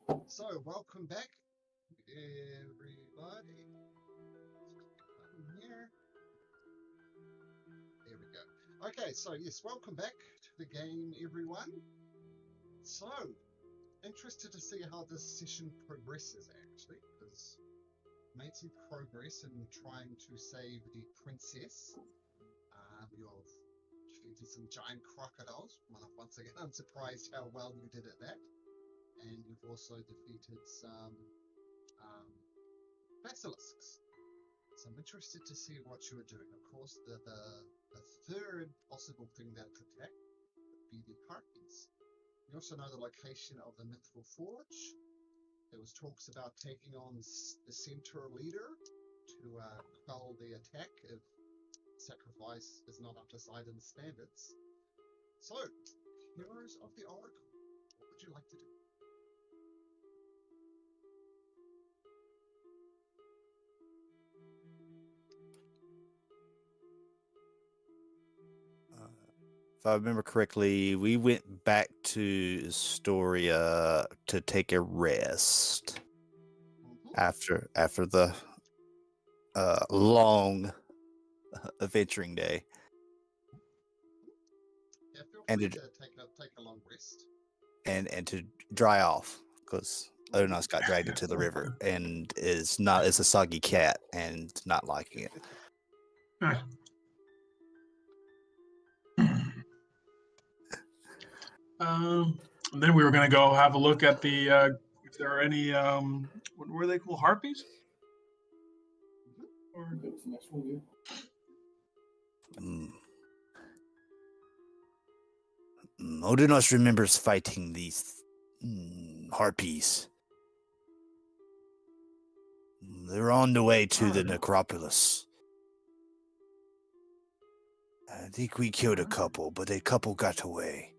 So, welcome back, everybody. Here. There we go. Okay, so yes, welcome back to the game, everyone. So, interested to see how this session progresses, actually, because made some progress in trying to save the princess. You've defeated some giant crocodiles. Once again, I'm surprised how well you did at that. And you've also defeated some um, basilisks. So I'm interested to see what you are doing. Of course, the third possible thing that could attack would be the harpies. You also know the location of the Mithral Forge. There was talks about taking on the centaur leader to quell the attack if sacrifice is not up to Sidon's standards. So, heroes of the Oracle, what would you like to do? If I remember correctly, we went back to Astoria to take a rest after the long adventuring day, Yeah, feel and free to to take a long rest. and to dry off because Onos got dragged into the river and is a soggy cat and not liking it. Then we were going to go have a look at the. If there are any, what were they called? Harpies? Or... Odinos remembers fighting these harpies. They're on the way to the necropolis. I think we killed a couple, but a couple got away.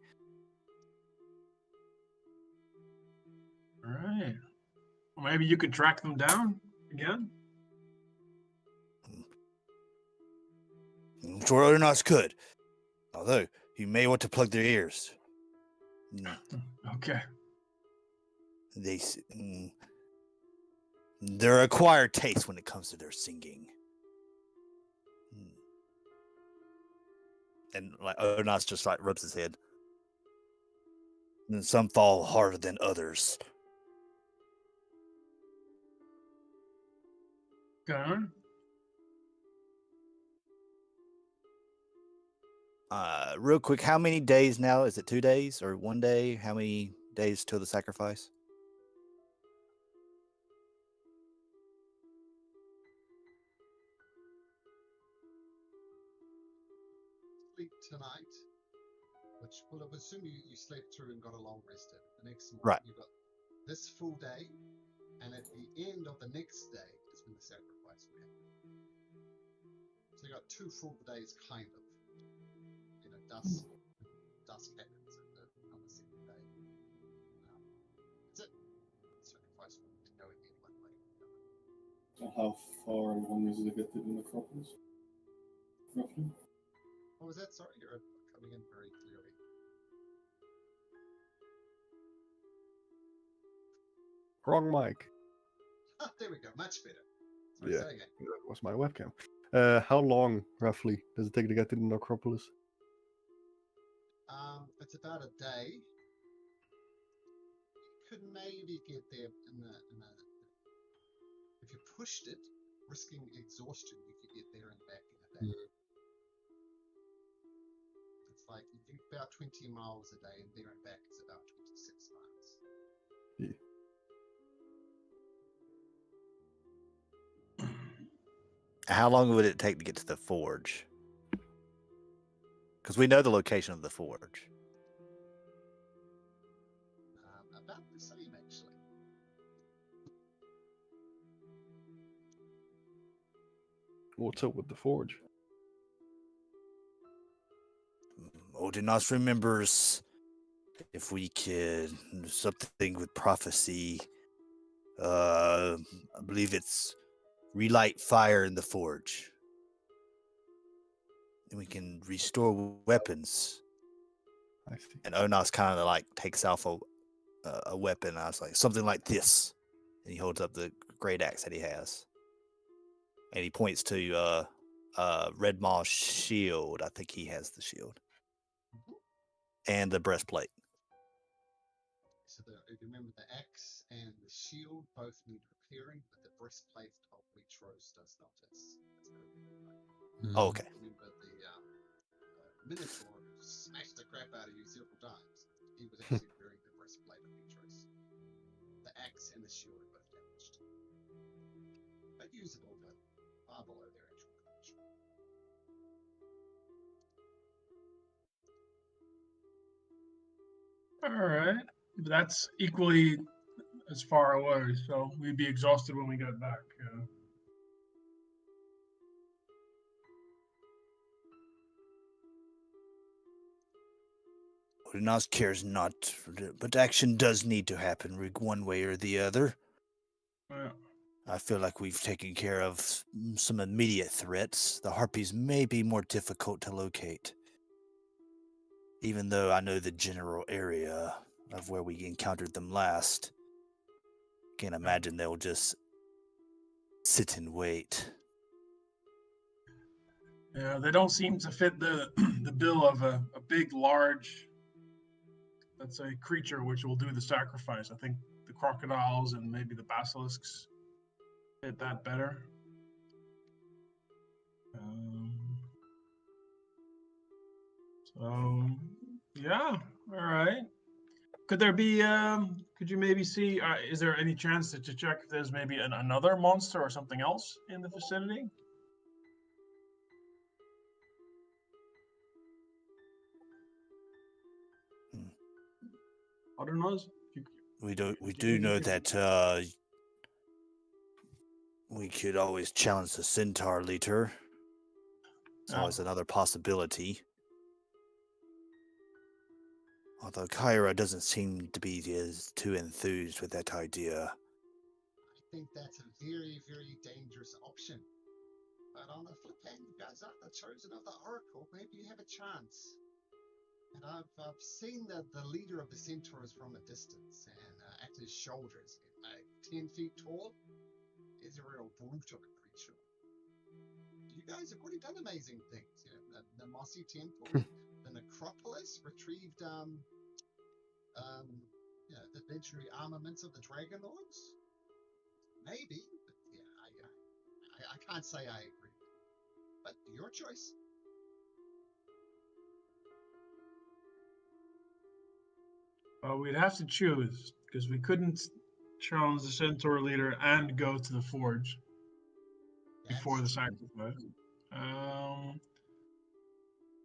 All right. Well, maybe you could track them down again. I'm sure Odinos could. Although, you may want to plug their ears. Okay. They're acquired taste when it comes to their singing. And like Onas just like rubs his head. And some fall harder than others. Okay. Real quick, how many days now? Is it 2 days or 1 day? How many days till the sacrifice? Sleep tonight, which will assume you slept through and got a long rest in. The next morning, right. You've got this full day, and at the end of the next day is when the sacrifice will happen. So you got 2 full days, kind of. Dusk happens on the second day. That's it. The sacrifice will go again one way. So how far along is it to get to the necropolis? Roughly? What was that? Sorry, you're coming in very clearly. Wrong mic. There we go. Much better. Sorry, yeah, that was my webcam. How long, roughly, does it take to get to the necropolis? It's about a day. You could maybe get there if you pushed it, risking exhaustion, you could get there and back in a day. It's like you do about 20 miles a day, and there and back is about 26 miles. Yeah. How long would it take to get to the forge? Because we know the location of the forge. About the same, actually. What's up with the forge? Odinos remembers if we could something with prophecy. I believe it's relight fire in the forge. And we can restore weapons. I see. And Onos kind of like takes off a weapon. I was like, something like this. And he holds up the great axe that he has. And he points to Red Maw's shield. I think he has the shield. Mhm. And the breastplate. So if you remember, the axe and the shield both need repairing, but the breastplate of Waitrose does not. That's correct. Oh, okay. Remember the Mithral smashed the crap out of you several times. He was actually wearing the breastplate of Mithral. The axe and the shield are both damaged, but usable, but far below their actual condition. All right. That's equally as far away, so we'd be exhausted when we got back. Nas cares not, but action does need to happen one way or the other. Yeah. I feel like we've taken care of some immediate threats. The harpies may be more difficult to locate. Even though I know the general area of where we encountered them last. Can't imagine they'll just sit and wait. Yeah, they don't seem to fit the the bill of a big, large, let's say, creature which will do the sacrifice. I think the crocodiles and maybe the basilisks fit that better. So, yeah, all right. Could there be? Could you maybe see? Is there any chance to check if there's maybe another monster or something else in the vicinity? I don't know. We do Do you think you know could? that we could always challenge the centaur leader. It's Yeah. always another possibility. Although Kyra doesn't seem to be as too enthused with that idea. I think that's a very, very dangerous option. But on the flip hand, you guys are the chosen of the Oracle. Maybe you have a chance. And I've seen the leader of the centaurs from a distance, and at his shoulders, like 10 feet tall, is a real brute of a creature. You guys have already done amazing things. You know, the Mossy Temple, the Necropolis, retrieved the legendary armaments of the Dragon Lords. Maybe, but yeah, I can't say I agree. But your choice. Well, we'd have to choose because we couldn't challenge the centaur leader and go to the forge before the That's true. sacrifice.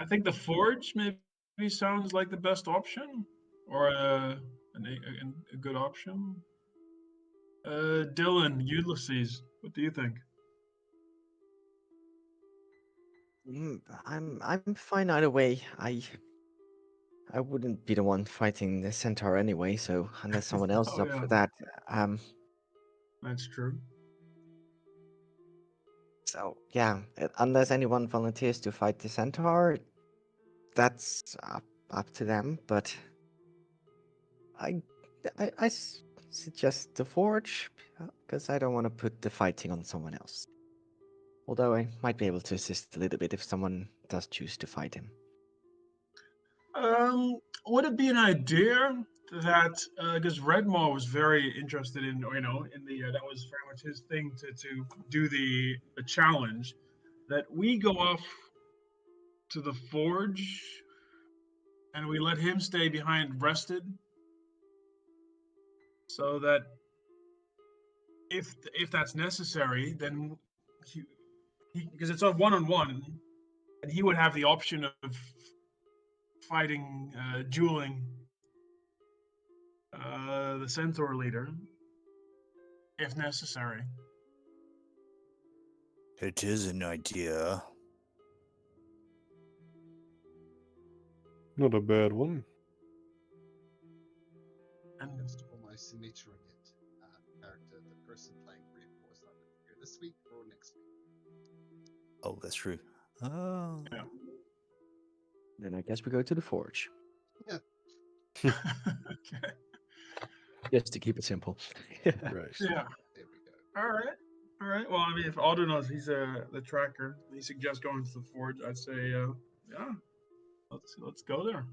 I think the forge maybe sounds like the best option, or a good option. Dylan, Ulysses, what do you think? I'm fine either way. I wouldn't be the one fighting the centaur anyway, so unless someone else is Oh up yeah, for that, um, that's true. so yeah, unless anyone volunteers to fight the centaur, that's up to them. But I suggest the forge because I don't want to put the fighting on someone else. Although I might be able to assist a little bit if someone does choose to fight him. Would it be an idea that because Redmaw was very interested in in the that was very much his thing to do the challenge, that we go off to the forge and we let him stay behind rested, so that if that's necessary, then he because it's a one-on-one, and he would have the option of fighting, dueling the centaur leader if necessary. It is an idea. Not a bad one. And Just almost symmetric it. Character, the person playing Red was not here this week or next week. Oh, that's true. Oh. yeah. Then I guess we go to the forge. Okay. Just to keep it simple. Right. Yeah. There we go. All right. All right. Well, I mean, if Aldo knows he's the tracker, he suggests going to the forge. I'd say, yeah, let's go there.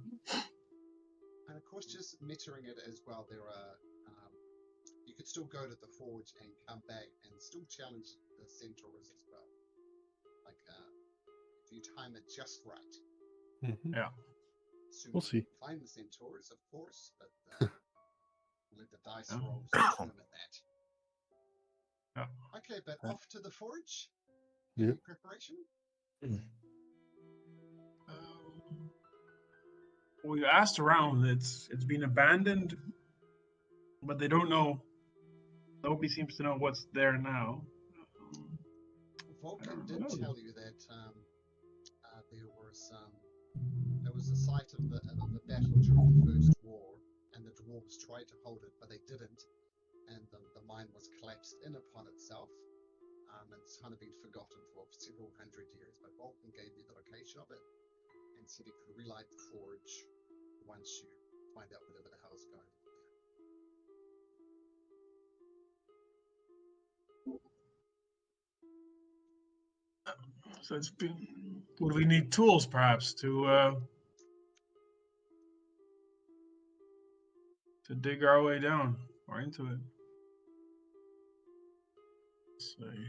And of course, just metering it as well. There are you could still go to the forge and come back and still challenge the centaurs as well. Like if you time it just right. Mhm. Yeah. Assuming We'll see. you find the centaurs, of course, but let the dice Yeah. rolls determine that. Yeah. Okay, but Okay. off to the forge. Yeah. Any preparation? We asked around. It's been abandoned, but they don't know. Nobody seems to know what's there now. Vulcan I did don't know. tell you that there was a site of the battle during the First War, and the dwarves tried to hold it, but they didn't, and the mine was collapsed in upon itself. And it's kind of been forgotten for several hundred years. But Vulcan gave you the location of it, and said he could relight the forge once you find out whatever the hell's going on there. So it's been. Would we need tools, perhaps, to dig our way down or into it? Let's see.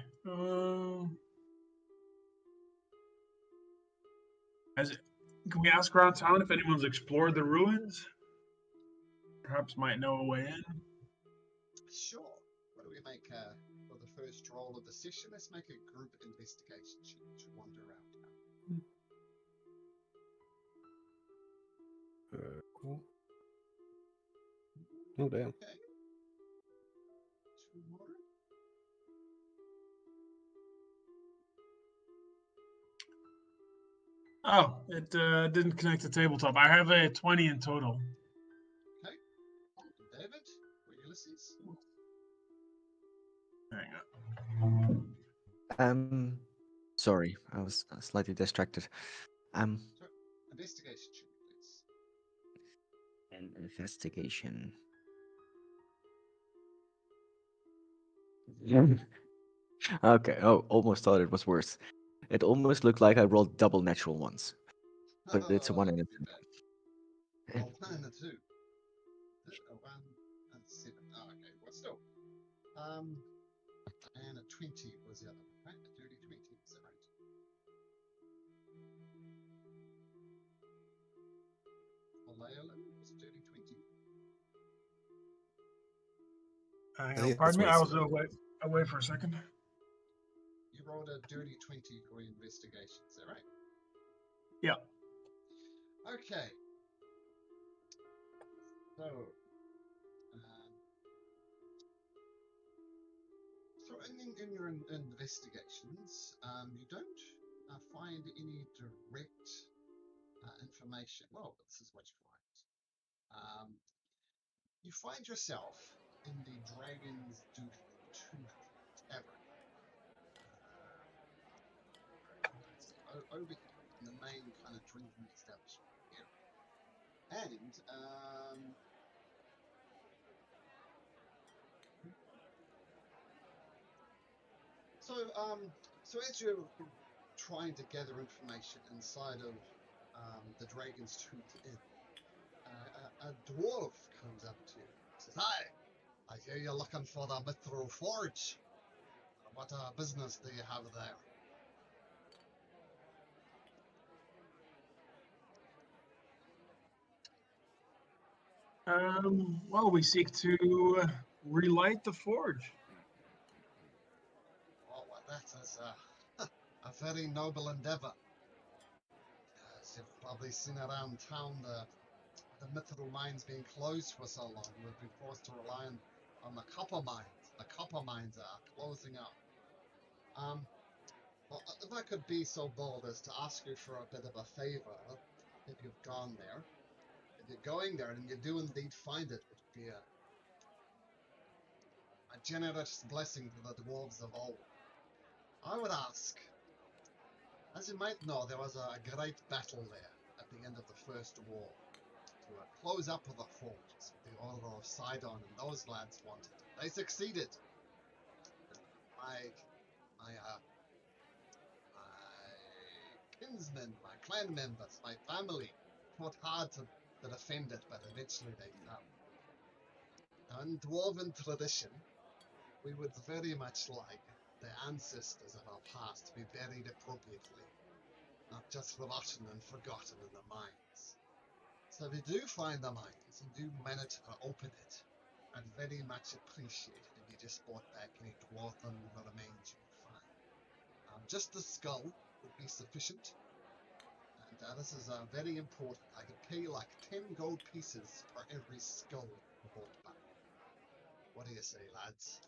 Can we ask around town if anyone's explored the ruins? Perhaps might know a way in. Sure. What do we make for the first roll of the session? Let's make a group investigation check to wander around town. Cool. Oh damn. Okay. Two more. Oh, it didn't connect to tabletop. I have a 20 in total. Okay. David or Ulysses? Hang on. Sorry, I was slightly distracted. Sorry. Investigation check, please. An investigation. Okay. Oh, almost thought it was worse. It almost looked like I rolled double natural ones, but it's a 1 and a 2. Too bad. Oh, 1 and a 2. A 1 and 7. Oh, okay. Well, still. And a 20 was the other one, right? A dirty 20, is that right? For Leolin was a dirty 20. Hang I on. think Pardon me, that's I what was away for a second. You rolled a dirty 20 for your investigation, is that right? Yeah. Okay. So, in your investigations, you don't find any direct information. Well, this is what you find. You find yourself in the Dragon's Tooth Tavern. It's over here in the main kind of drinking establishment here. And so as you're trying to gather information inside of the Dragon's Tooth Inn, a dwarf comes up to you and says, "Hi, I hear you're looking for the Mithral Forge. What business do you have there?" Well, we seek to relight the forge. Oh, well, that is a very noble endeavor. As you've probably seen around town, the Mithral mines being closed for so long, we've been forced to rely on the copper mines. The copper mines are closing up. Well, if I could be so bold as to ask you for a bit of a favor, if you've gone there, if you're going there and you do indeed find it, it would be a generous blessing to the dwarves of old. I would ask, as you might know, there was a great battle there at the end of the First War. to close up the forts with the order of Sidon and those lads wanted. They succeeded. My kinsmen, my clan members, my family fought hard to defend it, but eventually they fell. Now, in dwarven tradition, we would very much like the ancestors of our past to be buried appropriately, not just forgotten and forgotten in the mines. So if you do find the mines and do manage to open it, I'd very much appreciate it if you just brought back any dwarven remains you could find. Just the skull would be sufficient. And this is very important. I could pay like 10 gold pieces per every skull you brought back. What do you say, lads?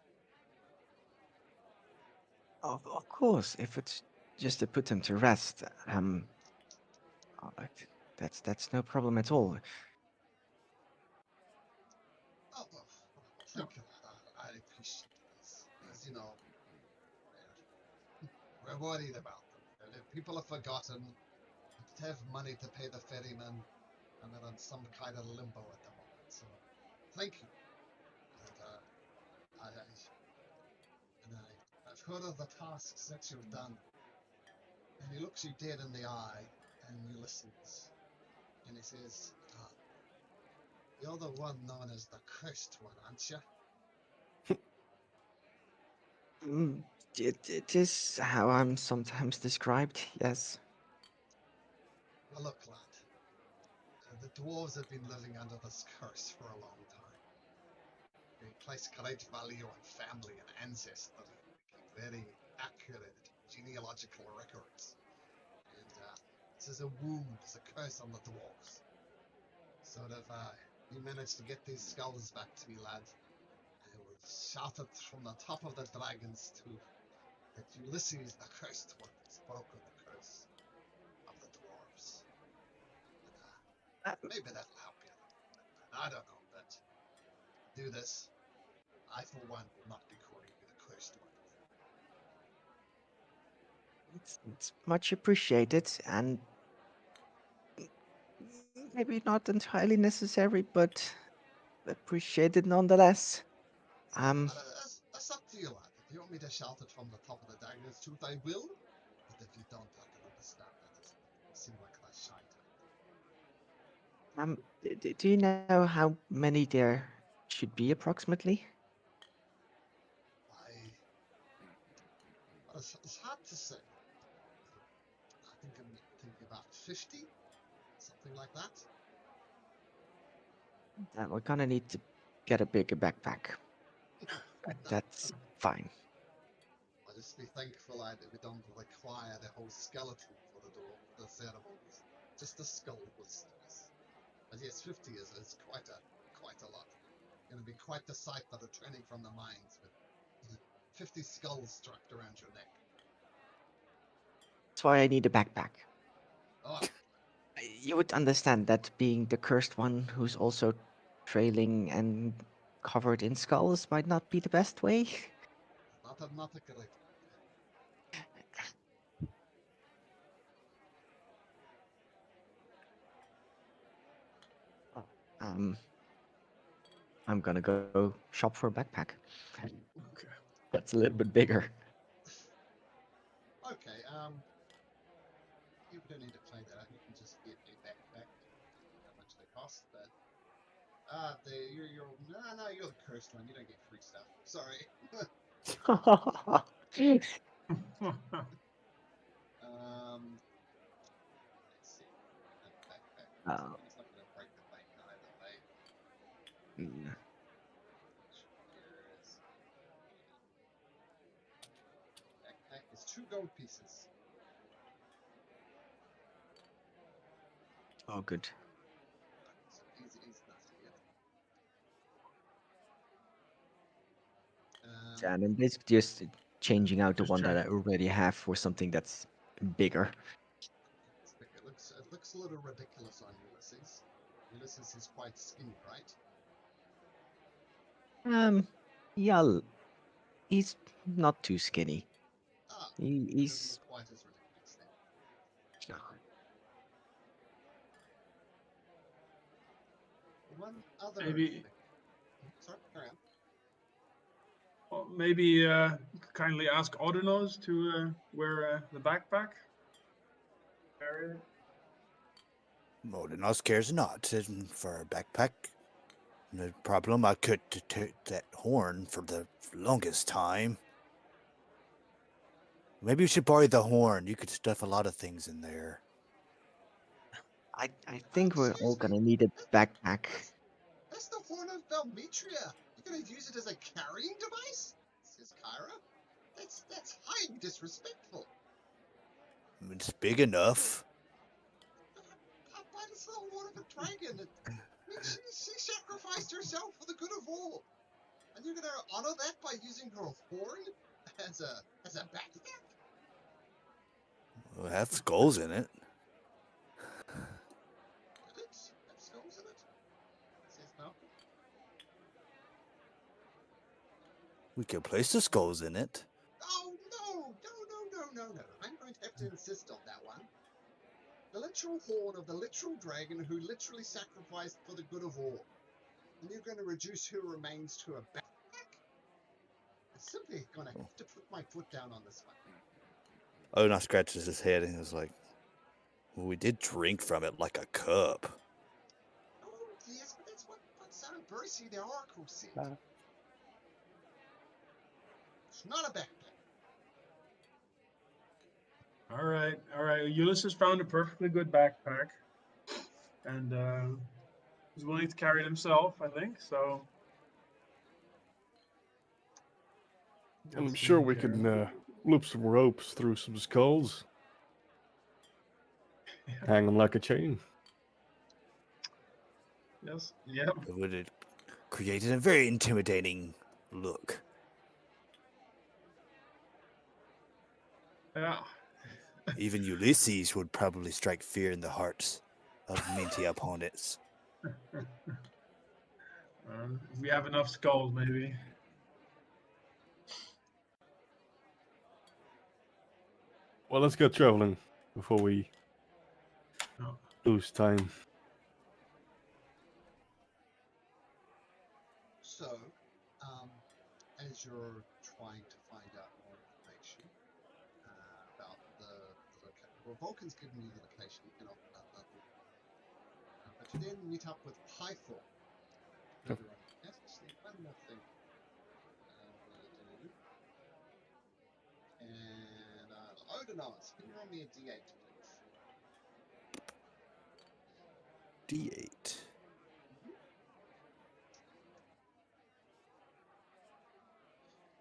Of course, if it's just to put them to rest, uh, that's no problem at all. Oh, well, thank you, lad. I appreciate this. As you know, we're worried about them. People are forgotten. To have money to pay the ferryman, and they're on some kind of limbo at the moment. So, thank you. And I've heard of the tasks that you've done. And he looks you dead in the eye, and he listens, and he says, "You're the one known as the cursed one, aren't you?" It is how I'm sometimes described, yes. Well, look, lad. The dwarves have been living under this curse for a long time. They place great value on family and ancestry. They keep very accurate genealogical records. And this is a wound, it's a curse on the dwarves. So if you manage to get these skulls back to me, lad, I will shout it from the top of the dragon's tooth that Ulysses, the cursed one, has broken the curse of the dwarves. And maybe that'll help you. I don't know, but do this. I, for one, will not be calling you the cursed one. It's much appreciated, and maybe not entirely necessary, but appreciated nonetheless. Um, That's up to you, lad. If you want me to shout it from the top of the dragon's tooth, I will. But if you don't, I can understand that. You seem like that shy type. do you know how many there should be approximately? It's hard to say. I think I'm thinking about 50, something like that. We're gonna need to get a bigger backpack. But that's fine. I'll just be thankful that we don't require the whole skeleton for the ceremonies. Just the skull will suffice. But yes, 50 is quite a lot. Going to be quite the sight that returning from the mines with 50 skulls strapped around your neck. That's why I need a backpack. Oh, You would understand that being the cursed one who's also trailing and covered in skulls might not be the best way. not a great. Um, I'm gonna go shop for a backpack. Okay. That's a little bit bigger. Okay, you don't need to play that. You can just get a backpack. How much they cost, but you're the cursed one. You don't get free stuff. Sorry. Let's see. That backpack. Uh, It's not going to break the bank either way. mm, Here's backpack is 2 gold pieces. oh, good. So easy enough to get. And I'm basically just changing out the Just one that I checking. already have for something that's bigger. It looks a little ridiculous on Ulysses. Ulysses is quite skinny, right? Yeah, he's not too skinny. Ah, it doesn't He's look quite as ridiculous then. one other Maybe, thing. Sorry, carry on. well, maybe kindly ask Odenos to wear the backpack. Carry it. Molinos cares not for a backpack. No problem. I could tote that horn for the longest time. Maybe you should borrow the horn. You could stuff a lot of things in there. I think we're all Excuse me. gonna need a backpack. That's the horn of Valmetria. You're gonna use it as a carrying device? Says Kyra. That's highly disrespectful. It's big enough. But it's the horn of a dragon. I mean, she sacrificed herself for the good of all. And you're gonna honor that by using her horn as a backpack? Well, it has skulls in it. Did it have skulls in it? Says no. We could place the skulls in it. Oh no! No! I'm going to have to insist on that one. The literal horn of the literal dragon who literally sacrificed for the good of all. And you're going to reduce her remains to a backpack? I'm simply going to have to put my foot down on this one. Odin scratches his head and is like, well, we did drink from it like a cup. Oh, yes, but that's what Sarah Percy, the oracle, said. It's not a backpack. All right. Ulysses found a perfectly good backpack, and he's willing to carry it himself, I think. So I'm that's sure taken we care can of. loop some ropes through some skulls, hang them like a chain. Yes. Yep. It would have created a very intimidating look. Yeah. Even Ulysses would probably strike fear in the hearts of minty opponents. If we have enough skulls, maybe. Well, let's get traveling before we Oh. lose time. So, as you're trying to find out more information about the location, well, Vulcan's given you the location, you can open up that door. But you then meet up with Pythor. Further on. Yes, actually, one more thing. And Odonos, can you roll me a d8, please? D8.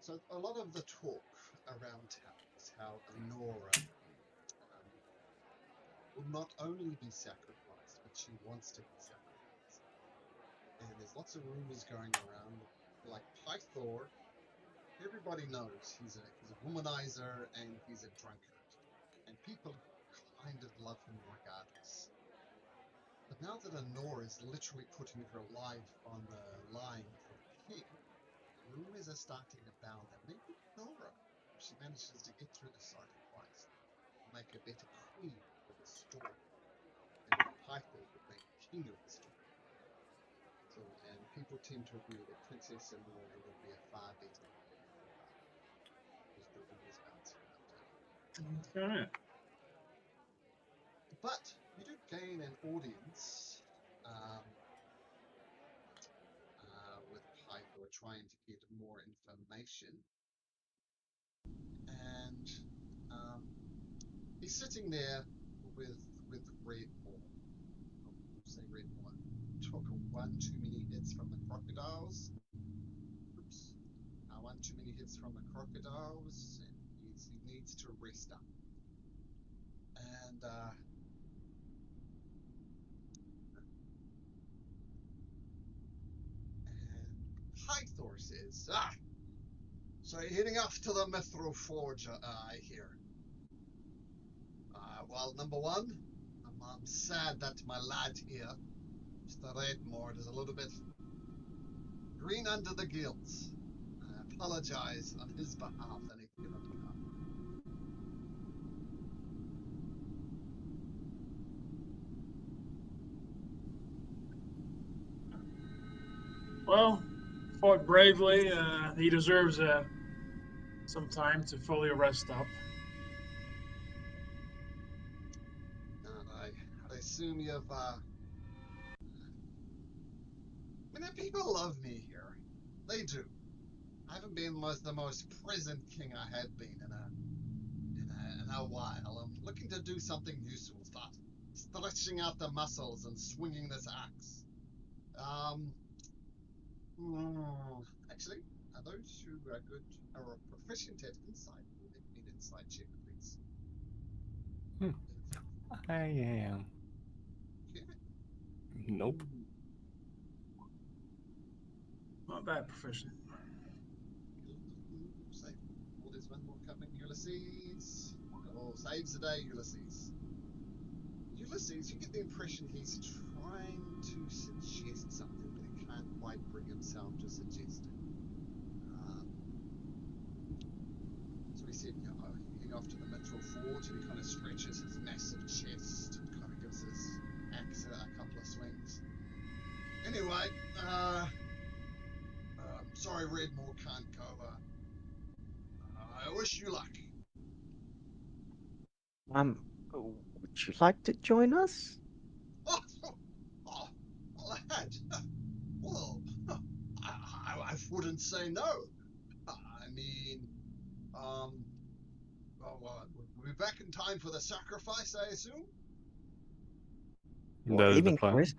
So a lot of the talk around town is how Honora will not only be sacrificed, but she wants to be sacrificed. And there's lots of rumors going around, like Pythor. Everybody knows he's a womanizer and he's a drunkard, and people kind of love him regardless. But now that Honora is literally putting her life on the line for the king, rumors are starting to abound that maybe Honora, if she manages to get through the sacrifice, will make a better queen for the story, and that Pythor would make king of the story. So, and people tend to agree that Princess Honora would be a far better queen for her father, because the rumors bouncing around town. Okay. But you do gain an audience with Pythor trying to get more information. And he's sitting there with Redmore. Say Redmore took one too many hits from the crocodiles. Oops. One too many hits from the crocodiles, and he needs to rest up. And Pythor says, so you're heading off to the Mithral Forge, I hear. Well, number one, I'm sad that my lad here, Mr. Redmore, is a little bit green under the gills. I apologize on his behalf and he cannot come. Well, fought bravely. He deserves some time to fully rest up. I assume you've. I mean, people love me here. They do. I haven't been the most present king I have been in a while. I'm looking to do something useful. Start stretching out the muscles and swinging this axe. Actually, are those who are good are proficient at insight? Will make me an insight check, please. I am. Okay. Nope. Not bad proficient. Save. Oh, there's one more coming, Ulysses. Oh, saves the day, Ulysses. Ulysses, you get the impression he's trying to suggest something, but he can't quite bring himself to suggest it. So he said, heading off to the Mithral Forge, and he kind of stretches his massive chest and kind of gives his axe a couple of swings. Anyway, sorry Redmore can't go. I wish you luck. Would you like to join us? Lad. Well, I wouldn't say no. I mean, we'll be back in time for the sacrifice, I assume? You're That is the aiming for plan. it?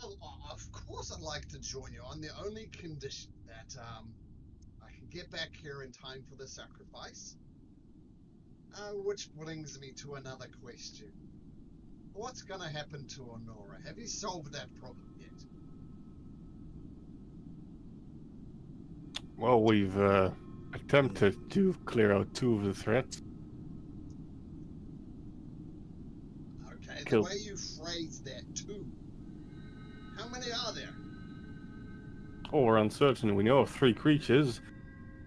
Well, of course I'd like to join you on the only condition that I can get back here in time for the sacrifice. Which brings me to another question. What's going to happen to Honora? Have you solved that problem yet? Well, we've attempted to clear out 2 of the threats. Okay, Kill. the way you phrase that too. How many are there? Oh, we're uncertain. We know of 3 creatures.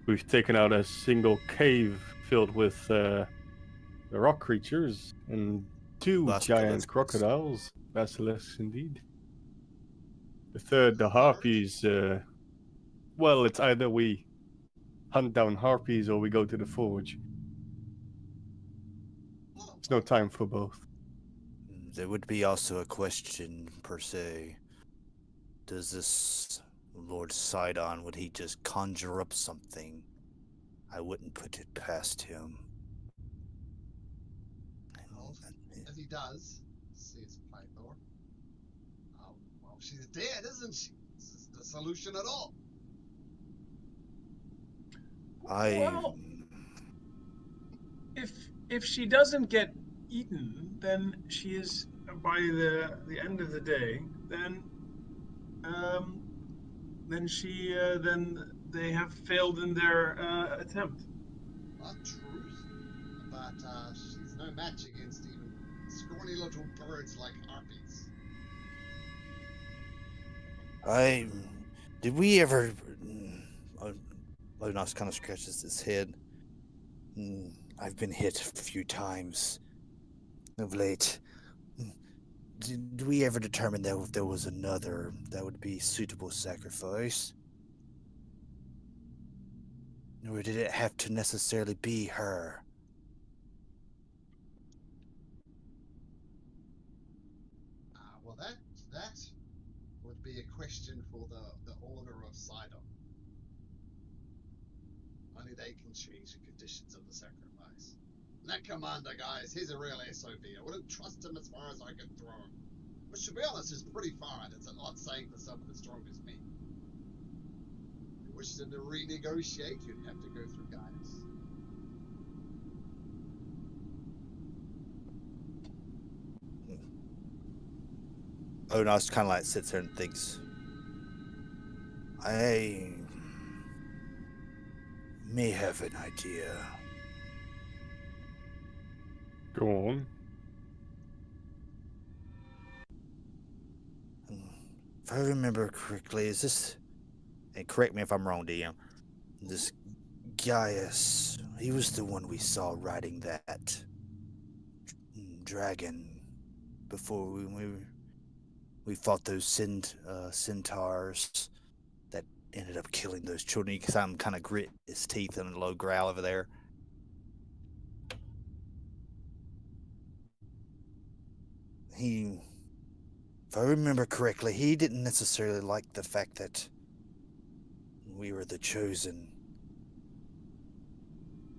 We've taken out a single cave filled with the rock creatures and 2 giant Basilisks. crocodiles. Basilisks, indeed. The third, the Harpies? harpies. Well, it's either we hunt down harpies or we go to the forge. Oh, There's no time for both. There would be also a question, per se. Does this Lord Sidon, would he just conjure up something? I wouldn't put it past him. well, if he does, says Pythor. Well, she's dead, isn't she? This is the solution at all. Well, if she doesn't get eaten, then she is by the end of the day. Then they have failed in their attempt. Not truth, but she's no match against even scrawny little birds like harpies. Did we ever... Lonas kind of scratches his head. I've been hit a few times of late. Did we ever determine that if there was another that would be suitable sacrifice? Or did it have to necessarily be her? Well, that would be a question for the Order of Sidon. Only they can change the conditions of the sacrifice. And that commander, guys, he's a real SOB. I wouldn't trust him as far as I could throw him. Which, to be honest, is pretty far. It's an odd saying for someone as strong as me. If you wish to renegotiate, you'd have to go through Gaius. Lonas kind of like sits there and thinks. I may have an idea. Go on. If I remember correctly, is this... And correct me if I'm wrong, DM. This Gaius, he was the one we saw riding that dragon before we were... we fought those centaurs that ended up killing those children. You can see him kind of grit his teeth in a low growl over there. If I remember correctly, he didn't necessarily like the fact that we were the chosen.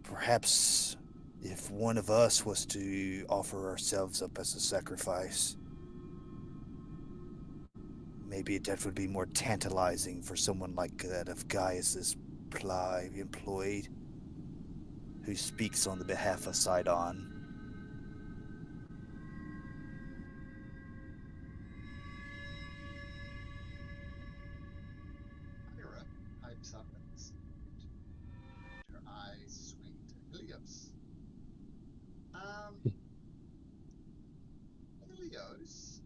Perhaps if one of us was to offer ourselves up as a sacrifice, maybe that would be more tantalizing for someone like that of Gaius's employed, who speaks on the behalf of Sidon. Ira pipes up at this point, and her eyes swing to Helios. Helios,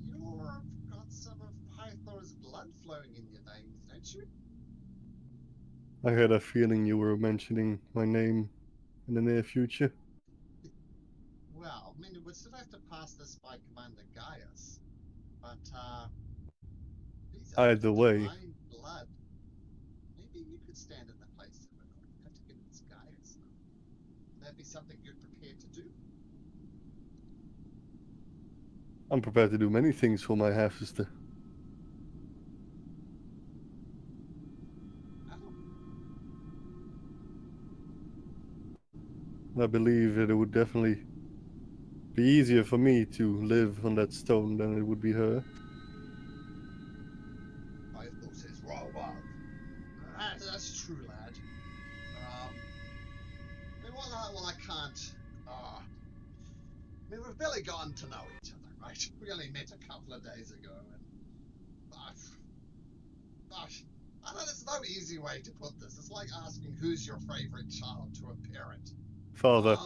you've got some of Pythor's blood flowing in your veins, don't you? I had a feeling you were mentioning my name in the near future. Well, I mean, we'd still have to pass this by Commander Gaius, but these are Either way, divine blood. Maybe you could stand in the place of it, or you have to get this Gaius. Would that be something you're prepared to do? I'm prepared to do many things for my half-sister. Oh, I believe that it would definitely be easier for me to live on that stone than it would be her. Pythor says, well, that's true, lad. I can't. We've barely gotten to know each other, right? We only met a couple of days ago, and I know there's no easy way to put this. It's like asking who's your favorite child to a parent. Father.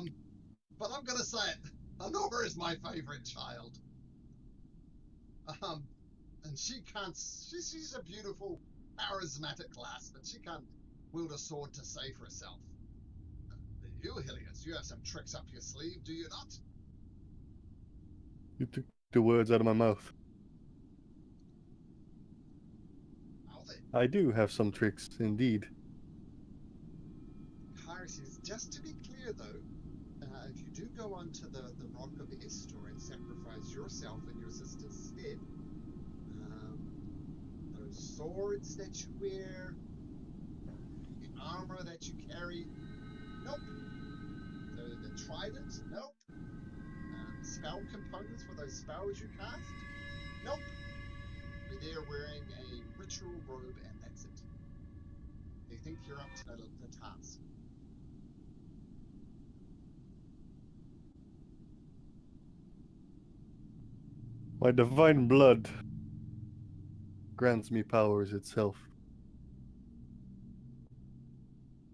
But I'm gonna say it. Honora is my favorite child. And she can't. She's a beautiful, charismatic lass, but she can't wield a sword to save herself. You, Helios, you have some tricks up your sleeve, do you not? You took the words out of my mouth. Now then, I do have some tricks, indeed. Kyra says, just to be clear though, if you do go onto the Rock of Estor and sacrifice yourself in your sister's stead, those swords that you wear, the armor that you carry, nope. The trident, nope. Spell components for those spells you cast, nope. You're there wearing a ritual robe and that's it. They think you're up to the task. My divine blood grants me powers itself.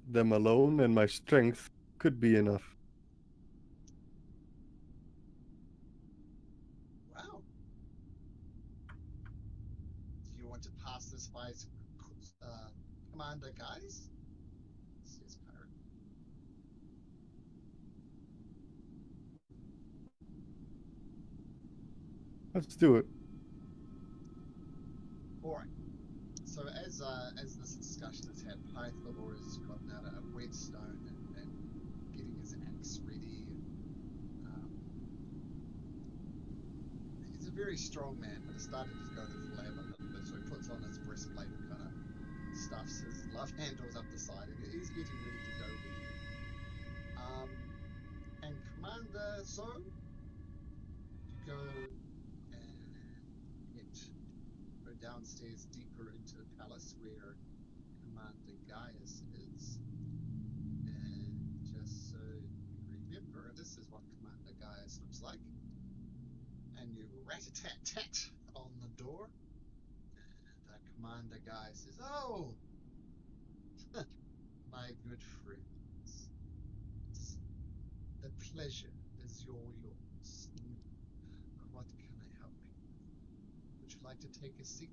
Them alone and my strength could be enough. Wow. Do you want to pass this by Commander Guys? Says Pirate. Let's do it. All right. So as this discussion has had, Pythor has gotten out a whetstone and getting his axe ready. He's a very strong man, but it's starting to go to flab a little bit. So he puts on his breastplate and kind of stuffs his love handles up the side, and he's getting ready to go with you. And Commander, so you go downstairs deeper into the palace where Commander Gaius is. And just so you remember, this is what Commander Gaius looks like. And you rat-a-tat-tat on the door. And Commander Gaius says, oh, my good friends, the pleasure is yours. What can I help you? Would you like to take a seat?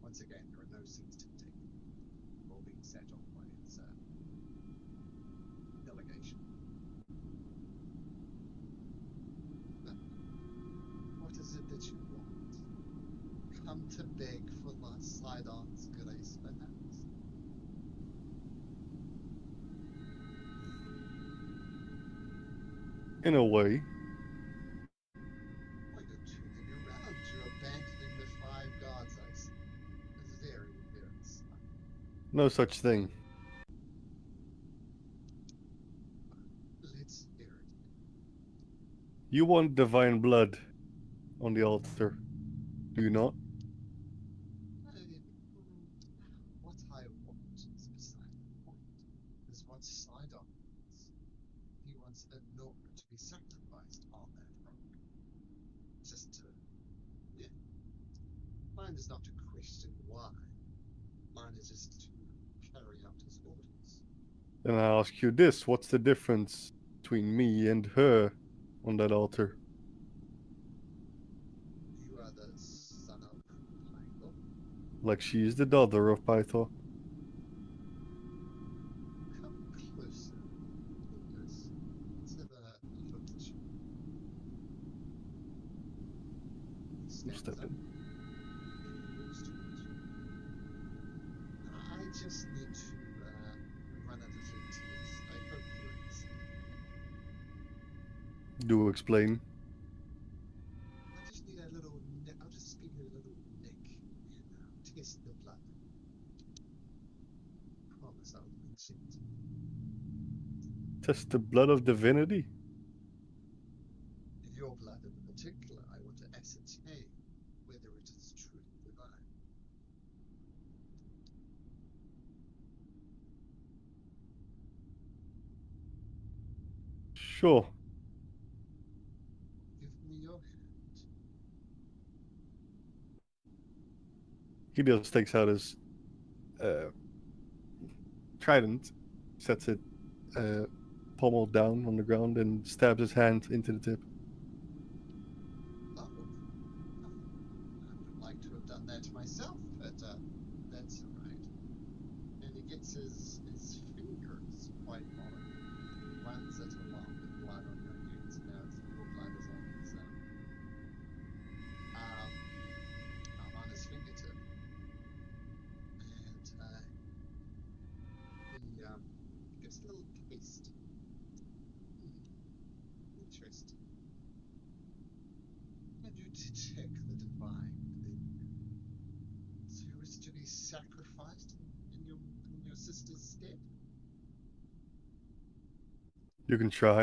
Once again, there are no seats to be taken. All being sat on by its delegation. What is to beg for Sidon's grace, perhaps? In a way. Well, you're turning around. You're abandoning the 5 gods, I see. It's very, very smart. No such thing. Let's hear it. You want divine blood on the altar, do you not? What I want is beside the point. Is what Sidon wants. He wants a Nora to be sacrificed on that rock. Just to, yeah. Mine is not to question why. Mine is just to carry out his orders. Then I ask you this, what's the difference between me and her on that altar? You are the son of Python. Like she is the daughter of Python. Come closer, Lucas. Let's have a look at you. He stands up. Stepping. He walks towards you. I just need to run a little test. I hope you understand. Do explain. I just need a little. I'll just give you a little nick and test the blood. Promise I'll mention it. Test the blood of divinity? Your blood in particular, I want to ascertain whether it is truly divine. Sure. Give me your hand. He just takes out his trident, sets it pommel down on the ground, and stabs his hand into the tip. Oh, I would have liked to have done that myself, but that's all right. And he gets his fingers quite odd. Runs it along the blood on your hands. Now your blood is on his fingertip. And he gives a little taste. Interesting. And you detect the divine within you. So you wish to be sacrificed in your sister's stead? You can try.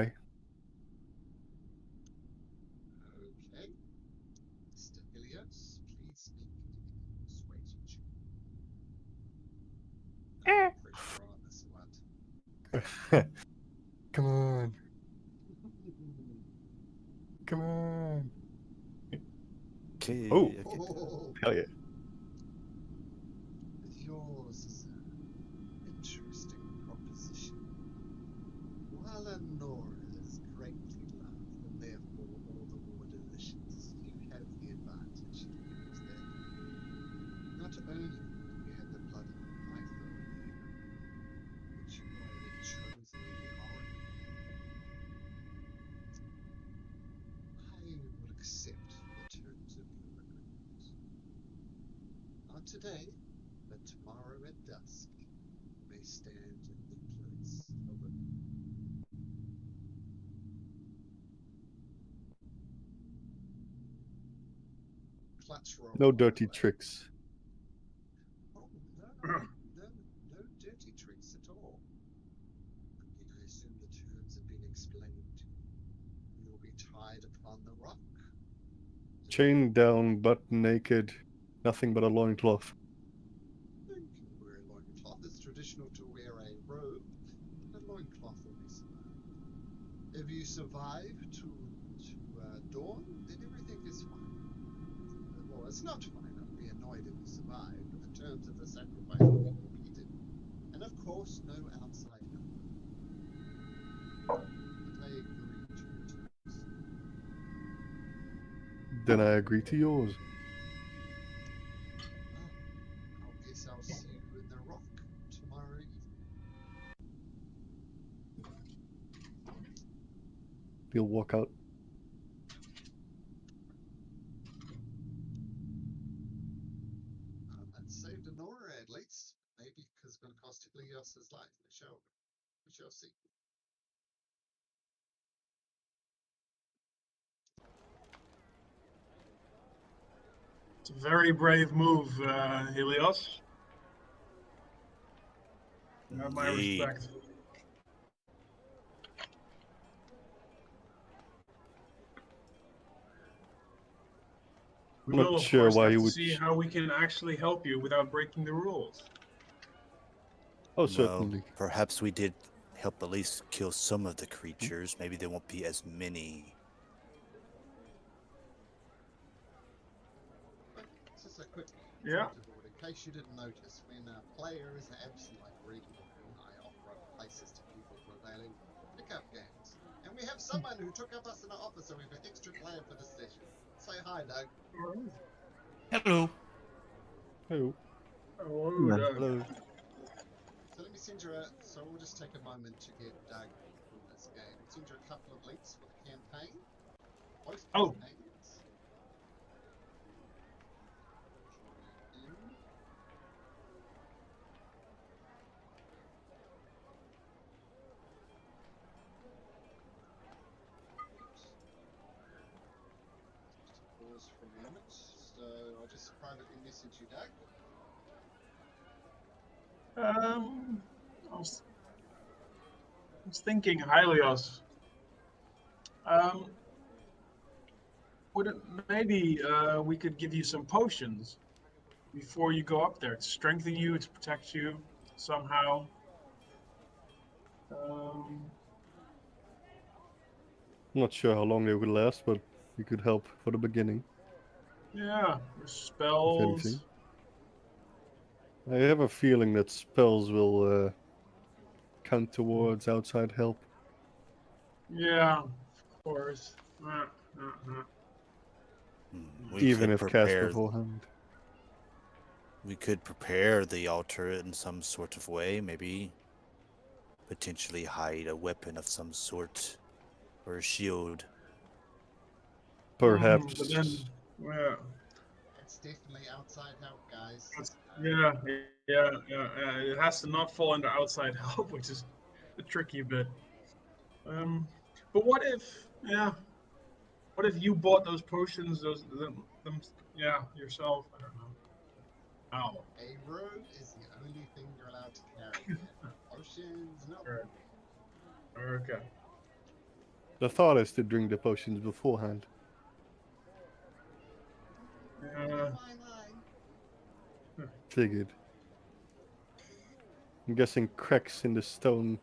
Okay. Mr. Helios, please make me a persuasion check. Pressure on this one. Come on. Come on. Okay. Oh. Okay. Oh, Hell yeah. yours is an interesting proposition. While a Nora is greatly loved and therefore all the more delicious, you have the advantage here is that not only do you have the blood of the Python here, but you are a chosen of the Oracle. I would accept the terms of your agreement. Not today, but tomorrow at dusk, you may stand in the place of a clutch roll. No by the dirty way. tricks. Oh, no dirty tricks at all. I mean, I assume the terms have been explained to you. You'll be tied upon the rock. Chained down, butt naked, nothing but a loincloth. You can wear a loincloth. It's traditional to wear a robe, but a loincloth will be survived. If you survive to dawn, then everything is fine. Well, it's not fine. I'll be annoyed if you survive, but the terms of the sacrifice will be completed. And of course, no outside help. But I agree to your terms. Then I agree to yours. Well, I guess I'll see you in the rock tomorrow evening. He'll walk out. lost his life. We shall see. It's a very brave move, Helios. You have my Indeed. respect. We I'm not will, of sure course, why have you to would. see how we can actually help you without breaking the rules. Oh, Well, certainly. perhaps we did help at least kill some of the creatures. Maybe there won't be as many. But just a quick Yeah. point of order, in case you didn't notice, when players are absent like Red Morgan, I offer up places to people who are available pickup games. And we have someone who took up us in our office, so we have an extra player for this session. Say hi, Doug. Hello. Oh, Hello, Yeah. Doug. Hello. So let me send you a. So we'll just take a moment to get Doug in this game. We'll send you a couple of links for the campaign, both Oh. campaigns. Join in. Just pause for a moment. So I'll just privately message you, Doug. I was thinking, Helios. Would it maybe we could give you some potions before you go up there to strengthen you, to protect you somehow? I'm not sure how long they would last, but we could help for the beginning, Yeah, or if spells. anything. I have a feeling that spells will count towards outside help. Yeah, of course. We Even could if cast prepare. beforehand. We could prepare the altar in some sort of way. Maybe potentially hide a weapon of some sort or a shield. But then, Perhaps. yeah, That's definitely outside help, guys. yeah, yeah, it has to not fall under outside help, which is the tricky bit. But what if, what if you bought those potions, them, yeah, yourself? I don't know. Ow. A robe is the only thing you're allowed to carry here. Potions, no. Okay. The thought is to drink the potions beforehand. Yeah. Fine line. Figured. I'm guessing cracks in the stone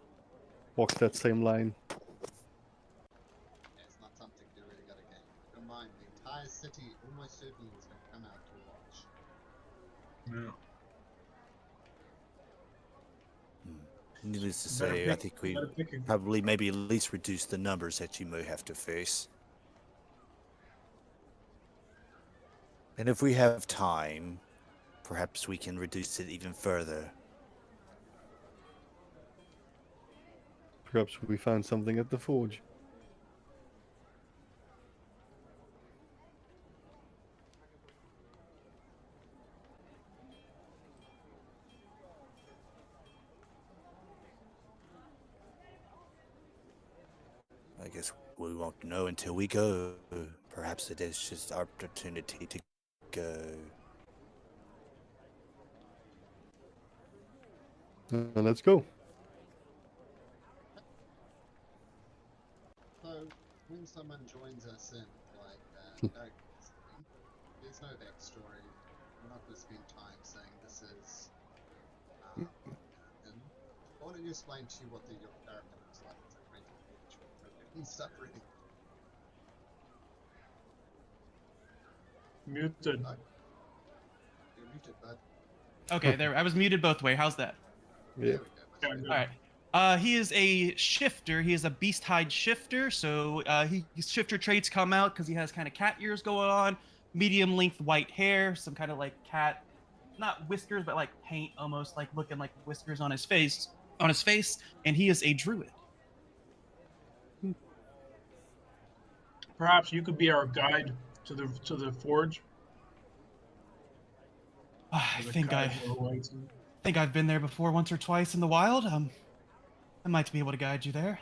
walks that same line. Yeah, it's not something you really got to gain. Don't mind, the entire city almost certainly is going to come out to watch. Yeah. Needless to Better say, I pick. think we Better pick a. probably maybe at least reduce the numbers that you may have to face. And if we have time, perhaps we can reduce it even further. Perhaps we found something at the forge. I guess we won't know until we go. Perhaps it is just our opportunity to go. Let's go. So, when someone joins us in, like Doug recently, there's no backstory. We're not going to spend time saying this is him. Why don't you explain to you what your character looks like? It's like renting and stuff, really. Muted. Doug? You're muted, bud. Okay, there. I was muted both way. How's that? Yeah. There we go. Much Yeah, better. good. All right. He is a shifter. He is a beast hide shifter. So his shifter traits come out because he has kind of cat ears going on, medium length white hair, some kind of like cat, not whiskers, but like paint almost, like looking like whiskers on his face. And he is a druid. Perhaps you could be our guide to the forge. I Or the think I guide we're waiting. think I've been there before once or twice in the wild. I might be able to guide you there.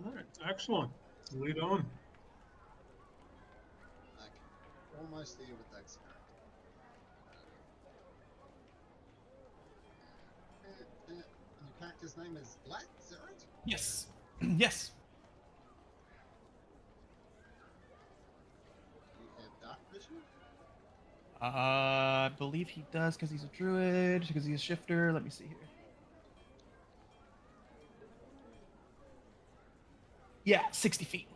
All right, excellent. Lead on. Okay. Almost there with Doug's character. And your character's name is Black, is that right? Yes. Yes. Do you have dark vision? I believe he does because he's a druid, because he's a shifter. Let me see here. Yeah, 60 feet.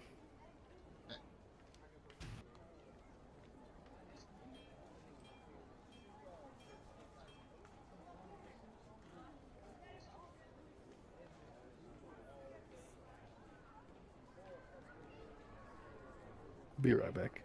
Okay. Be right back.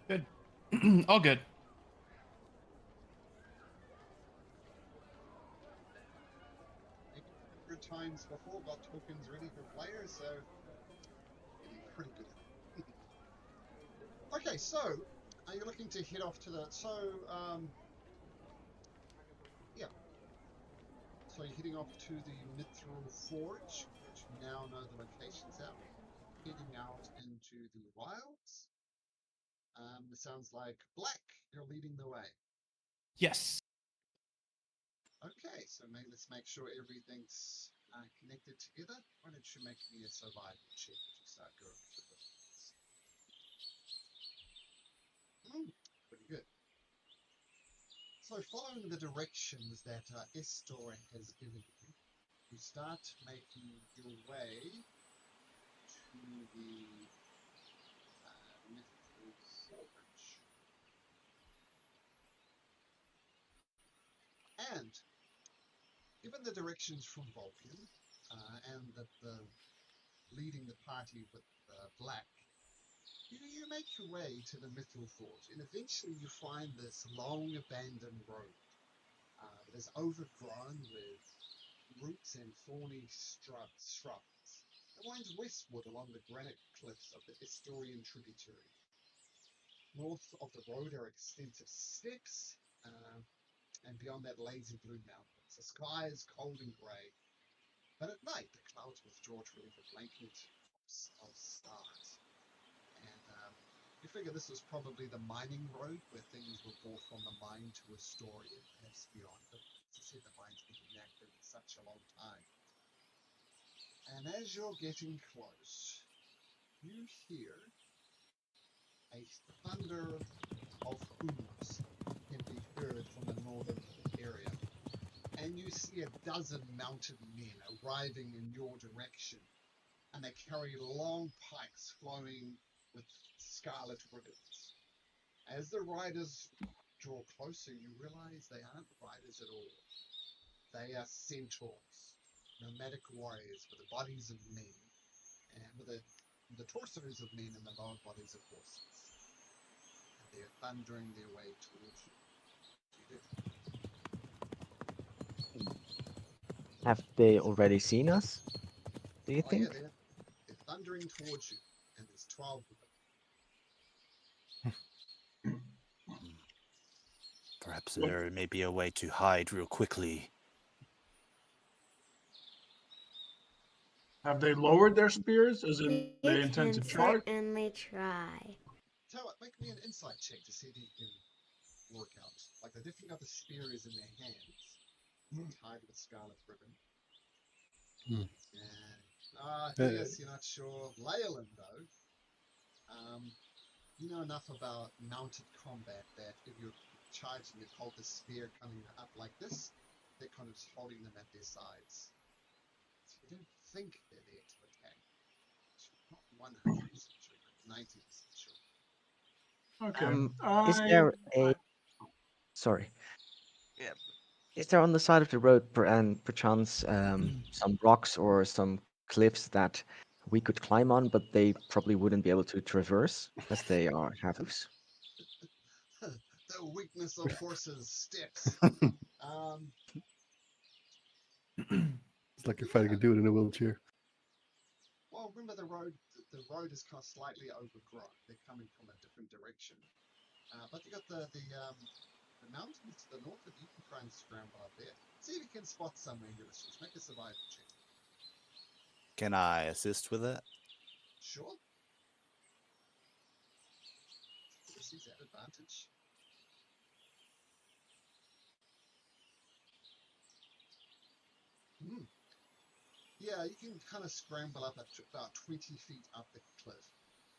Good. All good. Times before, got tokens ready for players, so getting pretty good at it. Okay, so are you looking to head off to the yeah. So you're heading off to the Mithral Forge, which you now know the locations out. Heading out into the wilds. It sounds like Black, you're leading the way. Yes. Okay, so let's make sure everything's connected together. Why don't you make me a survival check as you start going through this? Pretty good. So following the directions that Estor has given you, you start making your way to the Mithral Forge. And given the directions from Vulcan, and that the leading the party with Black, you make your way to the Mithral Forge, and eventually you find this long abandoned road that is overgrown with roots and thorny shrubs. It winds westward along the granite cliffs of the Estorian tributary. North of the road are extensive steppes, and beyond that lazy blue mountains. The sky is cold and grey, but at night the clouds withdraw to leave a blanket of stars. And you figure this was probably the mining road where things were brought from the mine to Astoria, perhaps beyond. But as I said, the mine's been inactive for such a long time. And as you're getting close, you hear a thunder of hooves can be heard from the northern area. And you see a dozen mounted men arriving in your direction, and they carry long pikes flowing with scarlet ribbons. As the riders draw closer, you realize they aren't riders at all. They are centaurs, nomadic warriors with the bodies of men, and with the torsos of men and the lower bodies of horses. And they're thundering their way towards you. You do. Have they already seen us? Do you Oh yeah, think? they're thundering towards you, and there's 12 of them. Perhaps there may be a way to hide real quickly. Have they lowered their spears? As in We they intend to can charge? certainly try. Tell what, make me an insight check to see if you can work out. Like they're definitely got the spears in their hands, tied with scarlet ribbon. Mm. Yes, you're not sure. Leyland, though, you know enough about mounted combat that if you're charging a cultist spear coming up like this, they're kind of just holding them at their sides. So you don't think they're there to attack. Not 100% sure, but 90% sure. Okay. Is there a sorry? Yeah. Is there on the side of the road and perchance some rocks or some cliffs that we could climb on, but they probably wouldn't be able to traverse as they have hooves. The weakness of horses' steps. It's like you're fighting a dude in a wheelchair. Well, remember the road is kind of slightly overgrown. They're coming from a different direction. But you got the mountains to the north of you. Can try and scramble up there. See if you can spot somewhere Ulysses. Make a survival check. Can I assist with it? Sure. Ulysses at advantage. Yeah, you can kind of scramble up at about 20 feet up the cliff.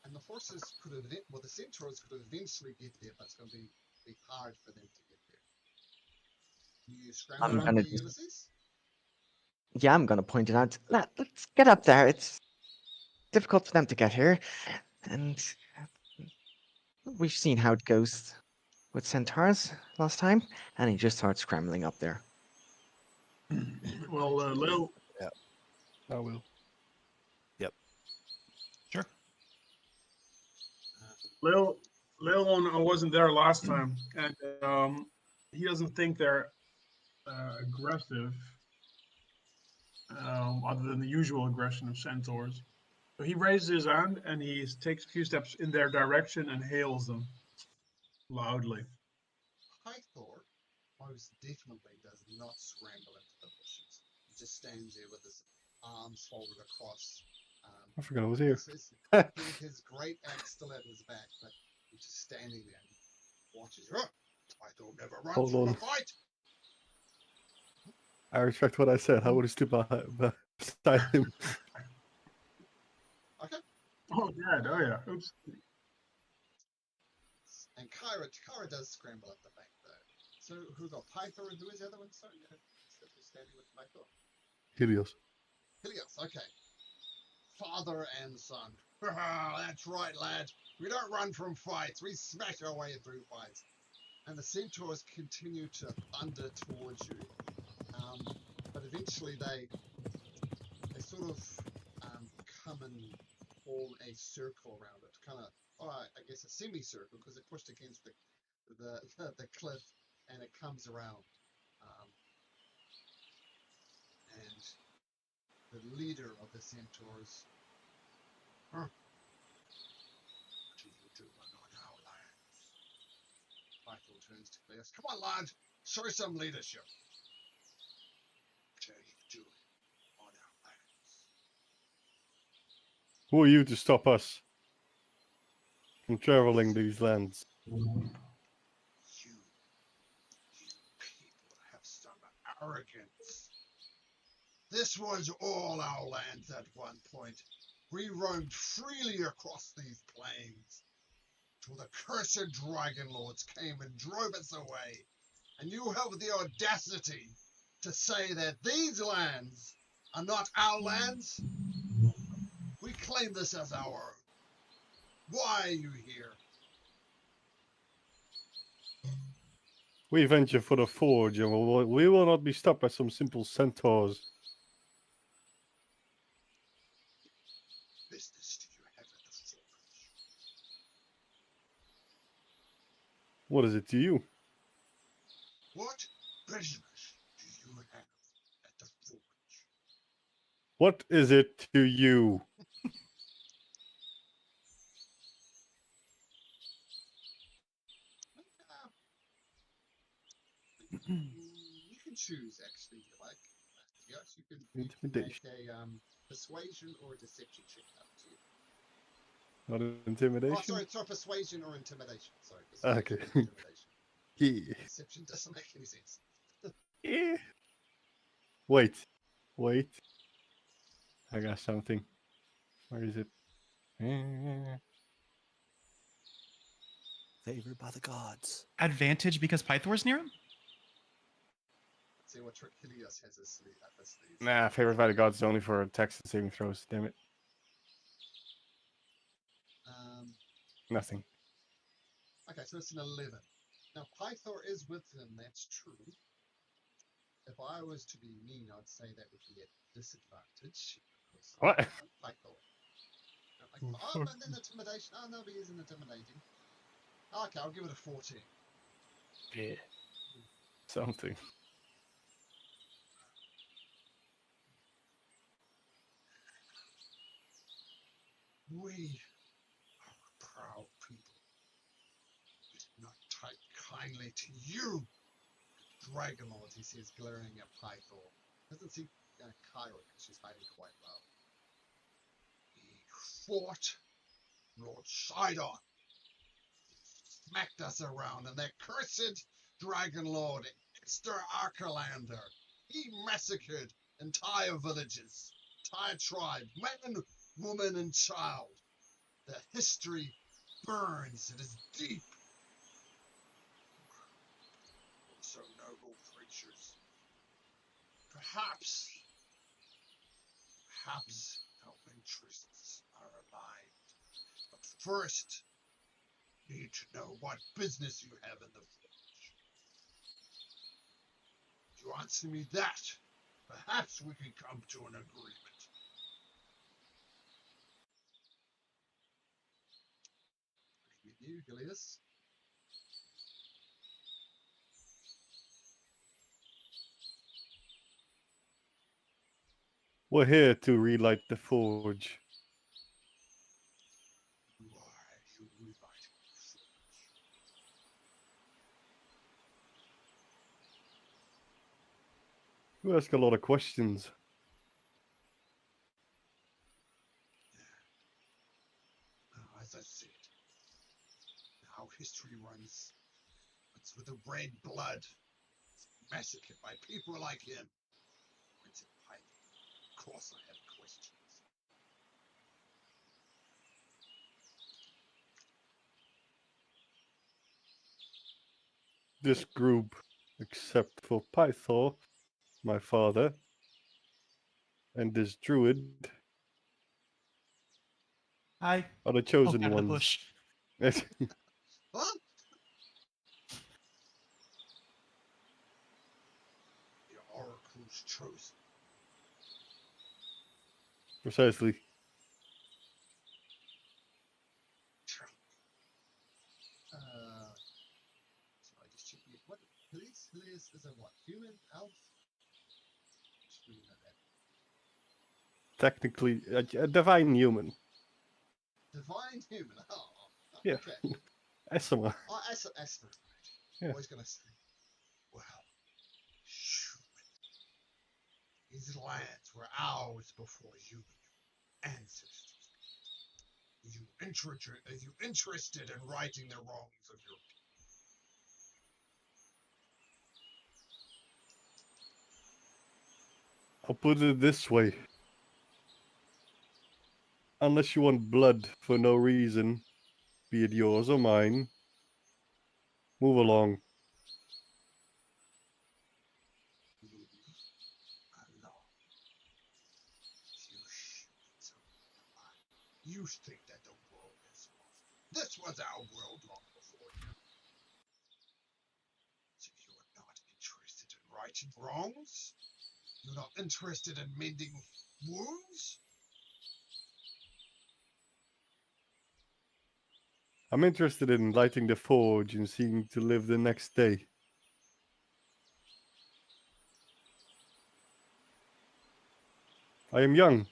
And the horses could have, well, the centaurs could eventually get there, but it's going to be hard for them to get there. You scramble I'm up gonna there, Ulysses? Yeah, I'm gonna point it out. Let's get up there. It's difficult for them to get here, and we've seen how it goes with centaurs last time. And he just starts scrambling up there. Well, Lil, I will. Sure. Lil wasn't there last time, and he doesn't think they're aggressive, other than the usual aggression of centaurs. So he raises his hand and he takes a few steps in their direction and hails them loudly. Pythor most definitely does not scramble into the bushes. He just stands there with his arms folded across. I forgot I was here. His great axe still at his back, but he's just standing there and watches. Pythor never runs Hold from on. a fight. I respect what I said. I would have stood beside him. Okay. Oh, yeah, oh yeah. Oops. And Kyra does scramble up the bank though. So who got Pythor and who is the other one? Sorry, who's standing with Pythor? Helios. Helios, okay. Father and son. That's right, lad. We don't run from fights. We smash our way through fights. And the centaurs continue to thunder towards you. But eventually they sort of come and form a circle around it. Kind of, I guess a semicircle, because it pushed against the cliff and it comes around. And the leader of the centaurs, what are you doing on our lands? Pythor turns to Cleus. Come on, lad, show some leadership. What are you doing on our lands? Who are you to stop us from traveling these lands? You people have some arrogance. This was all our lands at one point. We roamed freely across these plains till the cursed dragon lords came and drove us away. And you have the audacity to say that these lands are not our lands? We claim this as our own. Why are you here? We venture for the forge, and we will not be stopped by some simple centaurs. Business do you have at the forge? What is it to you? What business do you have at the forge? What is it to you? You can choose, actually, if you like. Yes, you can make Intimidation. a persuasion or a deception check up to you. Not Oh, intimidation? sorry, persuasion or intimidation. Sorry, persuasion Okay. or intimidation. Yeah. Deception doesn't make any sense. Yeah. Wait. I got something. Where is it? Favored by the gods. Advantage because Pythor's near him? See what trick Helios has up his sleeve. Nah, favored by the gods is only for attacks and saving throws. Damn it. Nothing. Okay, so it's an 11. Now, Pythor is with him, that's true. If I was to be mean, I'd say that would be a disadvantage. Because What? Pythor. Like, oh, and then intimidation. Oh, no, he isn't intimidating. Okay, I'll give it a 14. Yeah. Something. We are a proud people. We do not take kindly to you. Dragon Lord, he says, glaring at Pythor. Doesn't see Kyra because she's hiding quite well. He fought Lord Sidon. Smacked us around, and that cursed Dragon Lord, Esther Arkelander, he massacred entire villages, entire tribes, man, woman, and child. The history burns, it is deep. So noble creatures. Perhaps our interests are aligned. But first, need to know what business you have in the forge. If you answer me that, perhaps we can come to an agreement. With you, Gilius. We're here to relight the forge. Why are you rewriting the forge? You ask a lot of questions. As I said, how history runs. It's with the red blood. It's massacred by people like him. It's in Python. Of course I have questions. This group, except for Pythor, my father, and this druid, I are the poke chosen out of the ones. bush. Huh? The oracle's chosen. Precisely. So I just checked it. What? Helios is a what? Human? Elf? Just reading that. Technically, a divine human. Divine human. Oh, Yeah. okay. Esma. Oh, Esther. Yeah. Always gonna say, well, shoot. These lands were ours before you and your ancestors. Are you interested in righting the wrongs of your people? I'll put it this way. Unless you want blood for no reason, be it yours or mine, move along. Move along. You think that the world is lost. This was our world long before you. So you're not interested in righting wrongs? You're not interested in mending wounds? I'm interested in lighting the forge and seeing to live the next day. I am young.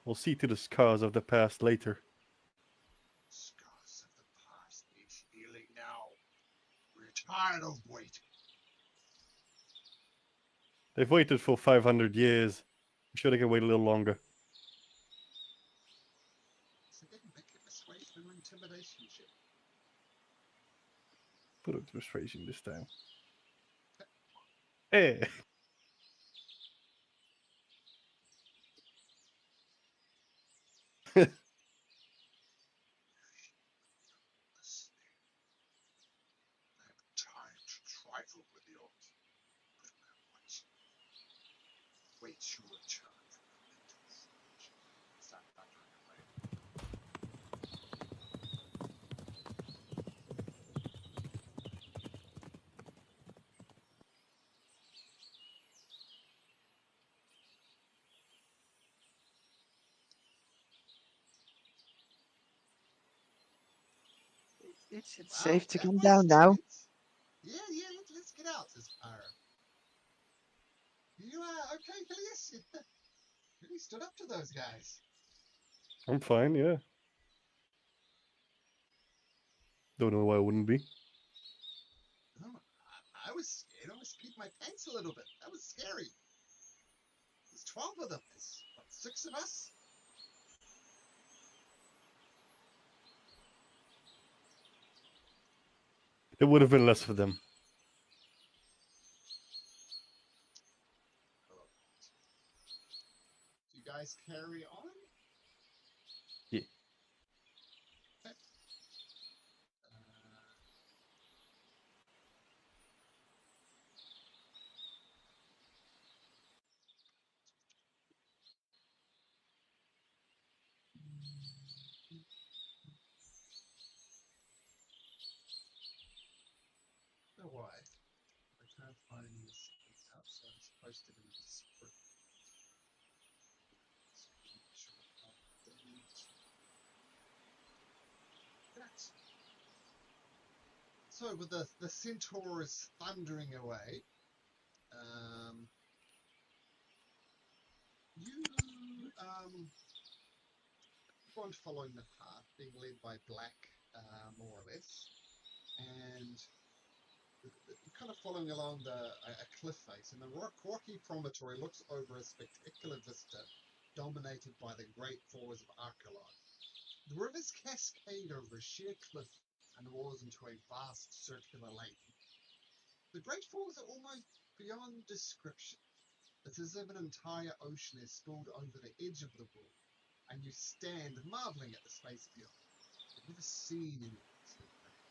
We'll see to the scars of the past later. Scars of the past need healing now. We're tired of waiting. They've waited for 500 years. I'm sure they can wait a little longer. So then make a persuasion or intimidation check. Put up persuasion this time. Hey! I have time to trifle with yours. But wait your return from the mental forge. Start thundering away. It's Wow, safe to that come was down now. intense. Yeah, let's get out, says Para. You okay, Phileas? You really stood up to those guys. I'm fine, yeah. Don't know why I wouldn't be. Oh, I was scared. I almost peed my pants a little bit. That was scary. There's 12 of them. There's, what, 6 of us? It would have been less for them. Do you guys carry on? Yeah. Okay. Oh, why? I can't find this out, so it's posted in the script. So with the centaurs thundering away, you go on following the path, being led by Black, more or less, and kind of following along a cliff face, and the rocky promontory looks over a spectacular vista dominated by the great falls of Archelon. The rivers cascade over a sheer cliff and roars into a vast circular lake. The great falls are almost beyond description. It's as if an entire ocean is spilled over the edge of the world, and you stand marveling at the space beyond. You've never seen anything so grand.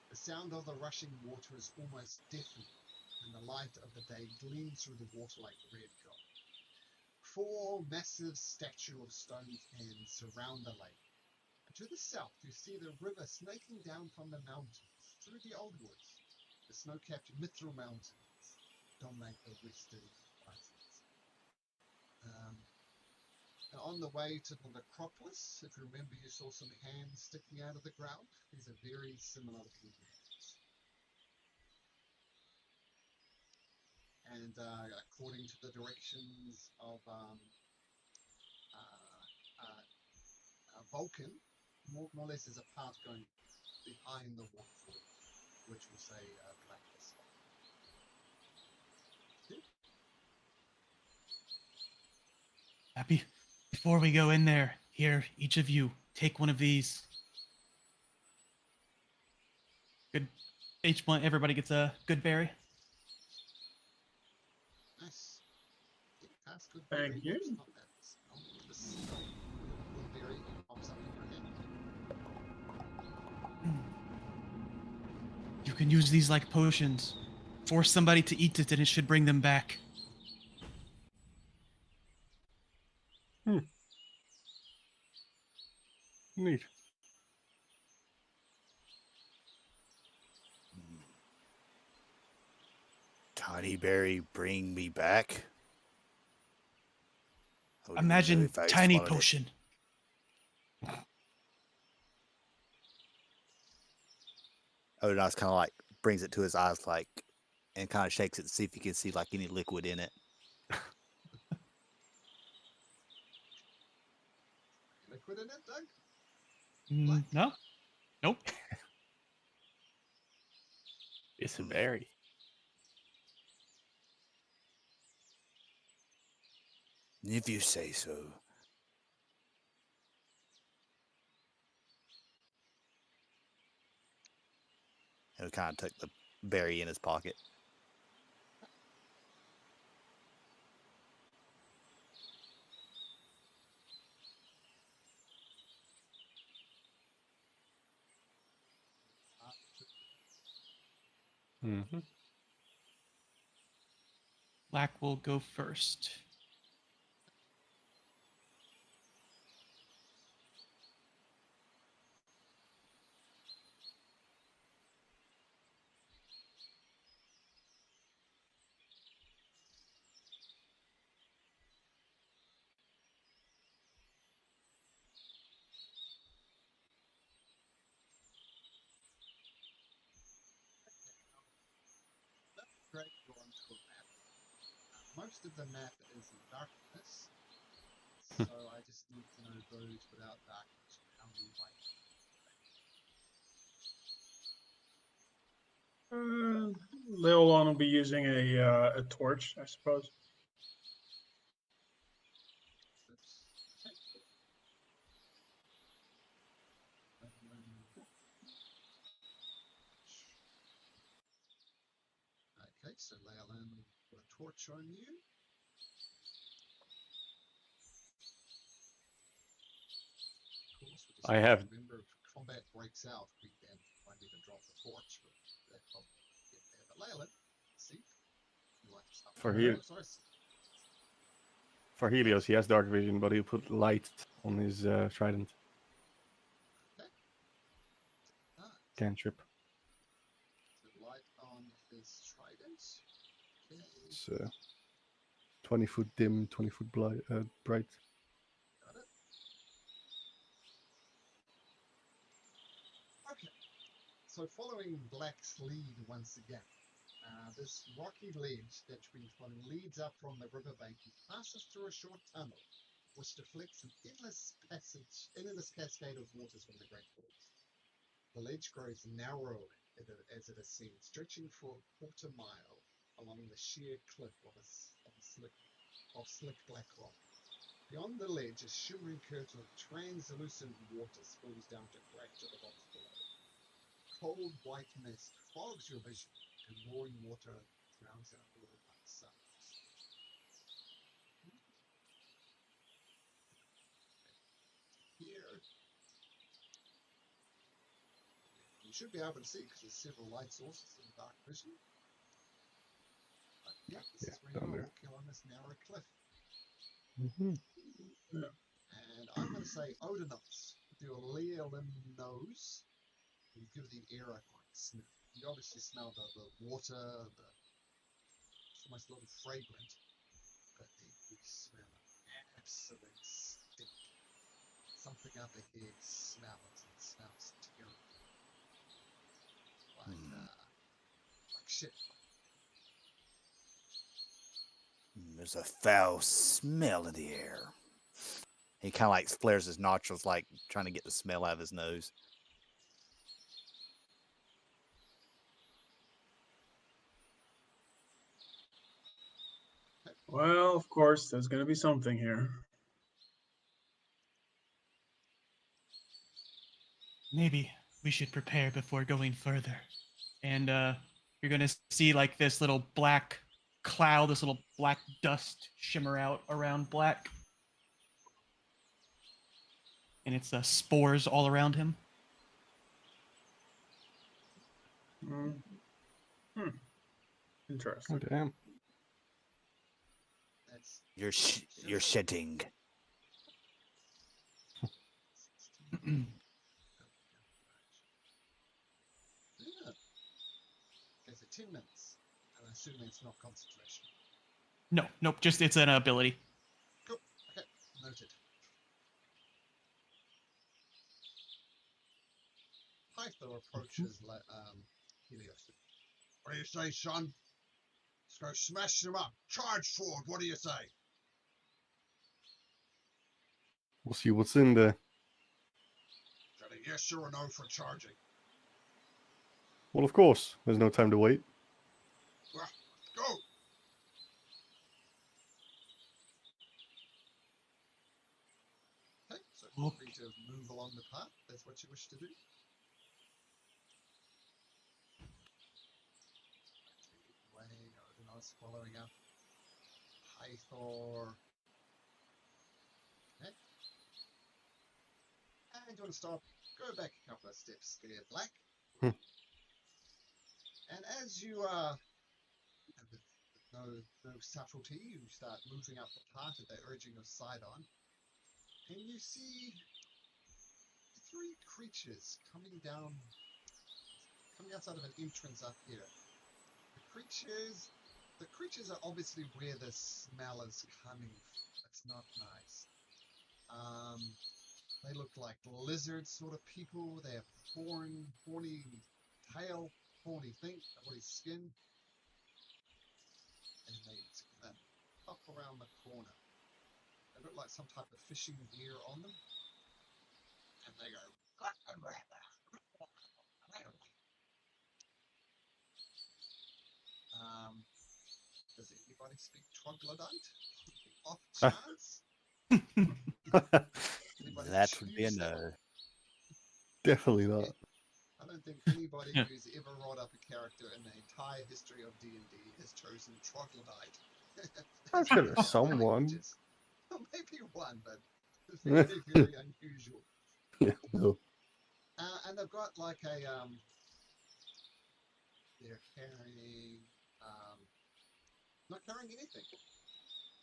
The sound of the rushing water is almost deafening, and the light of the day gleams through the water like red gold. 4 massive statues of stone cans surround the lake. And to the south, you see the river snaking down from the mountains through the old woods. The snow-capped Mithral Mountains dominate the western horizons. And on the way to the necropolis, if you remember, you saw some hands sticking out of the ground. These are very similar looking hands. And according to the directions of Vulcan, more or less there's a path going behind the waterfall, which will say Blacklist. Happy. Before we go in there, here, each of you, take one of these. Good. Each one, everybody gets a good berry. Nice. Yeah, cast good Thank berry. you. It's not that smell. The smell. Good berry pops up in your hand. You can use these like potions. Force somebody to eat it and it should bring them back. Neat. Tiny berry, bring me back. I wouldn't even know Imagine if I tiny swallowed it. potion. Odin's kind of like brings it to his eyes, like, and kind of shakes it to see if he can see like any liquid in it. Liquid in it, Doug? No. Nope. It's a berry. If you say so. He'll kind of tuck the berry in his pocket. Mm-hmm. Black will go first. drag you onto a map. Most of the map is in darkness, so I just need to know those without darkness. How many white? Leolon will be using a torch, I suppose. Okay. Okay, so Leolin put a torch on you. Of course, we just I have remember if combat breaks out, we then won't even drop the torch, but that probably get there. But Leolin, see, you like stuff. For here- Oh, sorry. for Helios. He has dark vision, but he'll put light on his trident Okay. Ah, cantrip. so light on his trident. Okay, It's 20-foot dim, 20-foot bright. got it. Okay, so following Black's lead once again, this rocky ledge that you've been following leads up from the riverbank and passes through a short tunnel, which deflects an endless cascade of waters from the Great Falls. The ledge grows narrower as it ascends, stretching for a quarter mile along the sheer cliff of slick black rock. Beyond the ledge, a shimmering curtain of translucent water spills down to crash to the rocks below. Cold white mist fogs your vision, and roaring water drowns out all but sounds. Here, you should be able to see because there's several light sources in dark vision. But yeah, this is where down you are there. walking along this narrow cliff. Mm-hmm. And I'm going to say Odinos with your Leolin nose. You give the air a quick sniff. You obviously smell the water, it's almost a little fragrant, but then you smell an absolute stink. Something up ahead smells. It smells terrible. Like shit. There's a foul smell in the air. He kind of like flares his nostrils, like trying to get the smell out of his nose. Well, of course, there's going to be something here. Maybe we should prepare before going further. And you're gonna see like this little black cloud, this little black dust shimmer out around Black. And it's spores all around him. Hmm. Oh, Interesting. damn. That's You're shedding. yeah. Okay, so 10 minutes. And I assume it's not concentration. No, nope, just it's an ability. Cool. Okay, noted. Pytho approaches Helios. What do you say, son? Let's go smash them up. Charge forward. What do you say? We'll see what's in there. Is that a yes or a no for charging? Well, of course. There's no time to wait. Well, go. Okay, so feel free to move along the path. That's what you wish to do. Odin's following up. Pythor. Okay. And you want to stop? Go back a couple of steps there, Black. Hmm. And as you with no subtlety, you start moving up the path that they're urging your side on, and you see three creatures coming outside of an entrance up here. The creatures are obviously where the smell is coming from. It's not nice. They look like lizard sort of people. They have horny tail, horny skin. pop around the corner. They look like some type of fishing gear on them. And they go. Does anybody speak troglodyte? Off chance? Anybody That would be a choose that? no. Definitely not. I don't think anybody Yeah. who's ever wrote up a character in the entire history of D&D has chosen troglodyte. I'm as sure one of there's their someone. languages. Well, maybe one, but it's very, very unusual. Yeah, no. And they've got like a they're carrying not carrying anything,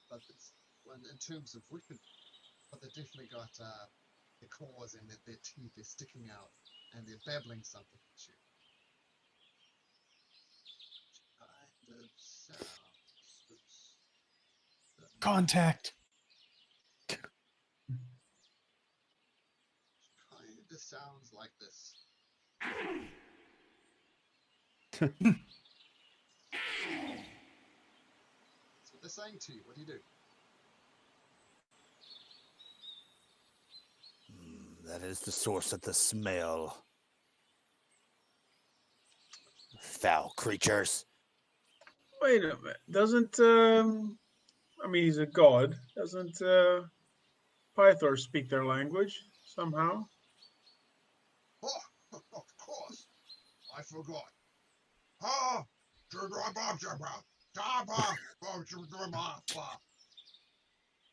but it's in terms of weapon. But they've definitely got their claws and their teeth are sticking out, and they're babbling something at you. Kind of sounds. Oops. Contact. Kind of sounds like this. That's what they're saying to you. What do you do? That is the source of the smell. Foul creatures. Wait a minute. Doesn't I mean he's a god. Doesn't Pythor speak their language somehow? Oh, of course. I forgot.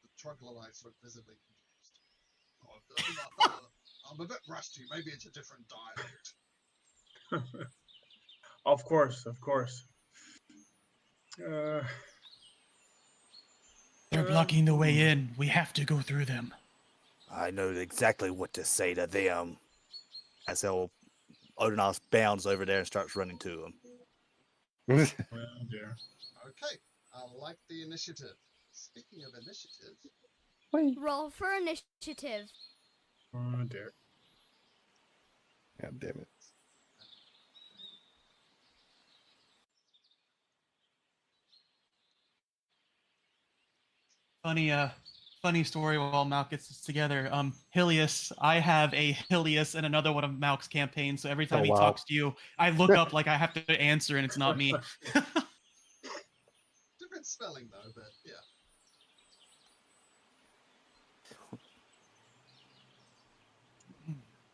The troglodytes look visibly confused. I'm a bit rusty. Maybe it's a different dialect. Of course, of course. Uh, They're blocking the way in. We have to go through them. I know exactly what to say to them. As Odenos bounds over there and starts running to him. well, dear. Okay, I like the initiative. Speaking of initiative, Roll for initiative. Oh dear. God damn it. Funny story while Malk gets this together. Hilius, I have a Hilius in another one of Malk's campaigns, so every time Oh, he wow. talks to you, I look up like I have to answer and it's not me. different spelling though, but yeah.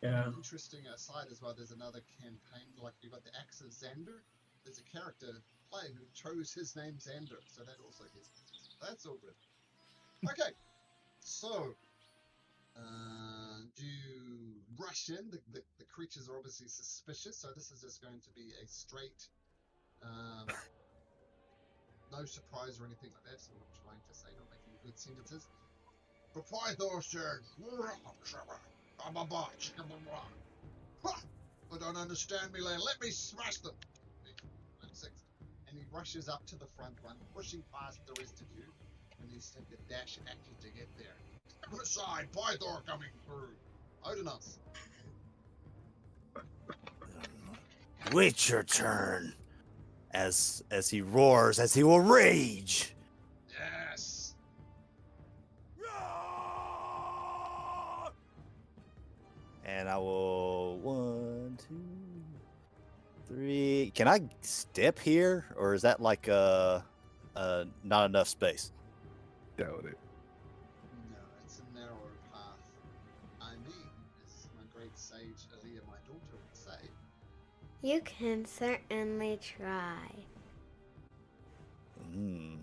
Yeah. Interesting aside as well, there's another campaign, like you've got the Axe of Xander. There's a character player who chose his name Xander, so that also gets that's all good. Okay, so do you rush in? The creatures are obviously suspicious, so this is just going to be a straight no surprise or anything like that, so I'm not trying to say, not making good sentences. The Pythor said, I don't understand me, land. Let me smash them. And he rushes up to the front one, pushing past the rest of you, and he's taking a dash at you to get there. Step aside, Pythor coming through. Odenos. Wait your turn. As he roars, as he will rage. Yes. And I will 1, 2, 3. Can I step here, or is that like not enough space? Doubt it. No, it's a narrow path. I mean, as my great sage Aaliyah, my daughter, would say, You can certainly try. Hmm.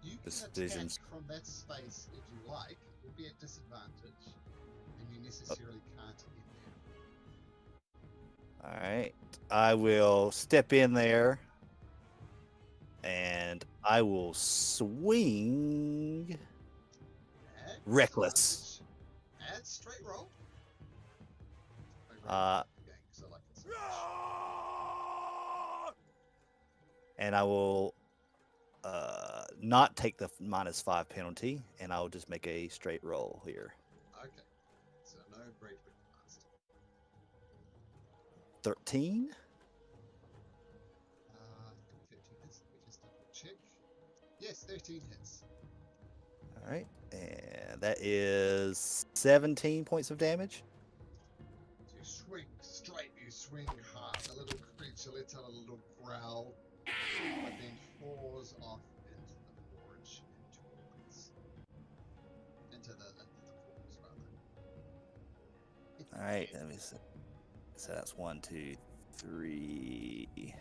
you can Decisions. attack from that space if you like. It will be at disadvantage, and you necessarily can't get there. All right. I will step in there, and I will swing. Add Reckless. disadvantage. Add straight roll. Game, so like it's And I will not take the -5 penalty, and I will just make a straight roll here. okay. So no great master. 13. I think 15 is. Let me just double check. Yes, 13 hits. All right, and that is 17 points of damage. You swing straight, you swing hard. The little creature lets out a little growl, but then falls off into the forge into the forge, rather. All right, let me see. So that's 1, 2, 3.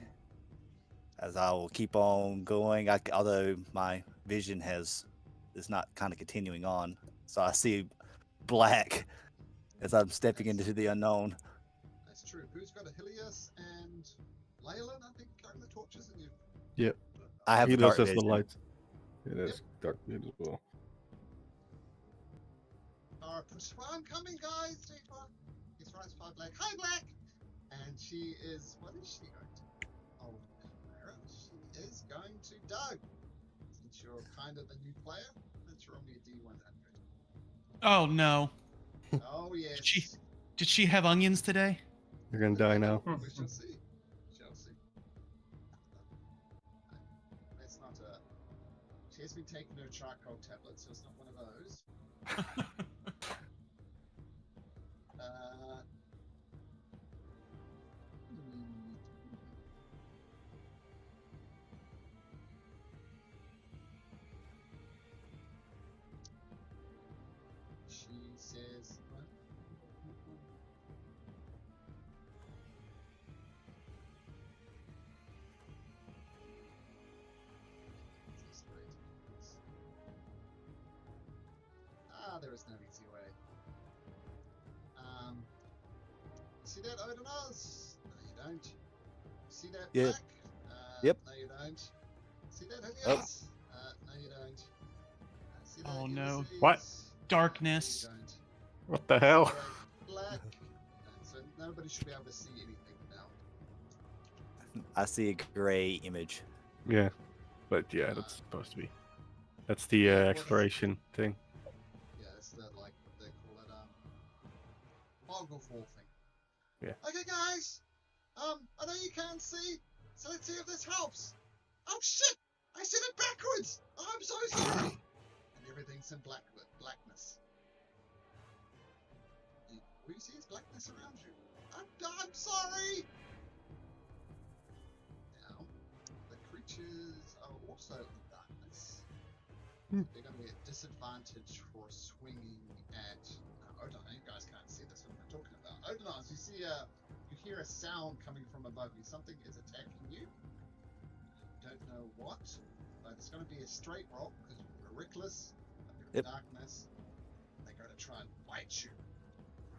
As I will keep on going, although my vision is not kind of continuing on, so I see black as I'm stepping into the unknown. That's true. Who's got a Helios and Leyland, I think, carrying the torches, and you. Yep. I have He a does dark has vision. the light. It is dark vision as well. I'm coming, guys. He's right, 5 Black. Hi, Black. And she is. What is she going to? Oh, Clara. She is going to Doug. Since you're kind of a new player, let's roll me a D100. Oh no. Oh yes. Did she have onions today? You're gonna die now. We shall see. That's not a. She has been taking her charcoal tablet, so it's not one of those. She says. There is no easy way. See that, Odinaz? No, you don't. See that, Yeah. Black? Yep. No, you don't. See that, Helios? No, you don't. See that, Oh, no. Ulysses? What? Darkness. No, you don't. What the hell? See that, Black? So nobody should be able to see anything now. I see a gray image. Yeah, but yeah, that's supposed to be. That's the exploration thing. Yeah, it's the, like, they call it, fog of war thing. Yeah. Okay, guys. I know you can't see, so let's see if this helps. Oh shit! I said it backwards. Oh, I'm so sorry. And everything's in blackness. All you see is blackness around you. I'm sorry. Now, the creatures are also in darkness. They're going to be at disadvantage for swinging at. Odin, you guys can't see this. What am I talking about? Odin, you see you hear a sound coming from above you. Something is attacking you. Don't know what, but it's going to be a straight roll because you're reckless. You're in darkness. They're going to try and bite you.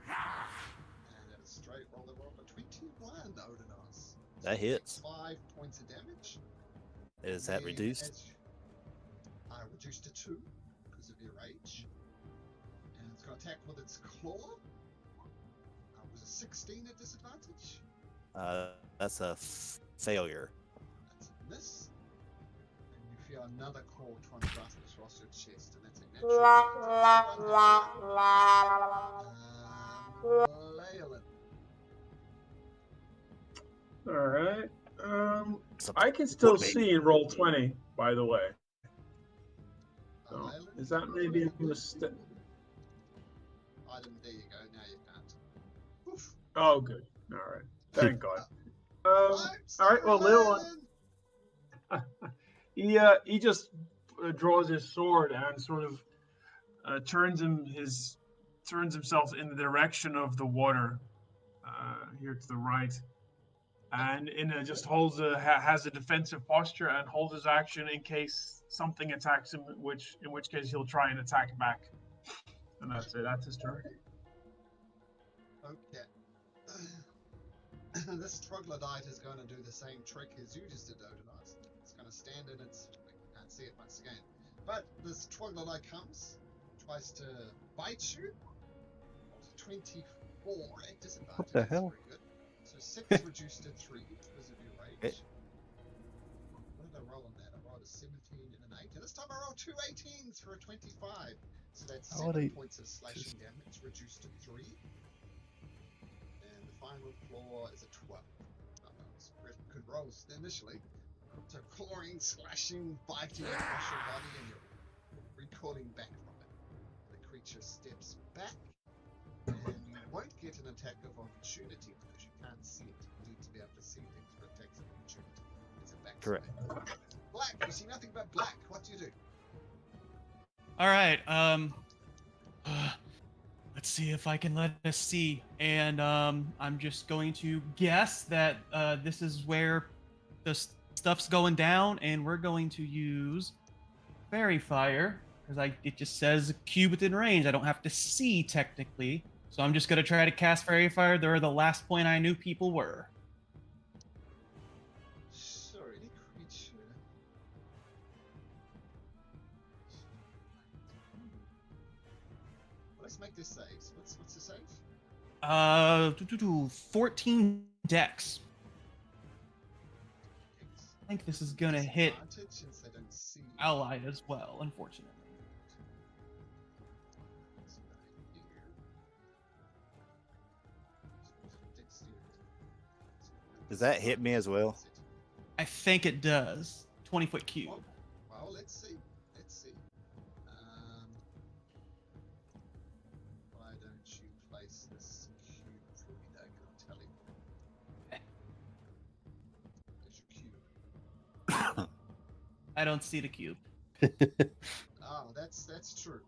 And at a straight roll, they roll a 21, Odinaz. That hits. 5 points of damage. Is that reduced? Reduced to 2 because of your rage. And it's going to attack with its claw. Was a 16 at disadvantage? That's a failure. That's a miss. And you feel another claw trying to grasp across your chest, and that's a natural. Leyland. All right. I can still see in roll 20, by the way. So, is that maybe a mistake? There you go. Now you can't. Oof. Oh, good. All right. Thank God. All right. Well, Lil, he just draws his sword and sort of turns himself in the direction of the water here to the right, and just has a defensive posture and holds his action in case something attacks him, in which case he'll try and attack back. And that's it. That's his turn. Okay. This troglodyte is going to do the same trick as you just did, Odinaz. It's going to stand in its. I can't see it once again. But this troglodyte comes, tries to bite you. 24 at disadvantage. What the hell? Very good. So 6 reduced to 3 because of your rage. What did I roll on that? I rolled a 17 and an 8. And this time I rolled 2 18s for a 25. So that's 7 points of slashing damage reduced to 3. And the final claw is a 12. Good rolls initially. So clawing, slashing, biting across your body, and you're recoiling back from it. The creature steps back, and you won't get an attack of opportunity because you can't see it. You need to be able to see things for attacks of opportunity. It's a back Correct. Black, you see nothing but black. What do you do? All right. Let's see if I can let us see. And I'm just going to guess that this is where the stuff's going down, and we're going to use Fairy Fire because it just says cube within range. I don't have to see technically, so I'm just gonna try to cast Fairy Fire. They're the last point I knew people were. Sorry, any creature. Let's make this saves. What's the save? 14 Dex. I think this is gonna hit Since they don't see ally as well, unfortunately. Does that hit me as well? I think it does. 20-foot cube. Well, let's see. Why don't you place this cube for me, Doug? I'll tell you. There's your cube. I don't see the cube. Oh, that's true.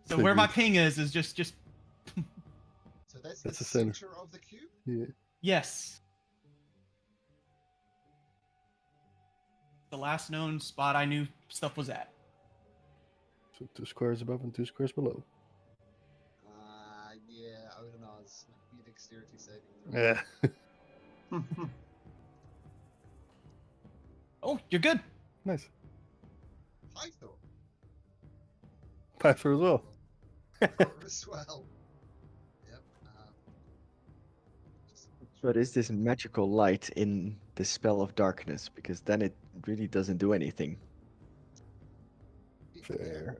So where my ping is just. So that's That's the the center. center of the cube. Yeah. Yes. The last known spot I knew stuff was at. So 2 squares above and 2 squares below. Yeah, Odin's be a dexterity saving throw. Yeah. Oh, you're good. Nice. Pythor Pythor as well. as well. Yep. But is this magical light in the spell of darkness? Because then it really doesn't do anything. Fair.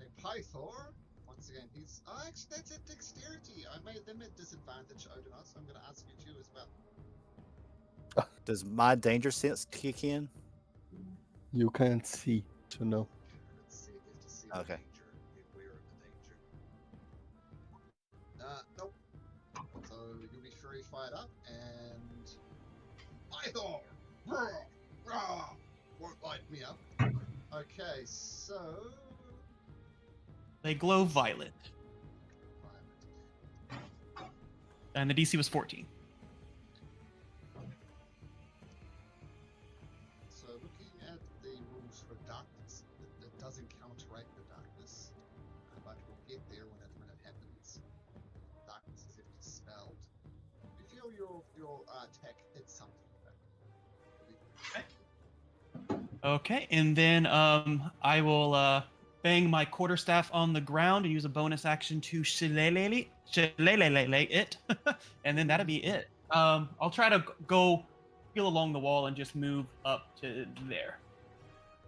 Okay, Pythor. Once again, he's. Oh, actually, that's at dexterity. I made them at disadvantage, Odin, so I'm going to ask you to as well. Does my danger sense kick in? You can't see, so no. Let's see if you have to see Okay. the danger. Be aware of the danger. Nope. So you'll be very fired up, and Pythor! Roar! Roar! Won't light me up. Okay, so. They glow violet. And the DC was 14. So looking at the rules for darkness, it doesn't counteract the darkness, but we'll get there when it happens. Darkness is dispelled. You feel your attack hit something. Okay, and then I will bang my quarterstaff on the ground and use a bonus action to shillelagh it, and then that'll be it. I'll try to go feel along the wall and just move up to there.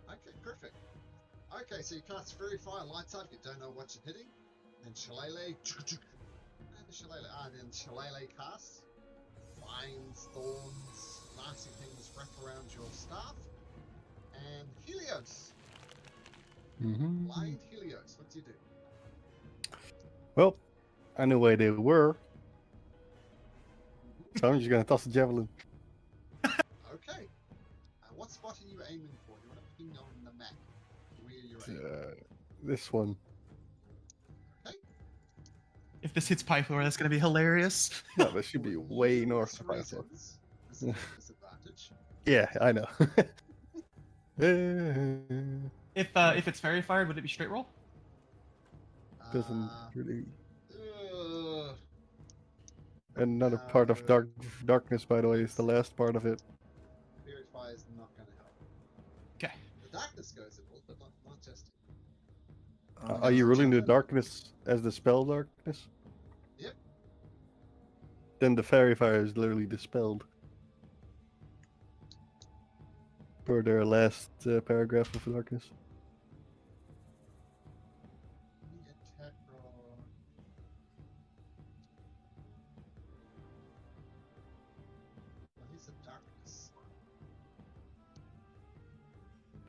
Okay, perfect. Okay, so you cast Fairy Fire, lights up, you don't know what you're hitting, and shillelagh, and then shillelagh casts, vines, thorns, nasty things wrap around your staff, and Helios. Mm-hmm. Blind Helios, what do you do? Well, I knew where they were, so I'm just gonna toss the javelin. Okay. What spot are you aiming for? You want to ping on the map where you're aiming. This one. If this hits Pythor, that's gonna be hilarious. No, that should be way For north of numerous Pythor. reasons, this is a disadvantage. Yeah, I know. If it's fairy fired, would it be straight roll? Doesn't really. Uh, Another part of darkness, by the way, is the last part of it. Fairy Fire is not going to help. Okay. The darkness goes it will, but not just. Are you ruling the darkness as the spell darkness? Yep. Then the fairy fire is literally dispelled. For their last paragraph of darkness. Attack roll.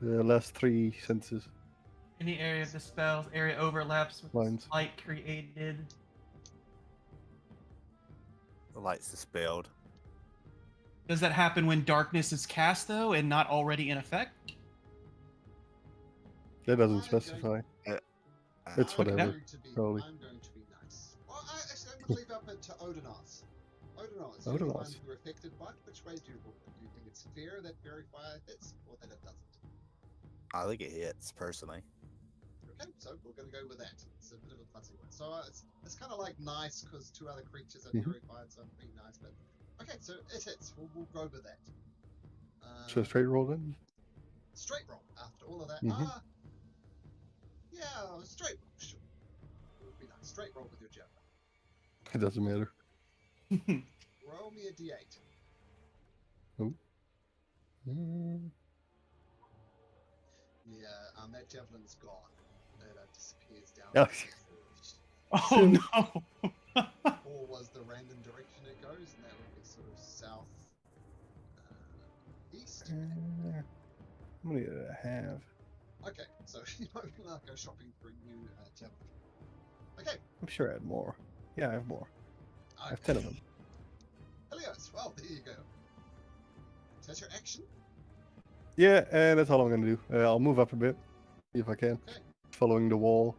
The last 3 senses. Any area of the spell's area overlaps with Lines. light created. The light's dispelled. Does that happen when darkness is cast, though, and not already in effect? That doesn't I'm specify. going- It's I'm whatever. going to be, Probably. I'm going to be nice. Well, I'm going to leave up to Odonos. Odonos, you're the one Odonos. who are affected by it. Which way do you look? Do you think it's fair that Fairy Fire hits, or that it doesn't? I think it hits, personally. Okay, so we're going to go with that. It's a bit of a fuzzy one. So it's kind of like nice because 2 other creatures are Mhm. Fairy Fired, so I'm being nice. But okay, so it hits. We'll go with that. So straight roll then? Straight roll after all of that. Mhm. Yeah, straight roll. Sure. It would be nice. Straight roll with your javelin. It doesn't matter. Roll me a d8. Mm. Yeah, that javelin's gone. It disappears down. Oh. Oh no! Or was the random direction it goes, and that would be sort of south east. How many did I have? Okay, so you know, I'll go shopping for a new javelin. Okay. I'm sure I had more. Yeah, I have more. I have Okay. 10 of them. Helios, well, there you go. So that's your action. Yeah, and that's all I'm gonna do. I'll move up a bit, see if I can. Okay. Following the wall.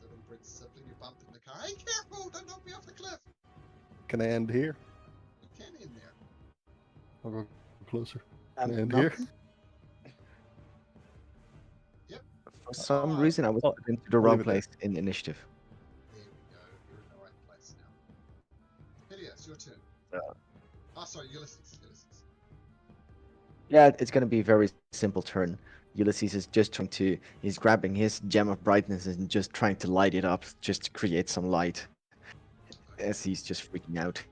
Little Brit sibling, you bump in the car. Hey, careful! Don't knock me off the cliff. Can I end here? You can in there. I'll go closer. Can I end No. here? Yep. For some Oh, reason, I was oh, put into the I'll wrong leave it there. place in initiative. There we go. You're in the right place now. Helios, your turn. Yeah. Oh, sorry, Ulysses. Yeah, it's going to be a very simple turn. Ulysses is just he's grabbing his gem of brightness and just trying to light it up, just to create some light, as he's just freaking out.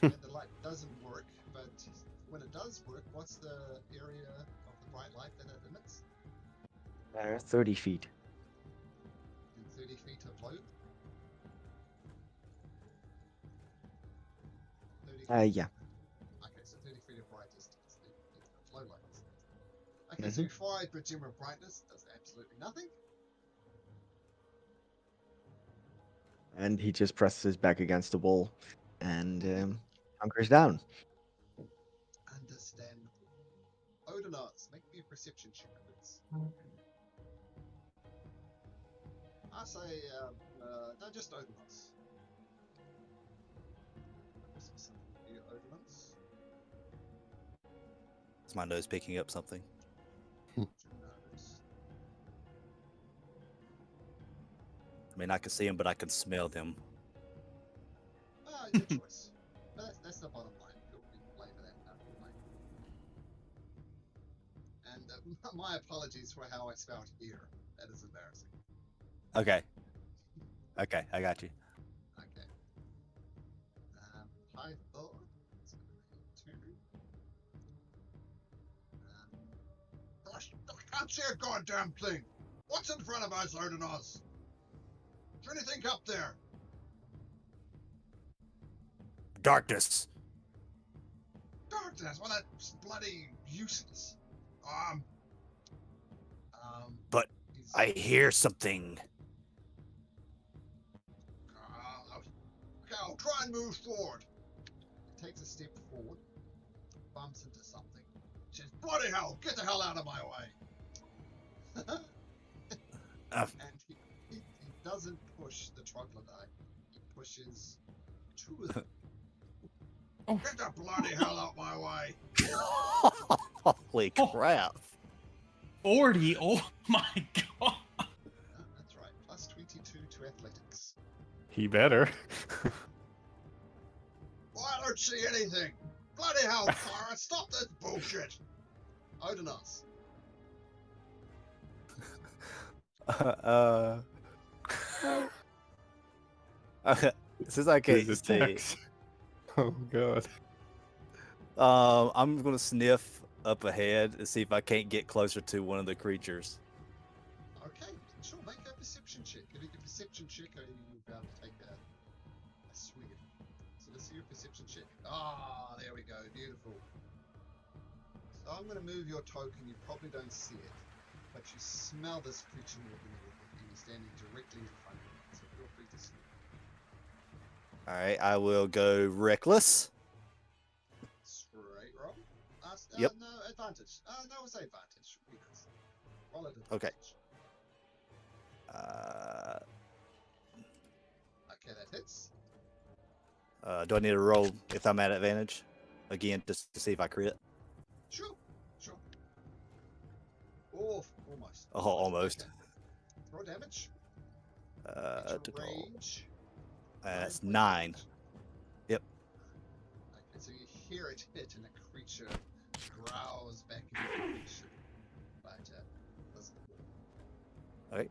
And the light doesn't work, but when it does work, what's the area of the bright light that it emits? 30 feet. In 30 feet of flow? 30 feet? Yeah. Okay, so 30 feet of brightness is the flow light. Okay, so you fired your gem of brightness, does absolutely nothing. And he just presses back against the wall and hunkers down. Understandable. Odonos, make me a perception check, please. I say, no, just Odonos. Something for you, Odonos. Is my nose picking up something? Your nose. I mean, I can see them, but I can smell them. Your choice. But that's the bottom line. Feel free to play for that after the night. And my apologies for how I spelled here. That is embarrassing. Okay. Okay, I got you. Okay. Python. It's going to be 2. Gosh, I can't see a goddamn thing. What's in front of us, Odonos? Is there anything up there? Darkness. Darkness. Well, that's bloody useless. But I hear something. Okay, I'll try and move forward. He takes a step forward, bumps into something. Says, bloody hell, get the hell out of my way. And he doesn't push the troglodyte. He pushes 2 of them. Get the bloody hell out my way. Holy crap. 40? Oh my god. That's right. Plus 22 to athletics. He better. Well, I don't see anything. Bloody hell, Clara, stop this bullshit. Odonos. Since I can't His see, attacks. Oh god. I'm gonna sniff up ahead and see if I can't get closer to one of the creatures. Okay, sure, make a perception check. If you get a perception check, are you about to take a swing? So let's see your perception check. Ah, there we go, beautiful. I'm going to move your token. You probably don't see it, but you smell this creature more than anything, and he's standing directly in front of you. So feel free to sneak. All right, I will go reckless. Straight roll. Yep. No, advantage. No, it's advantage. Because roll it advantage. Okay. Okay, that hits. Do I need to roll if I'm at advantage? Again, just to see if I crit? Sure. Oh, almost. Oh, almost. Okay. Roll damage. Range. That's 9 9. damage. Yep. Okay, so you hear it hit, and the creature growls back in your direction. But doesn't work. Okay.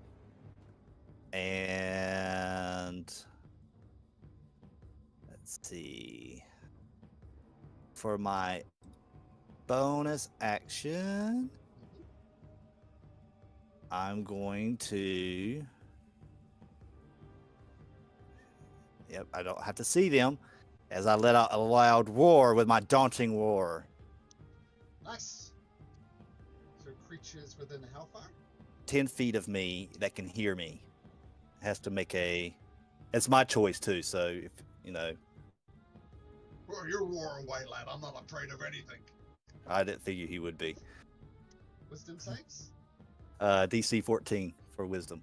And let's see. For my bonus action, I'm going to. Yep, I don't have to see them as I let out a loud roar with my daunting roar. Nice. So creatures within how far? 10 feet of me that can hear me has to make a. It's my choice too, so if you know. Well, you roar away, lad. I'm not afraid of anything. I didn't figure he would be. Wisdom saves? DC 14 for wisdom.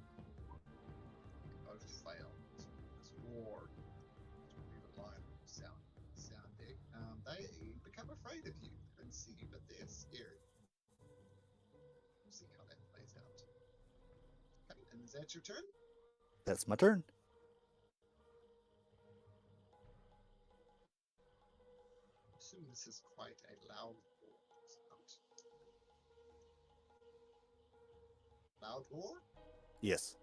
Both fail. It's roar. Sounding. They become afraid of you. They don't see you, but they're scared. We'll see how that plays out. Okay, and is that your turn? That's my turn. I assume this is quite a loud roar. Loud roar? Yes.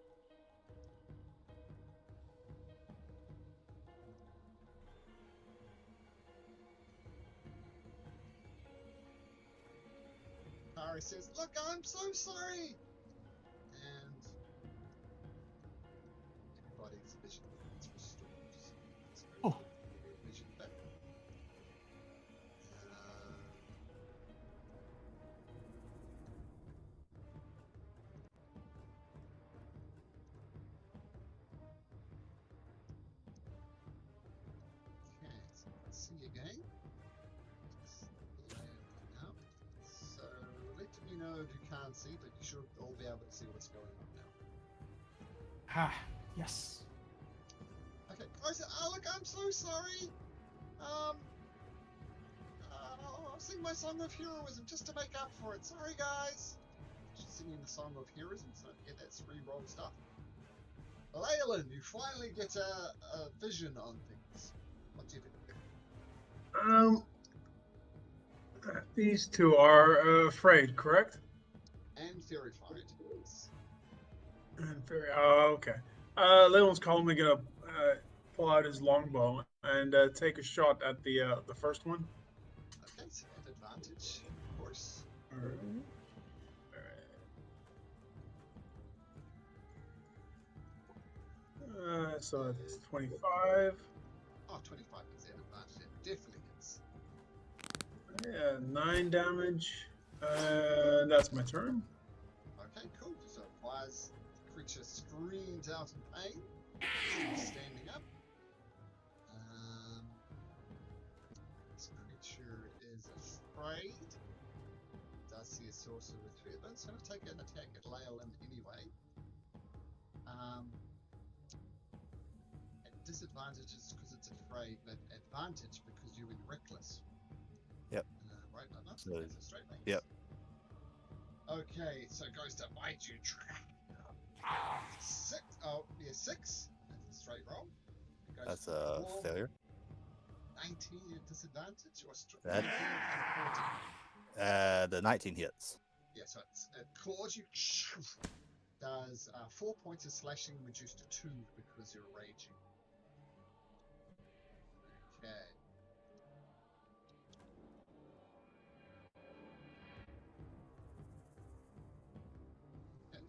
Harry says, "Look, I'm so sorry!" And everybody's vision is restored. So Oh. your vision back. Okay, so let's see again. Just lay everything out. So let me know if you can't see, but you should all be able to see what's going on now. Ah, yes. Okay, guys, look, I'm so sorry. I'll sing my song of heroism just to make up for it. Sorry, guys. She's singing the song of heroism, so yeah, that's re-roll stuff. Leyland, you finally get a vision on things. What do you think? These two are afraid, correct? And terrified. And very. Okay. Leland's calmly gonna pull out his longbow and take a shot at the first one. Okay, so at advantage, of course. All right. So it's 25. Oh, 25 is at advantage. It definitely hits. Yeah, 9 damage. That's my turn. Okay, cool. So as the creature screams out in pain, standing up. This creature is afraid. Does see a source of a threat, but it's going to take an attack at Leyland anyway. At disadvantage is because it's afraid, but advantage because you're in reckless. Yep. Right, I'm not So, that's a straight range. yep. Okay, so it goes to bite you. 6. Oh, yeah, 6. That's a straight roll. That's a failure. 19 at disadvantage or That- 19 and 14. The 19 hits. Yeah, so it claws you. Does 4 points of slashing reduced to 2 because you're raging. Okay. Okay.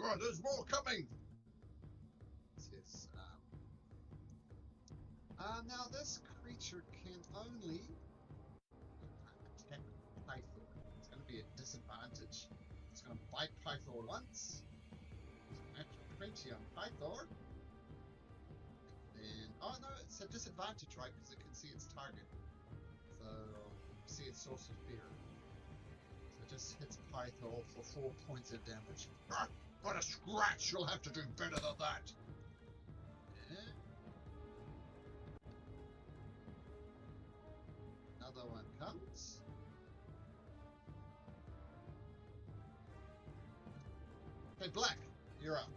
Oh, there's more coming. Yes. Now this creature can only attack Pythor. It's going to be at disadvantage. It's going to bite Pythor once. Natural 20 on Pythor. Then, oh no, it's a disadvantage, right? Because it can see its target. So, see its source of fear. So it just hits Pythor for 4 points of damage. Ah, but a scratch! You'll have to do better than that! Yeah. Another one comes. Okay, Black, you're up.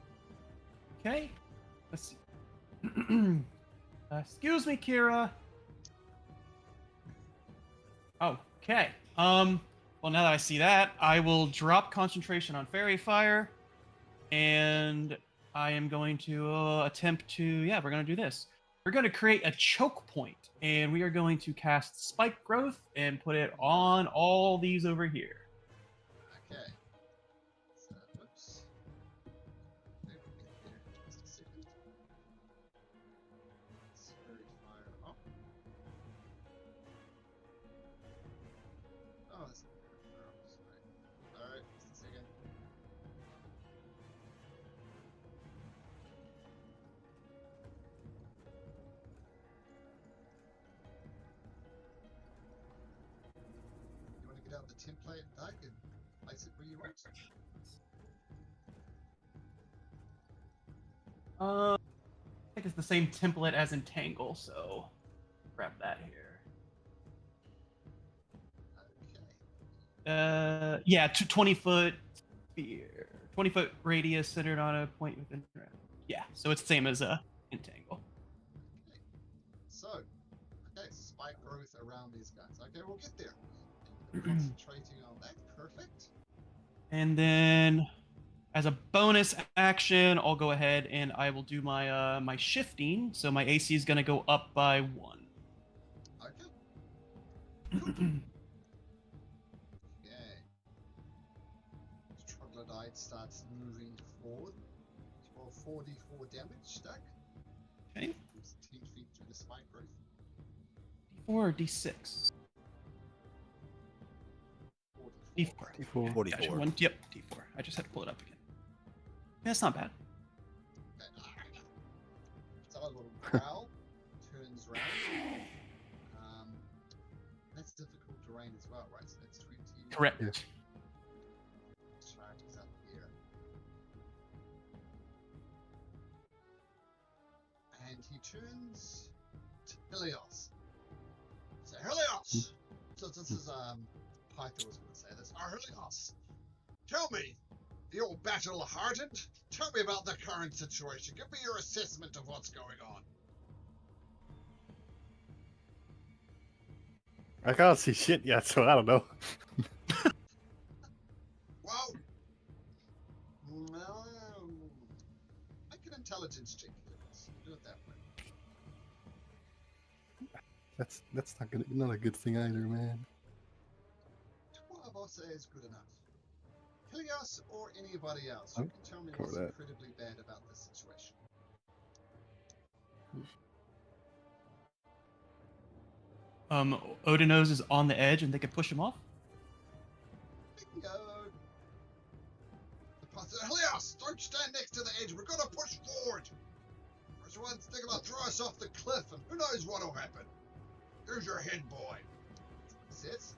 Okay. Let's see. Excuse me, Kira. Okay. Well, now that I see that, I will drop concentration on Fairy Fire, and I am going to attempt to. Yeah, we're going to do this. We're going to create a choke point, and we are going to cast Spike Growth and put it on all these over here. Okay. So, whoops. Okay, we'll get there in just a second. Fairy Fire off. Oh, that's not Fairy Fire off. Sorry. Alright, just a second. You want to get out the template, Doug, and place it where you want? I think it's the same template as Entangle, so grab that here. Okay. Yeah, 20-foot sphere, 20-foot radius centered on a point within. Yeah, so it's the same as Entangle. Okay. So, okay, spike growth around these guys. Okay, we'll get there. Concentrating on that. Perfect. And then, as a bonus action, I'll go ahead and I will do my my shifting. So my AC is going to go up by 1. Okay. Okay. Troglodyte starts moving forward. 4d4 damage, Doug. Okay. Moves 10 feet through the spike growth. D4 or D6? 44. D4. D4. 44. Gotcha. Yep, D4. I just had to pull it up again. Yeah, it's not bad. Okay. So a little growl turns round. That's difficult terrain as well, right? So that's 20. Correct. Yeah. Charges up here. And he turns to Helios. So Helios! So this is Pythor was gonna say this. Helios! Tell me, you're battle hardened? Tell me about the current situation. Give me your assessment of what's going on. I can't see shit yet, so I don't know. Well, make an intelligence check. Do it that way. That's not a good thing either, man. 12 I'll say is good enough. Helios or anybody else, Oh, you can tell me cover what's that. incredibly bad about this situation. Odinos is on the edge and they can push him off. Bingo! The Pythor, Helios, don't stand next to the edge. We're gonna push forward. There's one thing about throw us off the cliff, and who knows what'll happen. Here's your head, boy. That's what it says.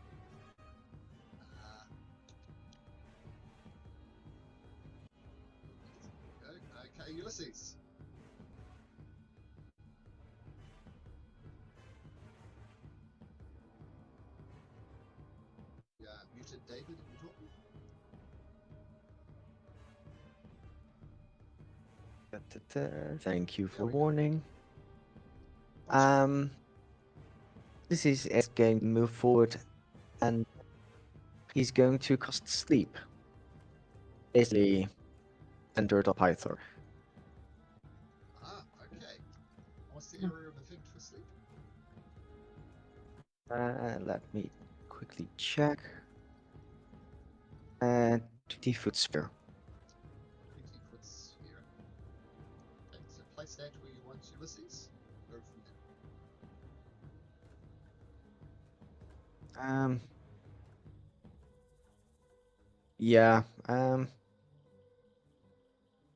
Okay, Ulysses. Yeah, muted David if you're talking. Thank you for There we go. warning. Watch. This is going to move forward, and he's going to cast sleep. Basically, centered on Pythor. Ah, okay. What's the area of effect for sleep? Let me quickly check. 20-foot sphere. 20 that where you want Ulysses? Go from there. Yeah.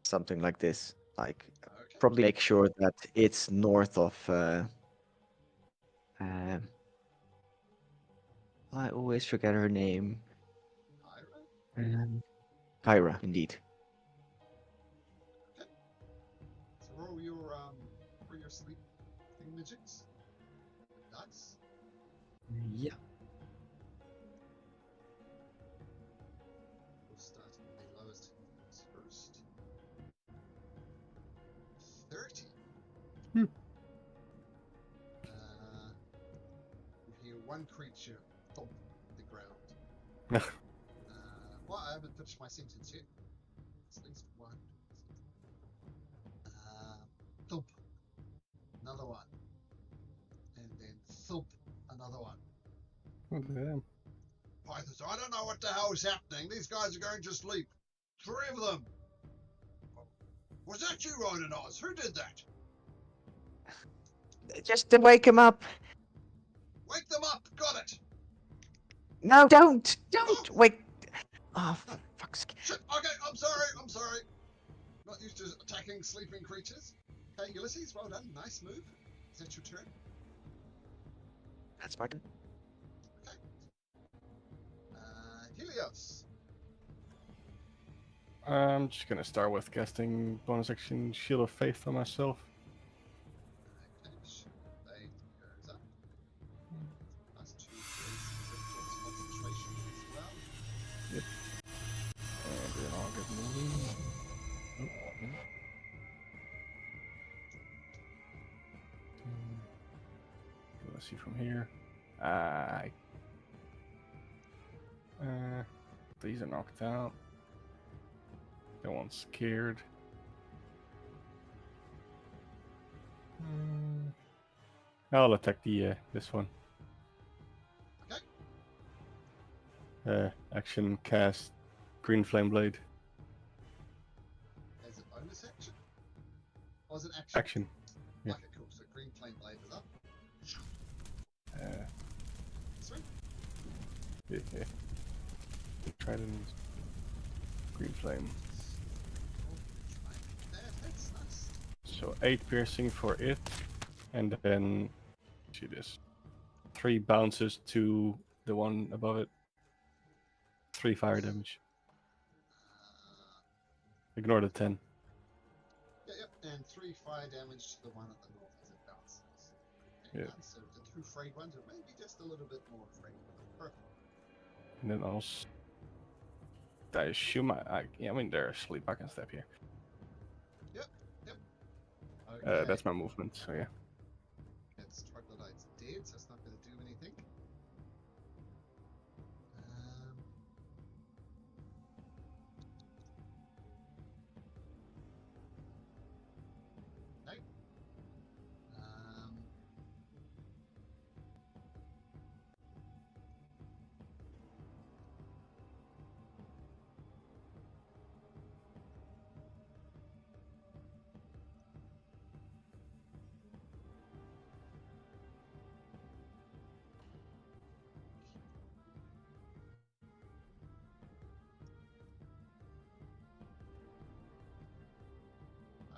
Something like this. Like, Okay. probably make sure that it's north of. I always forget her name. Ira? Kyra, indeed. Okay. So roll your sleep thingamajiggies. Dice. Yeah. We'll start with the lowest things first. 30. Hmm. You hear one creature thump the ground. Well, I haven't finished my sentence yet. It's at least one. Thump. Another one. And then thump. Another one. What the hell? Python says, I don't know what the hell is happening. These guys are going to sleep. 3 of them. Was that you, Ronan Oz? Who did that? Just to wake him up. Wake them up. Got it. No, don't Oh. wake. Oh, fuck's sake. Shit. Okay, I'm sorry. Not used to attacking sleeping creatures. Okay, Ulysses, well done. Nice move. Is that your turn? That's my turn. Okay. Helios. I'm just gonna start with casting bonus action Shield of Faith on myself. Okay, Faith goes up. Plus 2 concentration as well. Yep. And then I'll get moving. Oh, no. Let's see from here. These are knocked out. That one's scared. I'll attack the this one. Okay. Action cast Green Flame Blade. As a bonus action? Or as an action? Action. Yeah. Okay, cool. So green flame blade is up. Sweet. Yeah. Trident. Green Flame. That's nice. So 8 piercing for it, and then see this. 3 bounces to the one above it. 3 fire damage. Ignore the 10. Yeah, and 3 fire damage to the one at the north as it bounces. Okay, Yeah. nice. So the 2 frayed ones are maybe just a little bit more afraid. Perfect. And then I assume I mean they're asleep. I can step here. Yep. Okay. That's my movement. So yeah. It's troglodyte's dead, so it's not going to do anything. No.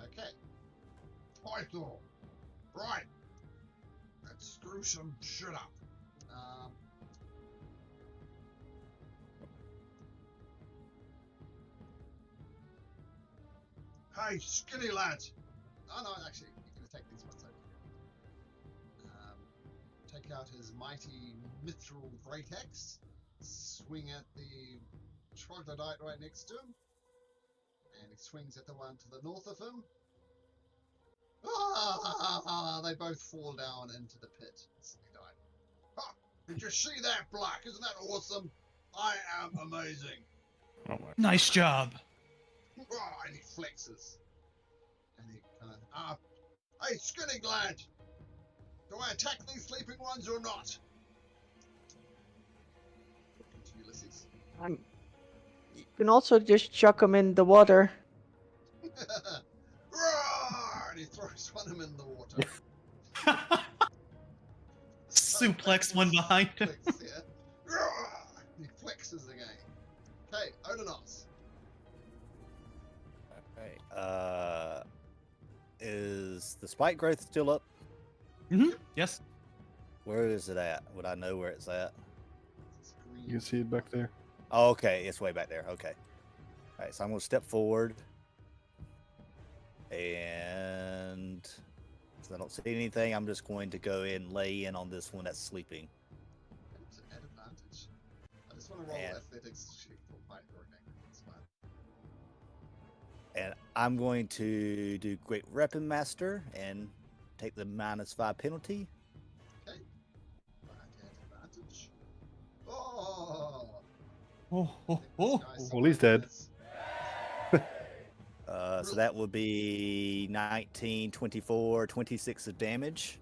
Okay. Python. Right. Let's screw some shit up. Hey, skinny lad. Oh no, actually, you can attack these ones over here. Take out his mighty Mithral great axe. Swing at the troglodyte right next to him. And he swings at the one to the north of him. They both fall down into the pit. They die. Oh, did you see that, Black? Isn't that awesome? I am amazing. Oh my. Nice job. Oh, and he flexes. And he kind of, hey, skinny lad! Do I attack these sleeping ones or not? Looking to Ulysses. You can also just chuck him in the water. Roar! and he throws one of them in the water. Suplex one behind him. Suplex, yeah. He flexes again. Okay, Odonos. Alright. Is the spike growth still up? Yes. Where is it at? Would I know where it's at? You can see it back there. Oh, okay, it's way back there. Okay. Alright, so I'm gonna step forward. And since I don't see anything, I'm just going to go in and lay in on this one that's sleeping. It's at advantage. I just want to roll athletics check for fight or anything. That's fine. And I'm going to do Great Weapon Master and take the -5 penalty. Okay. Right at advantage. Oh! Well, he's dead. So that would be 19, 24, 26 of damage.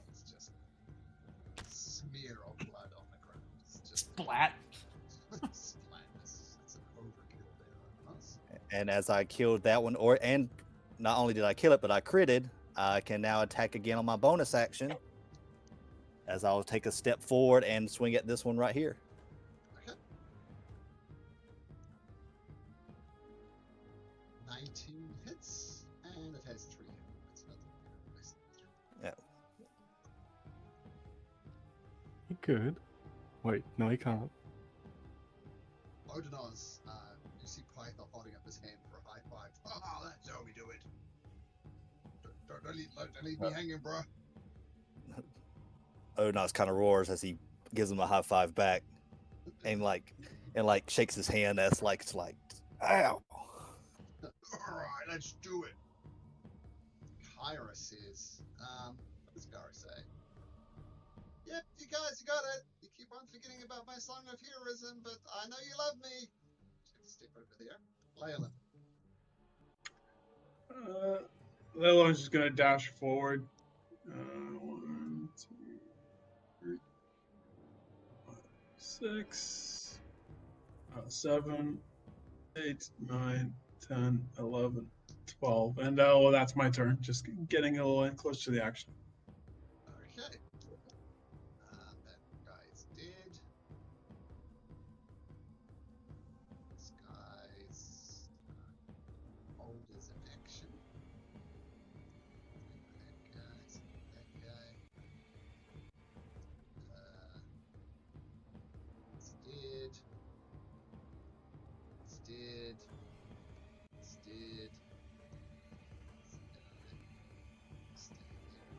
It's just smear of blood on the ground. It's just Splat. splat. It's an overkill there. Us. And as I killed that one, and not only did I kill it, but I critted, I can now attack again on my bonus action. As I'll take a step forward and swing at this one right here. Okay. 19 hits, and it has 3 hits. Yeah. He could. Wait, no, he can't. Odonos, you see Python holding up his hand for a high five. Oh, that's how we do it. Don't leave me hanging, bro. Odonos kind of roars as he gives him a high five back, and shakes his hand. That's like it's like, ow. All right, let's do it. Kyra says, what does Kyra say? Yep, you guys, you got it. You keep on forgetting about my song of heroism, but I know you love me. Just step over there. Leyland. Leyland's just gonna dash forward. 1, 2, 3, 5, 6, 7, 8, 9, 10, 11, 12. And that's my turn. Just getting a little close to the action. Okay. That guy's dead. This guy's hold is an action. That guy's that guy. It's dead. It's dead. It's dead. Stay there.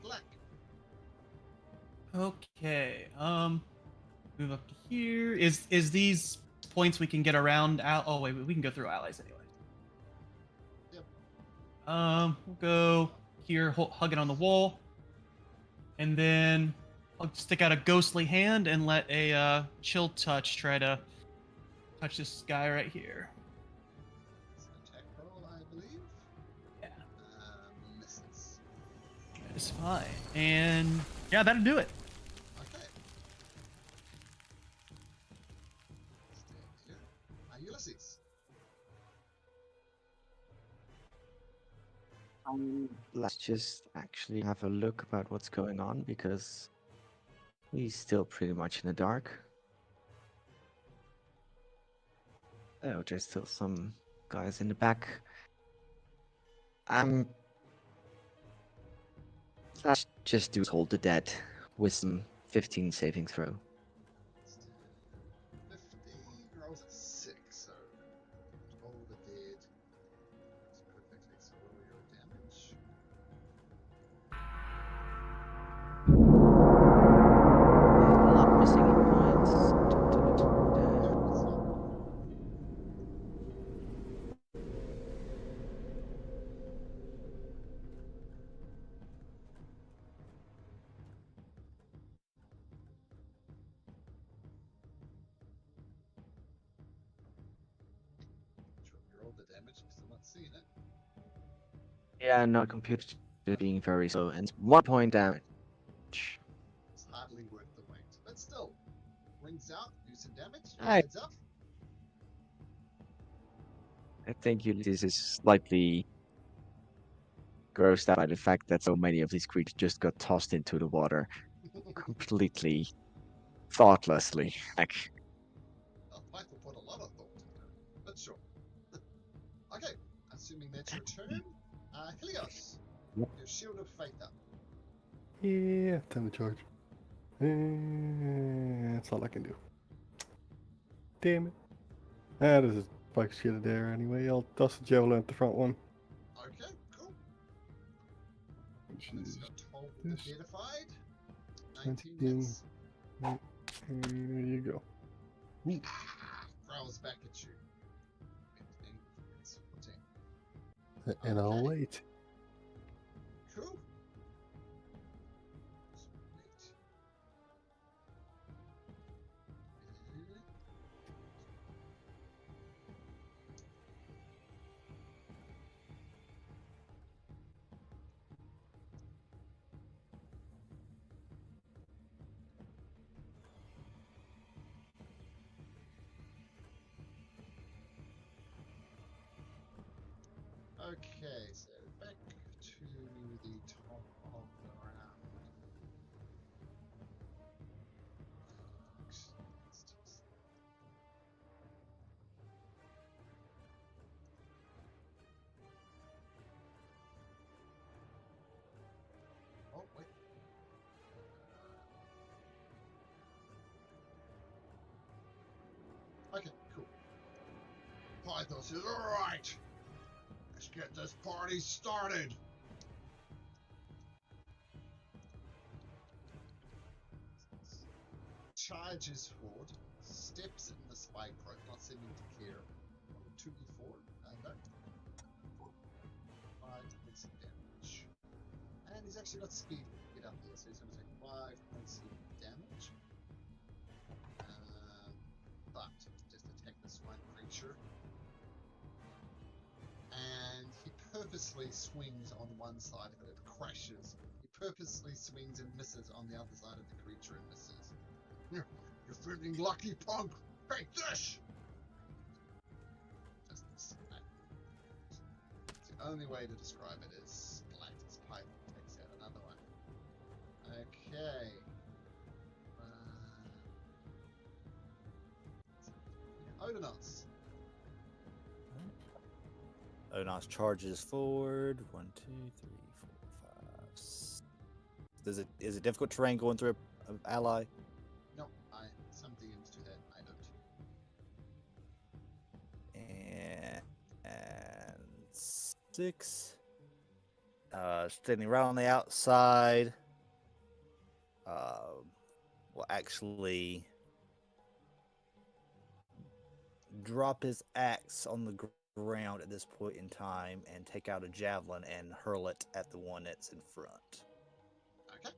Black. Okay. Move up to here. Is these points we can get around? Oh wait, we can go through allies anyway. Yep. We'll go here, hug it on the wall, and then I'll stick out a ghostly hand and let a chill touch try to touch this guy right here. It's an attack roll, I believe. Yeah. Misses. That is fine, and yeah, that'll do it. Okay. Stay here. Ulysses. Let's just actually have a look about what's going on because he's still pretty much in the dark. Oh, there's still some guys in the back. Let's just do Hold the Dead with some 15 saving throw. 50 rolls a 6, so roll the dead. It's perfectly, so roll your damage. A lot missing hit points. Sure, you rolled the damage, I'm still not seeing it. Yeah, no, computer being very slow, and 1 point damage. It's hardly worth the wait. But still, rings out, do some damage, Aye. heads up. I think Ulysses is slightly grossed out by the fact that so many of these creatures just got tossed into the water completely thoughtlessly. Like, Python put a lot of thought into it, but sure. Okay, assuming that's your turn. Helios, Yep. your shield of faith up. Yeah, time to charge. That's all I can do. Damn it. This is like shit there anyway. I'll toss the javelin at the front one. Okay, cool. Which This is got 12 with this. the edified. 19 19. hits. And there you go. Ooh. Growls back at you. 15, 14. And I'll Okay. wait. Cool. Okay, so back to the top of the round. Oh, wait. Okay, cool. Python says, alright, let's get this party started. Charges forward, steps in the spike rope, not seeming to care. 2d4, no. 5 points of damage. And he's actually got speed to get up there, so he's going to take 5 points of damage. But just attack this one creature. And he purposely swings on one side of it, it crashes. He purposely swings and misses on the other side of the creature and misses. You're feeling lucky, punk! Take this! Just splat. The only way to describe it is splat as Python takes out another one. Okay. Odonos. Onos charges forward. 1, 2, 3, 4, 5, 6. Is it difficult terrain going through an ally? No, some DMs do that. I don't. And 6. Standing right on the outside. Will actually drop his axe on the ground at this point in time and take out a javelin and hurl it at the one that's in front. Okay.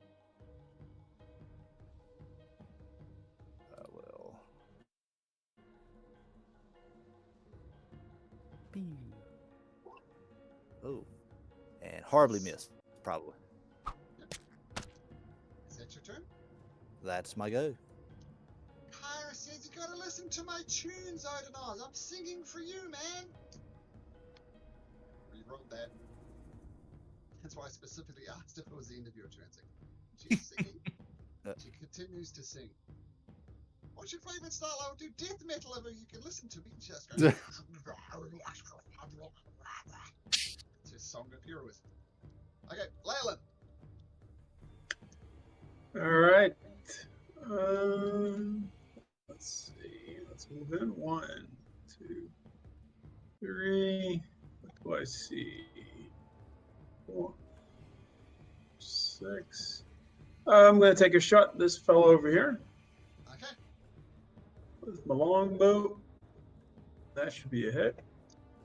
I will. Oh, and horribly missed, probably. Yep. Is that your turn? That's my go. Kyra says you gotta listen to my tunes, Odonos. I'm singing for you, man. Rerolled that. That's why I specifically asked if it was the end of your turn. She's singing. She continues to sing. What's your favorite style? I would do death metal if you can listen to me. She just goes. It's his song of heroism. Okay, Leyland. All right. Let's see. Let's move in. 1, 2, 3. What do I see? 4, 6. I'm going to take a shot at this fellow over here Okay. with my longbow. That should be a hit.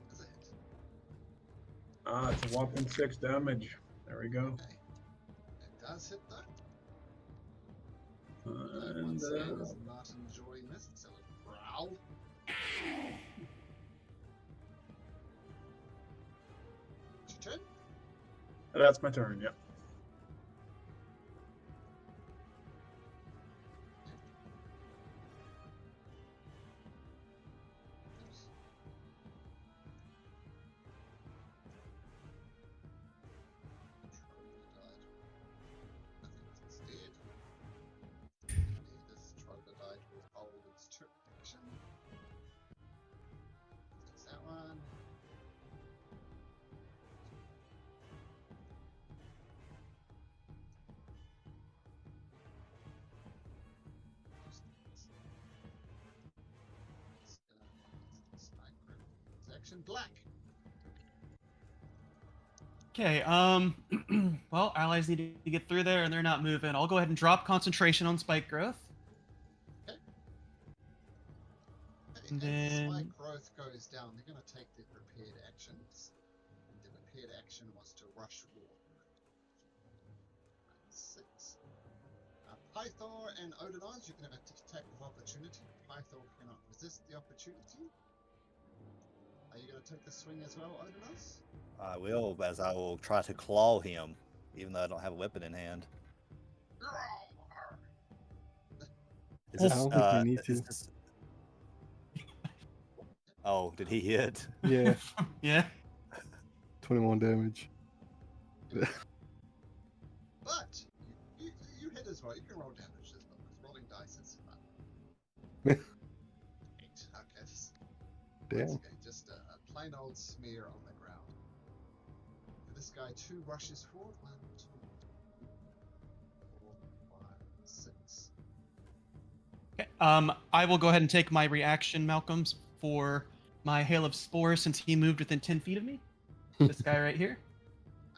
That's a hit. It's a whopping 6 damage. There we go. Okay. It does hit though. And Does not enjoy this, so it growled. It's your turn. that's my turn. Yep. action, Black. Okay, well, allies need to get through there and they're not moving. I'll go ahead and drop concentration on spike growth. Okay, And as the then- spike growth goes down, they're going to take their prepared actions. And the prepared action was to rush war. 6. Pythor and Odinons, you can have an attack of opportunity. Pythor cannot resist the opportunity. Are you going to take the swing as well, Odinons? I will, as I will try to claw him, even though I don't have a weapon in hand. Is I this, don't think we need is to. this... Oh, did he hit? Yeah, Yeah. 21 damage. But you hit as well. You can roll damage as well, because rolling dice is fun. 8. Okay, once Damn. again, just a plain old smear on the ground. And this guy 2 rushes forward. 1, 2, 3, 4, 5, 6. Okay. I will go ahead and take my reaction, Malcolm's, for my Hail of Spores since he moved within 10 feet of me. This guy right here.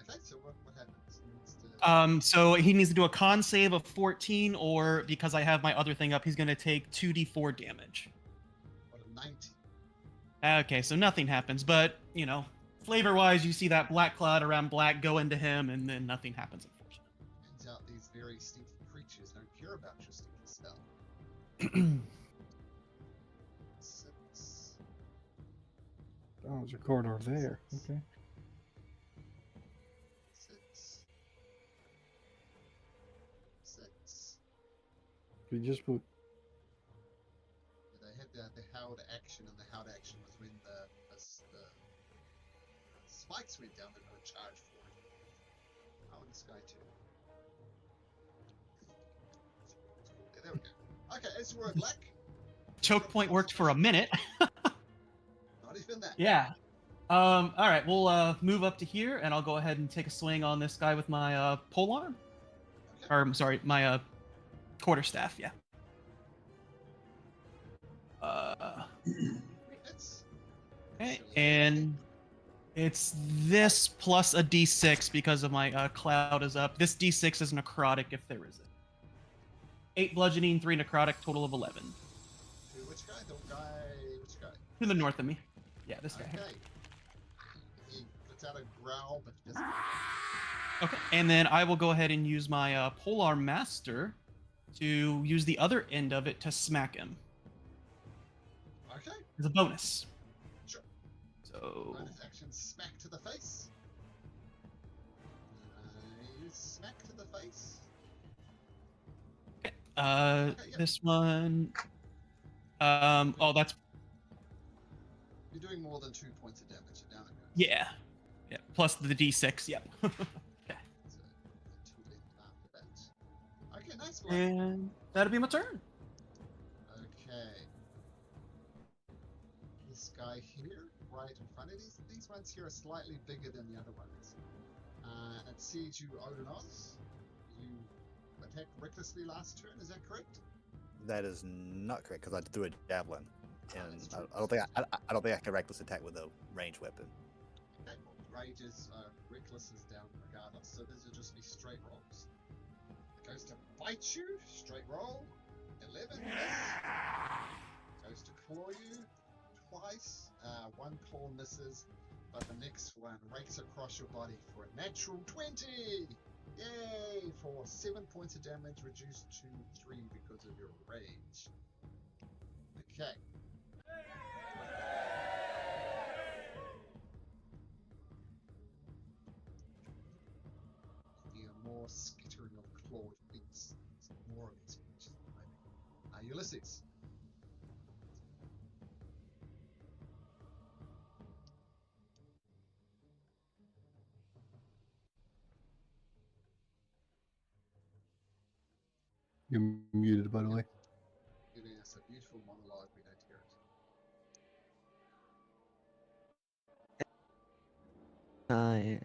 Okay, so what happens? He needs to... So he needs to do a con save of 14, or because I have my other thing up, he's going to take 2d4 damage. What a 90. Okay, so nothing happens, but, you know, flavor-wise, you see that black cloud around Black go into him, and then nothing happens, unfortunately. Turns out these very stinky creatures don't care about your stinky spell. 6. Oh, there's a corridor there. Okay. 6. 6. We just put. They had the held action, and the held action was when the spikes went down. They're going to charge for it. Oh, and this guy too. There we go. Okay, as you were Black. Choke point worked for a minute. Not even that. Yeah. All right, we'll move up to here, and I'll go ahead and take a swing on this guy with my polearm. Okay. Or, I'm sorry, my quarterstaff, yeah. Hits. Okay, and it's this plus a d6 because of my cloud is up. This d6 is necrotic if there is it. 8 bludgeoning, 3 necrotic, total of 11. To which guy? The guy. Which guy? To the north of me. Yeah, this guy. Okay. He puts out a growl, but he doesn't. Okay, and then I will go ahead and use my Polearm Master to use the other end of it to smack him. Okay. As a bonus. Sure. So, Bonus action, smack to the face. Smack to the face. yeah. This one. Oh, that's You're doing more than 2 points of damage. So down it goes. yeah, yeah. Plus the d6. Yep. Okay. So 2 left after that. Okay, nice one. And that'll be my turn. Okay. This guy here, right in front of these ones here are slightly bigger than the other ones. It sees you, Odinons. You attacked recklessly last turn, is that correct? That is not correct because I threw a javelin, and that's true. I don't think I can reckless attack with a ranged weapon. Okay, well, rage is, reckless is down regardless, so these will just be straight rolls. It goes to bite you, straight roll, 11, miss. Goes to claw you, twice, 1 claw misses, but the next one rakes across your body for a natural 20! Yay! For 7 points of damage, reduced to 3 because of your rage. Okay. More skittering of clawed beaks. More of these creatures. Ulysses. You're muted, by the way. Giving us a beautiful monologue, we don't hear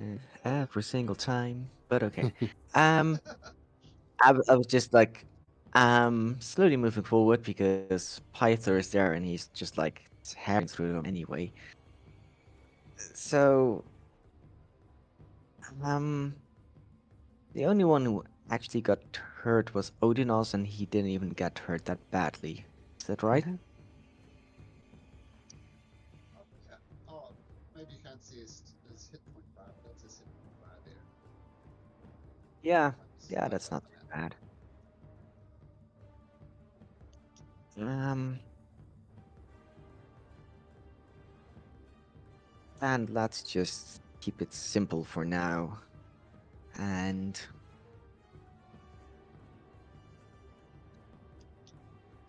it. Every single time, but okay. I was just like, slowly moving forward because Pythor is there and he's just like tearing through them anyway. So, the only one who actually got hurt was Odinos, and he didn't even get hurt that badly. Is that right? Oh, yeah. Oh, maybe you can't see his hit point bar, but that's his hit point bar there. Yeah, Might be yeah, slightly that's not off too the map. bad. And let's just keep it simple for now. And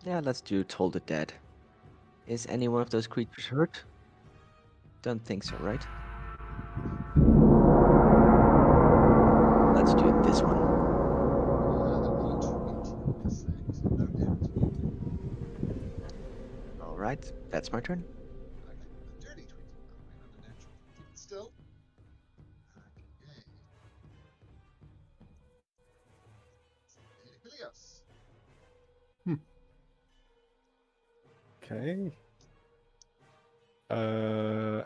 yeah, let's do Toll the Dead. Is any one of those creatures hurt? Don't think so, right? Let's do this one. That roll a 20 on this thing, so no damage. Alright, that's my turn. Okay, a dirty 20, by the way, not a natural 20, but still. Okay. Helios. Okay.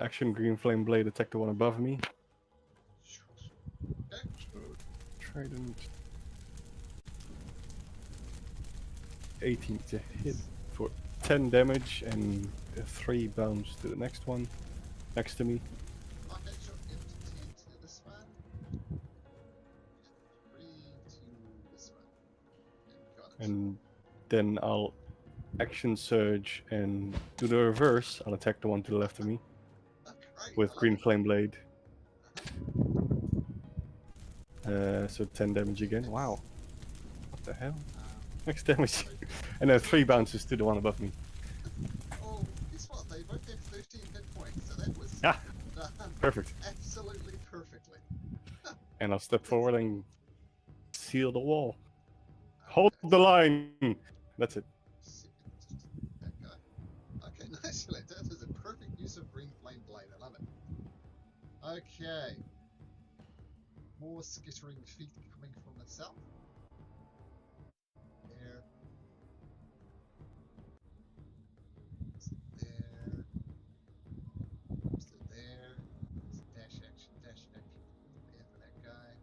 Action Green Flame Blade attack the one above me. Okay. So, Trident. 18 to hit for 10 damage and 3 bounce to the next one next to me. Okay, sure. Get 10 to this one. And 3 to this one. And got it. And then I'll action surge and do the reverse. I'll attack the one to the left of me Great, with I love Green it. Flame Blade. So 10 damage again. Wow. What the hell? Max damage. And then 3 bounces to the one above me. Oh, guess what? They both have 13 hit points, so that was Ah, done perfect. absolutely perfectly. And I'll step forward and seal the wall. Hold the line! That's it. That guy. Okay, nicely. That is a perfect use of Green Flame Blade. I love it. Okay. More skittering feet coming from the south. There. There. Still there. Dash action, dash action. There for that guy.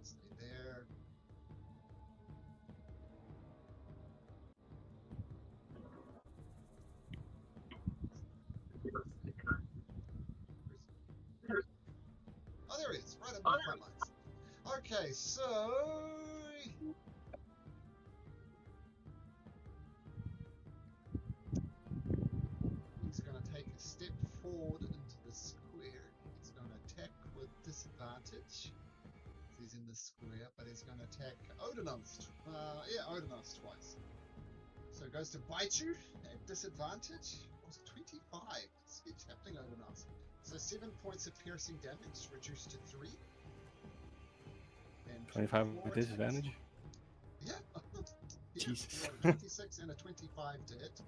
Stay there. Oh, there he is, right up my front lines. Okay, so he's going to take a step forward into the square. He's going to attack with disadvantage. He's in the square, but he's going to attack Odinos. Odinos twice. So it goes to bite you at disadvantage. Was 25. It's happening, Odinos. So 7 points of piercing damage, reduced to 3. And 25 4 with attacks. disadvantage? Yeah. Yeah, Jesus. you got a 26 and a 25 to hit,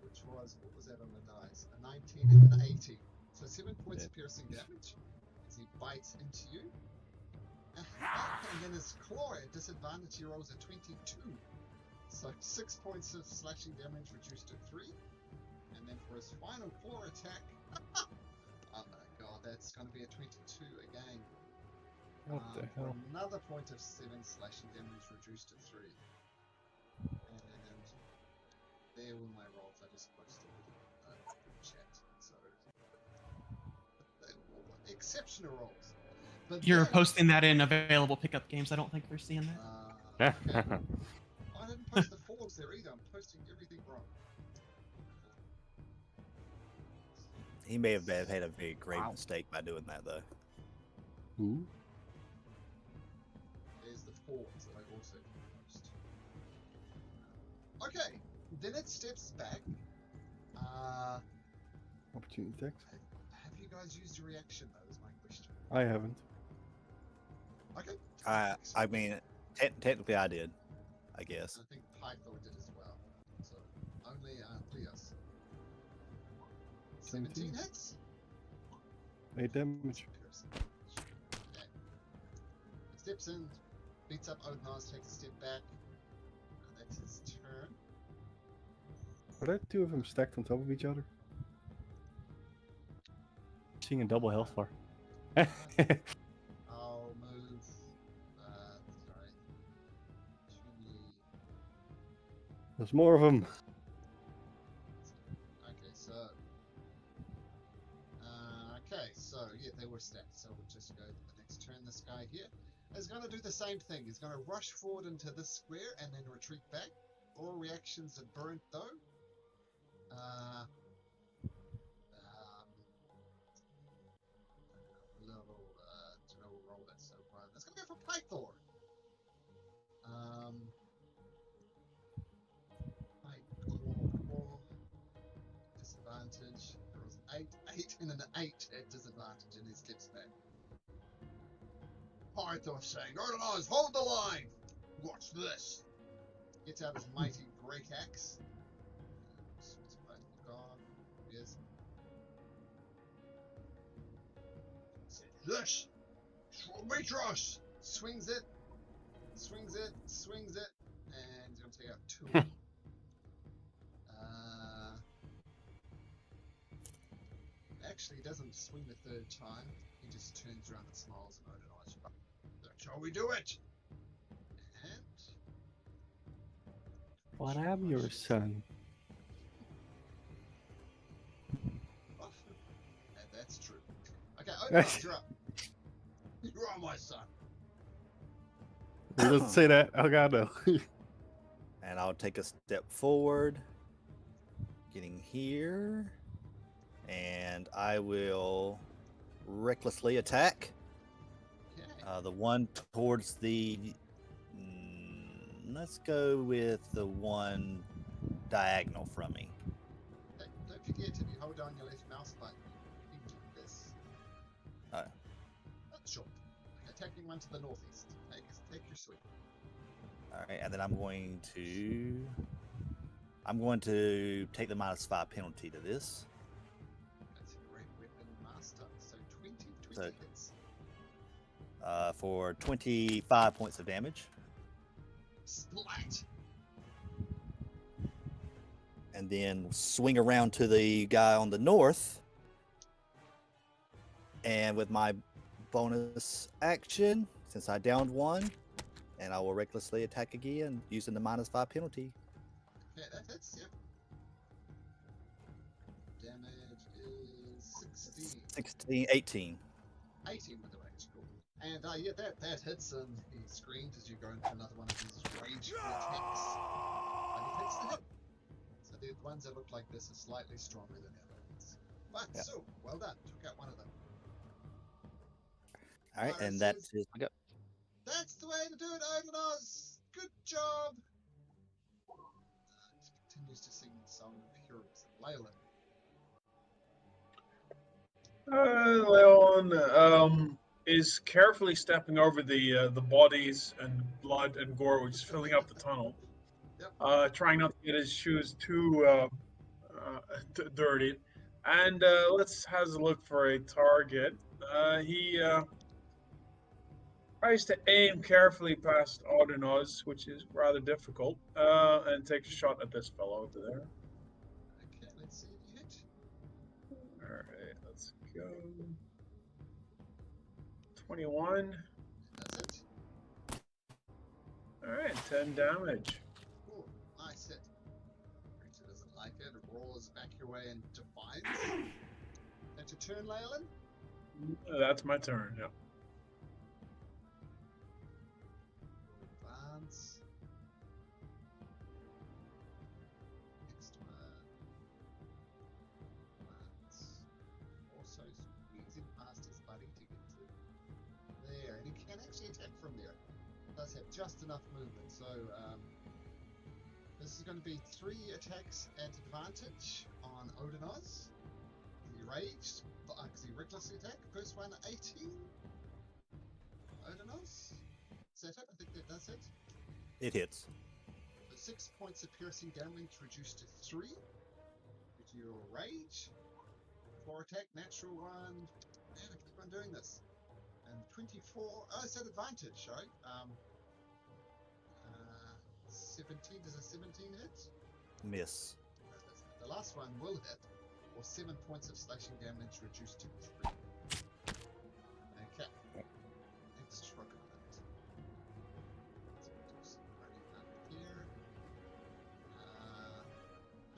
which was, what was that on the dice? A 19 and an 18. So 7 points of piercing damage as he bites into you. And then his claw at disadvantage, he rolls a 22. So 6 points of slashing damage reduced to 3. And then for his final claw attack, oh my god, that's going to be a 22 again. What the For hell? another point of 7 slashing damage reduced to 3. And there were my rolls. I just posted group chat. So they were all exceptional rolls. But You're then, posting that in available pickup games. I don't think they're seeing that. okay. I didn't post the forms there either. I'm posting everything wrong. He may have had a very grave mistake by doing that, though. Who? There's the forms that I also post. Okay, then it steps back. Opportunity attacks? Have you guys used your reaction, though, is my question. I haven't. Okay. I mean, technically I did, I guess. I think Pythor did as well. So, only Leos. 17 hits? 8 damage. Okay. Steps in, beats up Odinos, takes a step back. That's his turn. Are there 2 of them stacked on top of each other? seeing a double health bar. I'll move. Sorry. There's more of them. Okay, so yeah, they were stacked. So we'll just go to the next turn. This guy here is going to do the same thing. He's going to rush forward into this square and then retreat back. All reactions are burnt though. Little roll that so far. That's going to go for Pythor. Pythor. Disadvantage. There was 8, and an 8 at disadvantage, and he steps back. Pythor saying, Ordinals, hold the line! Watch this! Gets out his mighty break axe. It's gone. Yes. Said, Lush! Mitros! Swings it, and he's going to take out 2 of them. Actually, he doesn't swing the 3rd time. He just turns around and smiles and Odinizes. Shall we do it? And... But I'm your son. Oh, and that's true. Okay, Odinizes, you're up. You are my son. He doesn't say that. Oh god, no. And I'll take a step forward, getting here, and I will recklessly attack. Okay. The one towards the. Let's go with the one diagonal from me. Don't forget, if you hold down your left mouse button, you can do this. Sure. Okay, attacking one to the northeast. Take your sweep. All right, and then I'm going to take the -5 penalty to this. That's a great weapon master. So 20 So, hits. For 25 points of damage. Splat! And then swing around to the guy on the north. And with my bonus action, since I downed one, and I will recklessly attack again using the -5 penalty. Yeah, that hits, yep. Damage is 16. 18. 18 with the range, cool. And yeah, that hits him. He screams as you go into another one of his rageful attacks. But he hits the hip. So the ones that look like this are slightly stronger than the other ones. But Yeah. so, well done. Took out one of them. All right, Myra and that says, is my go. That's the way to do it, Overnoz! Good job! Continues to sing Song of Heroes. Leyland. Leon is carefully stepping over the bodies and blood and gore, which is filling up the tunnel. Yep. Trying not to get his shoes too dirty. And let's have a look for a target. He tries to aim carefully past Odinoz, which is rather difficult, and takes a shot at this fellow over there. Okay, let's see if you hit. Alright, let's go. 21. That's it. Alright, 10 damage. Cool. Nice hit. Creature doesn't like it. It rolls back your way in defiance. That's your turn, Leyland? That's my turn, yeah. Advance. Next one. Advance. Also squeezing past his buddy to get to there. And he can actually attack from there. Does have just enough movement. So this is going to be 3 attacks at advantage on Odinoz. He raged, because he recklessly attacked. First one, 18. Odinoz. Is that it? I think that does it. It hits. So 6 points of piercing damage reduced to 3. Due to your rage. 4 attack, natural 1. Man, I keep on doing this. And 24. Oh, it's at advantage, right? 17. Does a 17 hit? Miss. The last one will hit. or 7 points of slashing damage reduced to 3. Okay. Next Troglodyte. Let's do some running up here.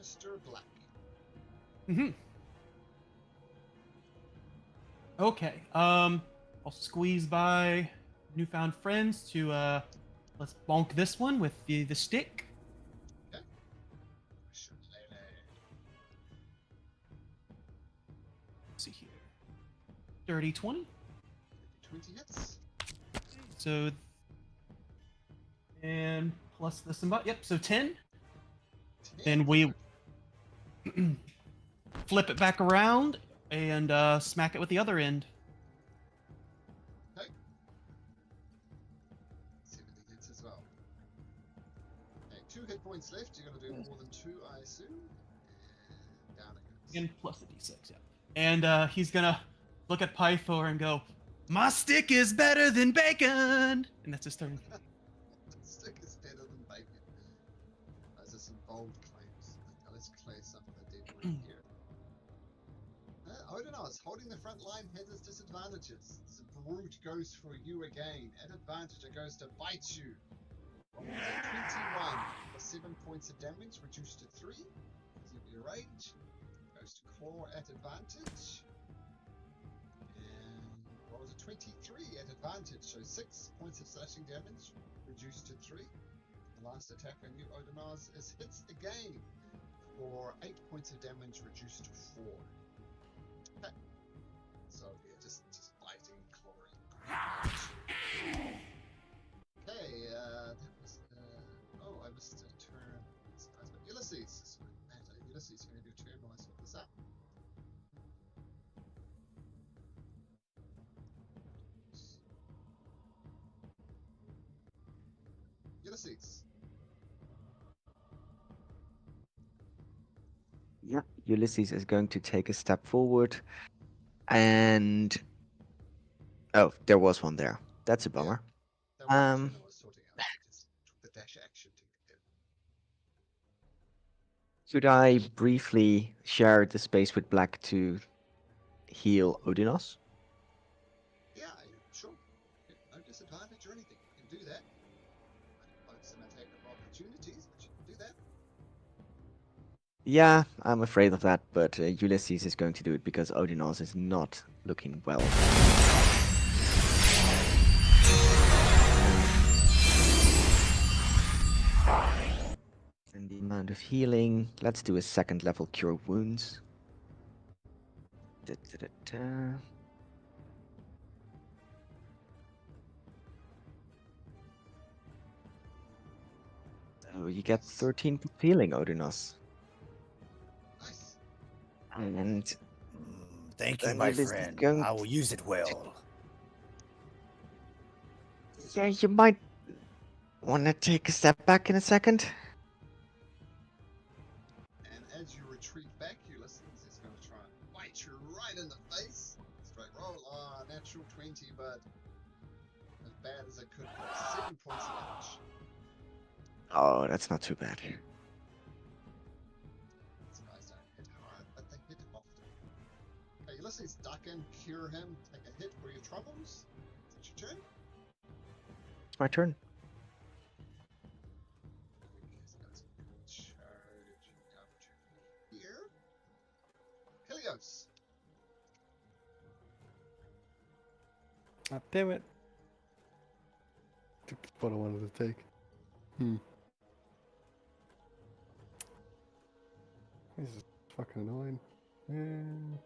Mr. Black. Mm-hmm. Okay. I'll squeeze by newfound friends to let's bonk this one with the stick. Okay. Let's see here. Dirty 20. 20 hits. So and plus the symbol. Yep, so 10. 10. Then we flip it back around and smack it with the other end. Okay. 70 hits as well. Okay, 2 hit points left. You're going to do more than 2, I assume. And down it goes. And plus the d6, yeah. And he's gonna look at Pythor and go, "My stick is better than bacon!" And that's his turn. Stick is better than bacon. Those are some bold claims. Now let's play some of the deadly here. Odenos, holding the front line has disadvantages. The brute goes for you again. At advantage, it goes to bite you. Rolls a 21 for 7 points of damage, reduced to 3. Because of your rage. Goes to claw at advantage. And rolls a 23 at advantage, so 6 points of slashing damage, reduced to 3. The last attack on you, Odenos, is hits again for 8 points of damage, reduced to 4. Okay. So yeah, just biting, clawing. Okay, that was oh, I missed a turn. But Ulysses, Ulysses, you're gonna do a turn while I sort this out. Ulysses. Yeah, Ulysses is going to take a step forward, and oh, there was one there. That's a bummer. That was the turn I was sorting out. I just took the dash action to get there. Should I briefly share the space with Black to heal Odinos? Yeah, sure. No disadvantage or anything. You can do that. Might invoke some attack of opportunities, but you can do that. Yeah, I'm afraid of that, but Ulysses is going to do it because Odinos is not looking well. And the amount of healing, let's do a second level cure wounds. Da-da-da-da. So you get 13 healing, Odinos. Nice. And Thank you, then my Ulysses is friend. going I will use it well. Yeah, you might want to take a step back in a second. And as you retreat back, Ulysses is going to try and bite you right in the face. Straight roll. Ah, natural 20, but as bad as it could be. 7 points of damage. Oh, that's not too bad. These guys don't hit hard, but they hit often. Okay, Ulysses, duck in, cure him, take a hit for your troubles. Is it your turn? It's my turn. He's got some good charging opportunity here. Helios. Ah, damn it. Took the spot I wanted to take. This is fucking annoying. Yeah.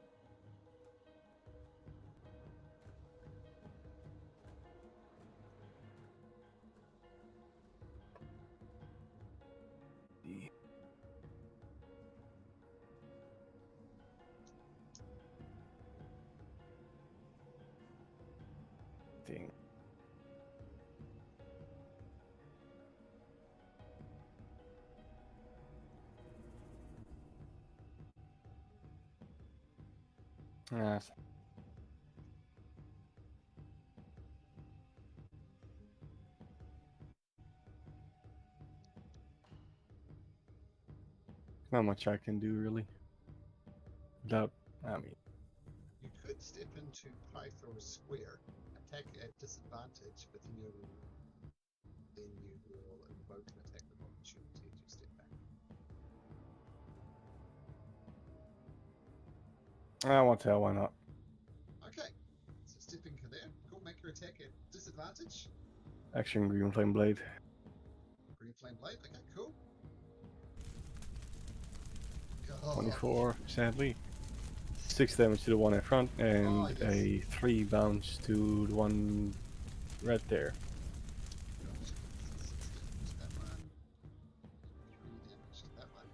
Dang. Ah, not much I can do really. Without, I mean, You could step into Pythor's square, attack at disadvantage, but then you will invoke an attack of opportunity as you step back. I want to. Why not? Okay, so step into there. Cool, make your attack at disadvantage. Action Green Flame Blade. Green Flame Blade, okay, cool. God. 24, sadly. 6 damage to the one in front, and Oh, yes. a 3 bounce to the one right there. Gotcha. 6 damage to that one. 3 damage to that one.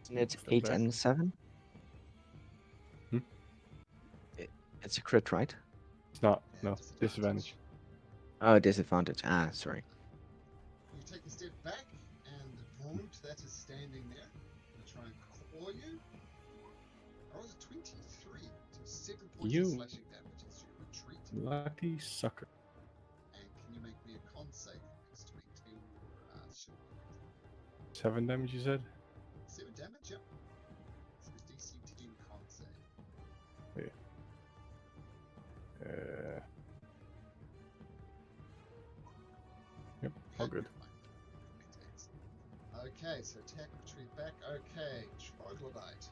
Isn't it Step 8 back. and 7? Hmm? It's a crit, right? It's not. Yeah, No, disadvantage. Oh, disadvantage. Ah, sorry. You take a step back, and the brute that is standing there will try and claw you. I was a 23, so 7 points You- of slashing damage as you retreat. Lucky sucker. And can you make me a con save please, to maintain your shield? 7 damage, you said? 7 damage, yep. So it's DC 10 con save. Yep, all good. Okay, so attack, retreat back. Okay, troglodyte.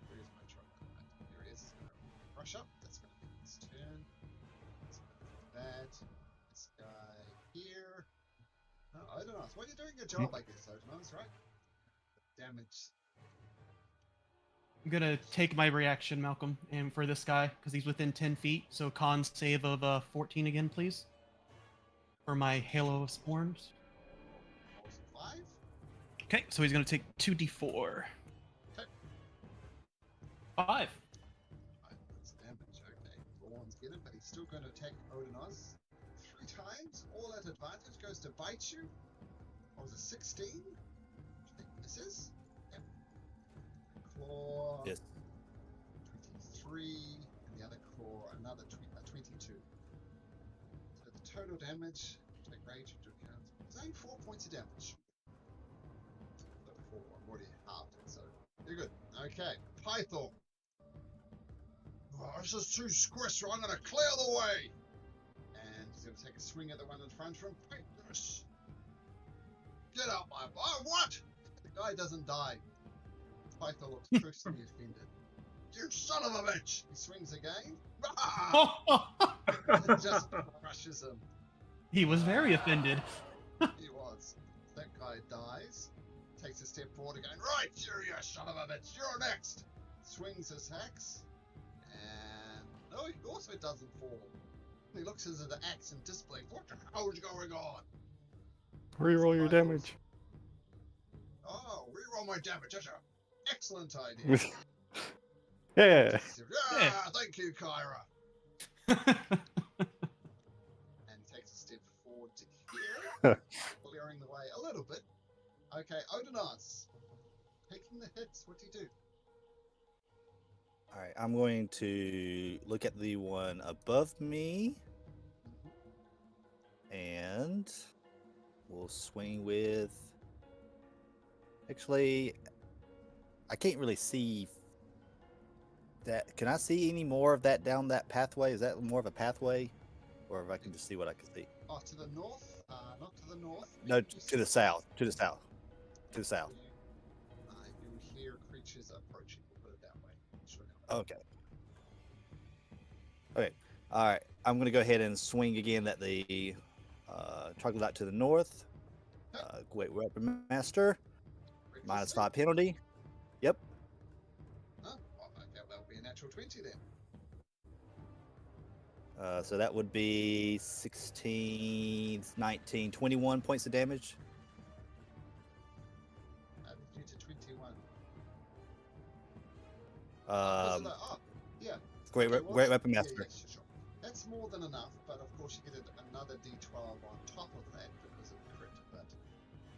Where is my troglodyte? Here it is. Rush up. That's going to be his turn. It's going to be that. This guy here. No, Odonos. Well, you're doing your job, I guess, Odonos, right? Damage. I'm gonna take my reaction, Malcolm, and for this guy because he's within 10 feet. So con save of 14 again, please. For my Halo of Spawns. Rolls a 5. Okay, so he's gonna take 2d4. Okay. 5. That's damage. Okay. Thorns get it, but he's still going to attack Odonos 3 times. All at advantage. Goes to bite you. What was it, 16? Do you think this is? Yep. Claw. Yes. 23. And the other claw, another 22. So the total damage, take rage into account. It's only 4 points of damage. But 4, I've already halved it, so you're good. Okay, Python. Oh, this is too squishy, I'm gonna clear the way! And he's gonna take a swing at the one in front of him. Take this! Get out, my boy! What? The guy doesn't die. Python looks personally offended. You son of a bitch! He swings again. It just crushes him. He was very offended. He was. That guy dies. Takes a step forward again. Right, you son of a bitch. You're next. Swings his axe. And no, he also doesn't fall. He looks at the axe in disbelief. What the hell is going on? Reroll your damage. Oh, reroll my damage. That's an excellent idea. Yeah. Thank you, Kyra. And takes a step forward to here, clearing the way a little bit. Okay, Odonas. Taking the hits, what do you do? All right, I'm going to look at the one above me, and we'll swing with. Actually, I can't really see that. Can I see any more of that down that pathway? Is that more of a pathway, or if I can just see what I can see? Oh, to the north? Not to the north. No, You to the south. To the south. To the south. You hear creatures approaching. We'll put it that way. Sure. Okay. Okay. All right. I'm going to go ahead and swing again at the troglodyte to the north. Great Weapon Master. Minus 5 penalty. Yep. Oh, okay, that'll be a natural 20 then. So that would be 16, 19, 21 points of damage. Due to 21. Yeah. Great, Okay, well, great Weapon Master. Yeah, sure. That's more than enough, but of course you get another d12 on top of that because of the crit, but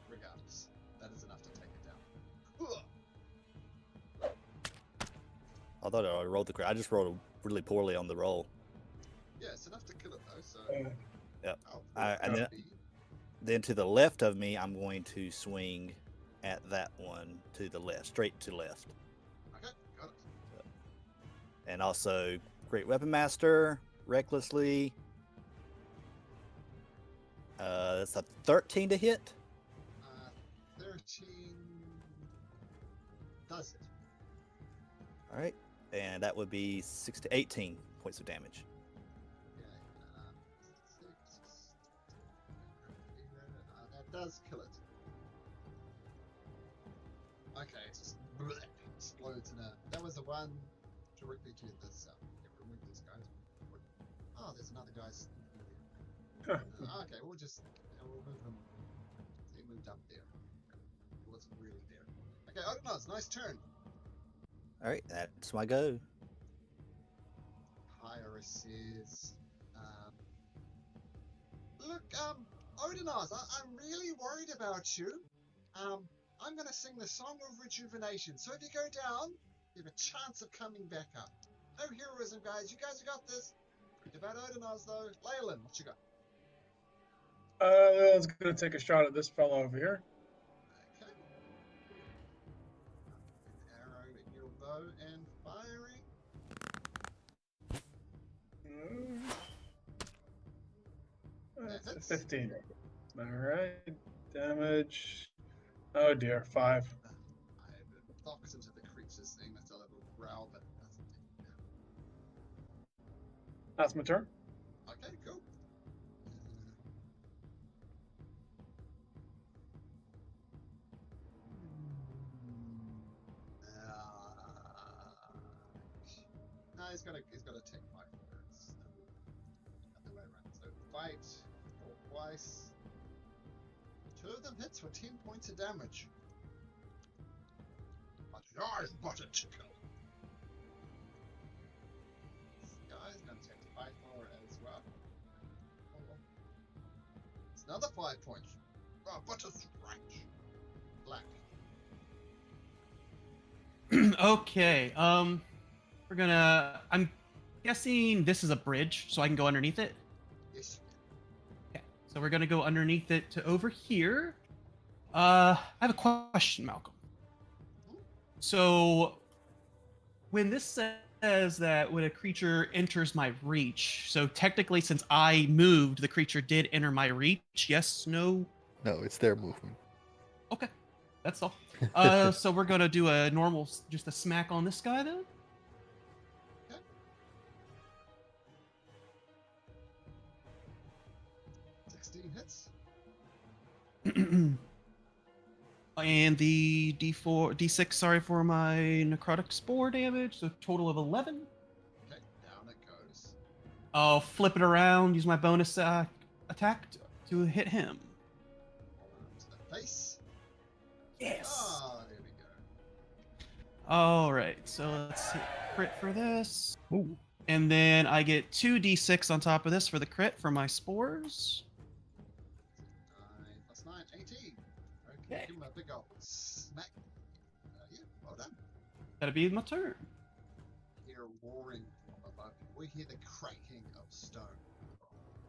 regardless, that is enough to take it down. Ugh. I thought I rolled the crit. I just rolled really poorly on the roll. Yeah, it's enough to kill it though, so... Yep. Oh, And then to the left of me, I'm going to swing at that one to the left, straight to left. Okay, got it. And also, Great Weapon Master, recklessly. That's a 13 to hit. 13 does it. All right. And that would be 6 to 18 points of damage. Okay, 6. That does kill it. Okay, it just explodes in a. That was the one directly to this. Remove this guy. Oh, there's another guy. Okay, we'll move him. He moved up there. He wasn't really there. Okay, Odinaz, nice turn. All right, that's my go. Pyra says, look, Odinaz, I'm really worried about you. I'm gonna sing the Song of Rejuvenation. So if you go down, you have a chance of coming back up. No heroism, guys. You guys have got this. Worried about Odinaz, though. Leyland, what you got? Let's go take a shot at this fellow over here. Okay. Arrow in your bow and firing. That's a hits. 15. All right. Damage. Oh dear, 5. It knocks into the creature's thing. That's a little growl, but it doesn't take damage. That's my turn. Okay, cool. No, he's got to take 5 first. Other way around. So fight twice. 2 of them hits for 10 points of damage. But yours but a tickle. This guy's gonna take 5 more as well. It's another 5 points. Oh, but a scratch. Black. Okay. We're gonna. I'm guessing this is a bridge, so I can go underneath it. Yes. Okay. So we're gonna go underneath it to over here. I have a question, Malcolm. So, when this says that when a creature enters my reach, so technically, since I moved, the creature did enter my reach. Yes, no. No, it's their movement. Okay, that's all. So we're gonna do a normal, just a smack on this guy then. Okay. 16 hits. And the D4, D6, sorry for my necrotic spore damage, so total of 11. Okay, down it goes. I'll flip it around, use my bonus attack to hit him. To the face. Yes. Ah, there we go. All right, so let's hit crit for this. Ooh. And then I get 2d6 on top of this for the crit for my spores. 9 plus 9, 18. Okay, Okay. give him a big old smack. Yeah, well done. That'll be my turn. You hear roaring from above you. We hear the cracking of stone.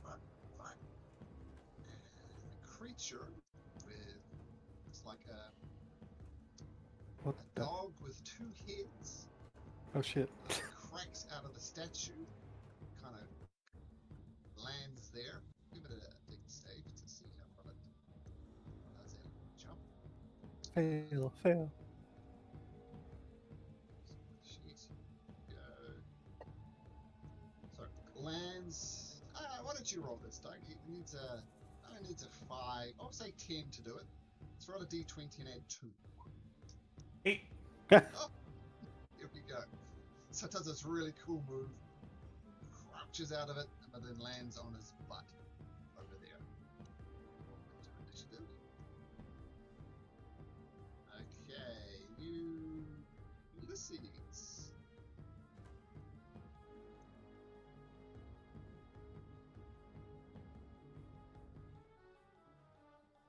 Run, run. And the creature with, it's like What a the? dog with 2 heads Oh shit. cracks out of the statue, kind of lands there. Give it a big save to see how well it does it. Jump. Fail. Jeez. Go. So lands. Why don't you roll this, Doug? It needs a 5. I'll say 10 to do it. Let's roll a d20 and add 2. 8. Oh, here we go. So it does this really cool move, crouches out of it, but then lands on his butt over there. Initiative. Okay, Ulysses.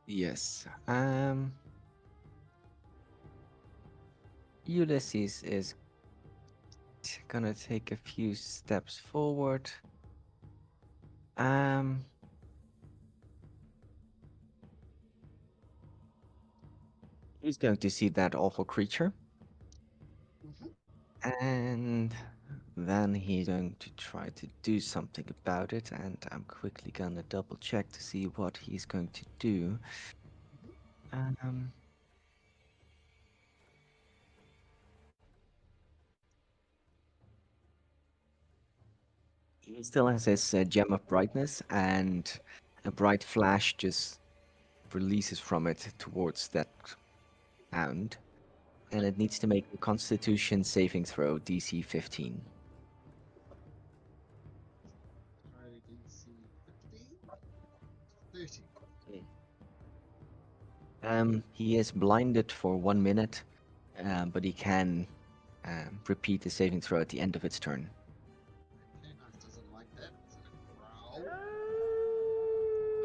Yes. Ulysses is gonna take a few steps forward. He's going to see that awful creature. Mm-hmm. And then he's going to try to do something about it. And I'm quickly going to double check to see what he's going to do. Um, he still has his gem of brightness, and a bright flash just releases from it towards that hound. And it needs to make a Constitution saving throw, DC 15. Throw DC 15. 30. He is blinded for 1 minute, but he can repeat the saving throw at the end of its turn. Okay, nice. Doesn't like that. It's gonna growl.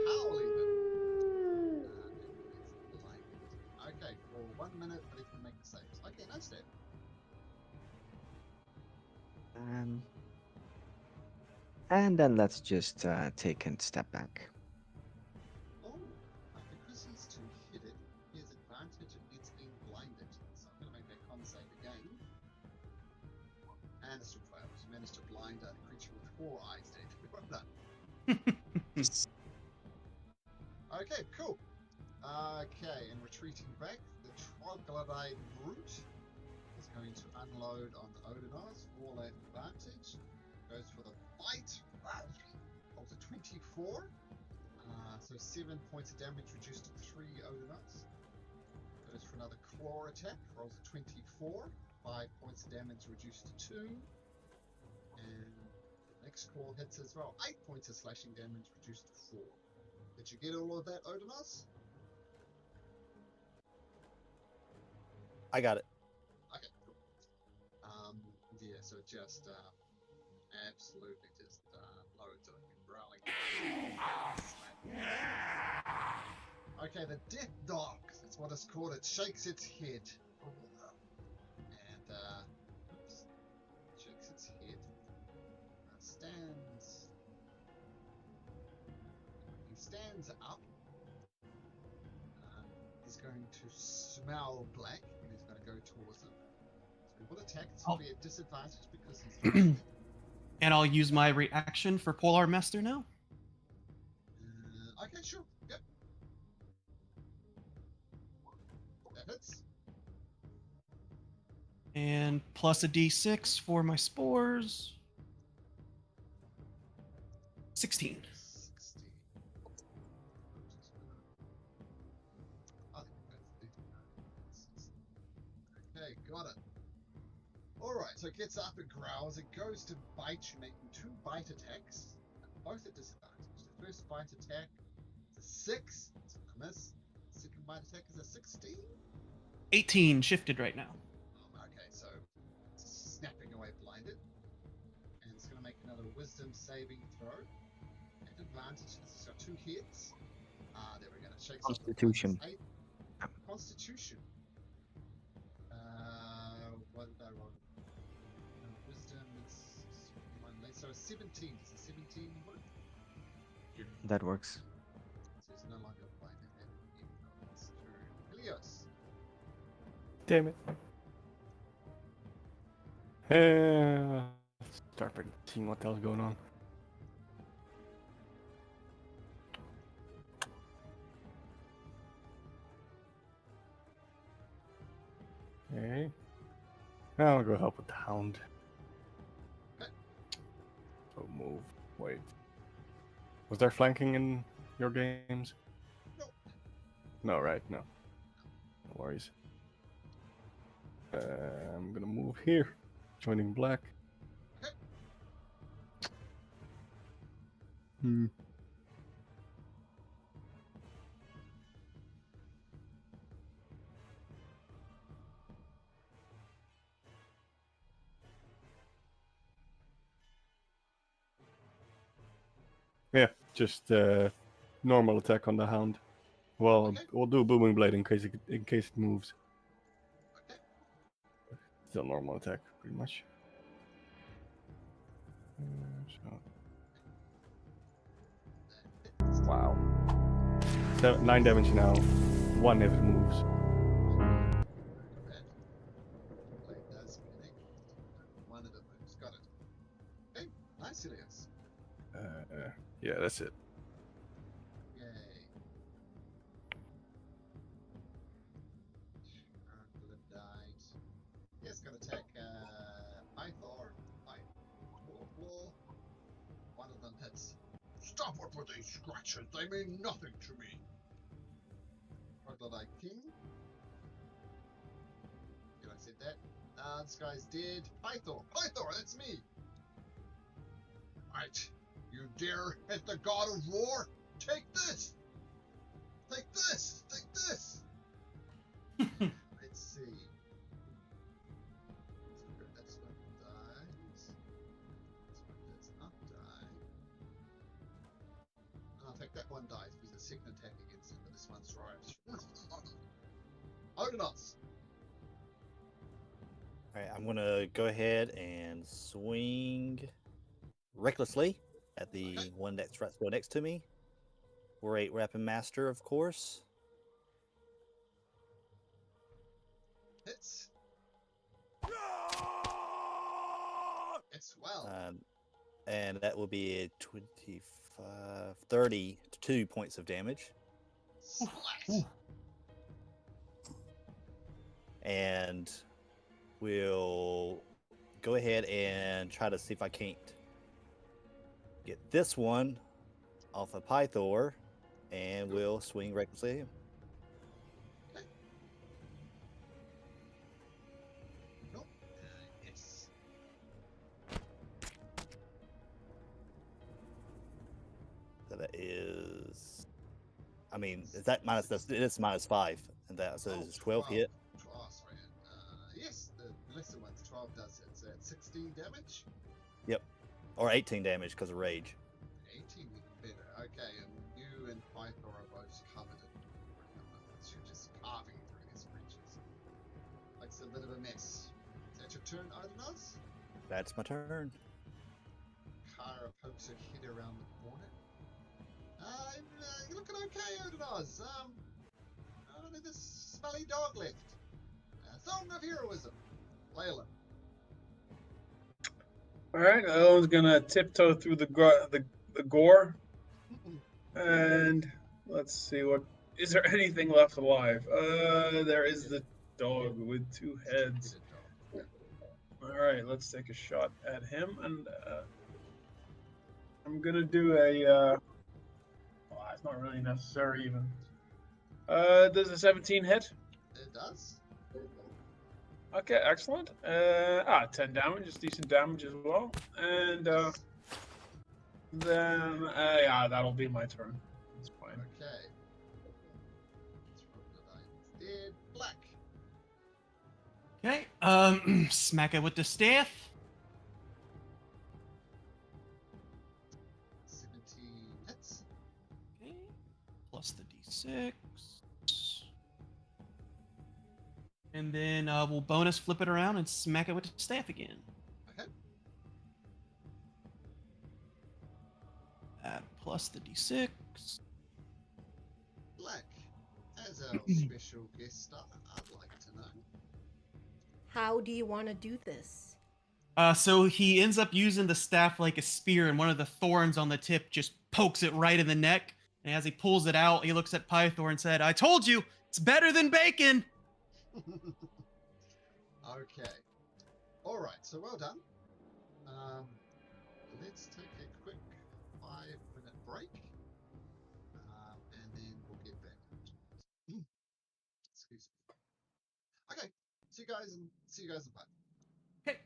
Howl even. And it's blinded. Okay, for 1 minute, but it's gonna make the saves. Okay, nice that. And then let's just take a step back. Oh, because he's two-headed, he has advantage if it's being blinded. So I'm gonna make that con save again. And it still fails. Managed to blind a creature with 4 eyes, Dave. Well done. Okay, cool. Okay, and retreating back, the troglodyte brute is going to unload on the Odinars for all advantage. Goes for the bite. Rolls a 24. So 7 points of damage reduced to 3 Odinars. Goes for another claw attack. Rolls a 24. 5 points of damage reduced to 2. And the next claw hits as well. 8 points of slashing damage reduced to 4. Did you get all of that, Odinars? I got it. Okay, cool. Yeah, so just absolutely just loads of growling. Okay, the death dog. That's what it's called. It shakes its head. And oops, shakes its head. Stands. He stands up. He's going to smell black, and he's going to go towards them. So he will attack. It's going to be a disadvantage because he's blinded. And I'll use my reaction for Polar Master now. Okay, sure. Yep. That hits. And plus a d6 for my spores. 16. 16. Okay, got it. Alright, so it gets up, it growls, it goes to bite you, making 2 bite attacks. Both at disadvantage. The first bite attack is a 6. It's a miss. The second bite attack is a 16. 18 shifted right now. Okay, so it's snapping away blinded. And it's going to make another wisdom saving throw. At advantage, it's got 2 hits. There we go. It shakes Constitution. Up 8. Constitution. What did I roll? Wisdom is one less. So 17. Does a 17 work? That works. So it's no longer blinded. It's turn. Helios. Damn it. Start seeing what the hell's going on. Okay. Now I'll go help with the hound. Okay. So move. Wait. Was there flanking in your games? No. No, right? No. No worries. I'm gonna move here. Joining black. Okay. Yeah, just normal attack on the hound. Well, Okay. we'll do booming blade in case it moves. Okay. Still normal attack, pretty much. Wow. 9 damage now. 1 if it moves. Yeah, that's it. Yay. Chocolate died. Yes, gonna attack Pythor. Claw. One of them hits. Stop it with these scratches, they mean nothing to me. Troglodyte King. Yeah, I said that. This guy's dead. Pythor, that's me. Right. You dare hit the god of war? Take this! Take this! Take this! Let's see. This one dies. This one does not die. I think that one dies because the second attack against it, but this one thrives. Odinus! Alright, I'm gonna go ahead and swing recklessly at the one that's right next to me. We're 8 Rapid Master, of course. Hits. It's well. And that will be a 25, 32 points of damage. Splat! And we'll go ahead and try to see if I can't get this one off of Pythor, and we'll swing recklessly at him. Okay. Nope. Yes. So that is, I mean, is that minus? It is -5, and that so it's 12 hit. Oh, sorry. Yes, the lesser one's 12 does it. So that's 16 damage. Yep, or 18 damage because of rage. 18 even better. Okay, and you and Pythor are both covered in you're just carving through these creatures. Looks a bit of a mess. Is that your turn, Odinus? That's my turn. Kara pokes her head around the corner. You're looking okay, Odinus. Only this smelly dog left. Song of Heroism. Layla. All right, Ellen's gonna tiptoe through the gore, and let's see what is there anything left alive. There is the dog with 2 heads. All right, let's take a shot at him, and I'm gonna do a. Well, it's not really necessary even. Does a 17 hit? It does. Okay, excellent. 10 damage is decent damage as well. And then, yeah, that'll be my turn. That's fine. Okay. Dead. Black. Okay. Smack it with the staff. 17 hits. Okay. Plus the d6. And then we'll bonus flip it around and smack it with the staff again. Okay. Plus the d6. Black. As our special guest star, I'd like to know. How do you want to do this? So he ends up using the staff like a spear, and one of the thorns on the tip just pokes it right in the neck. And as he pulls it out, he looks at Pythor and said, "I told you, it's better than bacon." Okay. Alright, so well done. Let's take a quick 5-minute break. And then we'll get back. Excuse me. Okay. See you guys in 5. Okay.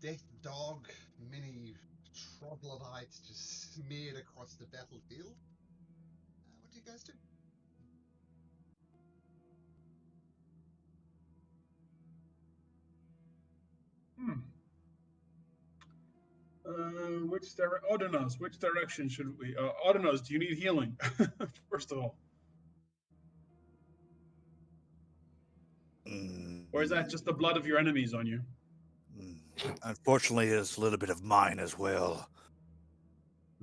death dog, many troglodytes just smeared across the battlefield. What do you guys do? Odonos, which direction should we? Odonos, do you need healing? First of all, or is that just the blood of your enemies on you? Unfortunately, there's a little bit of mine as well.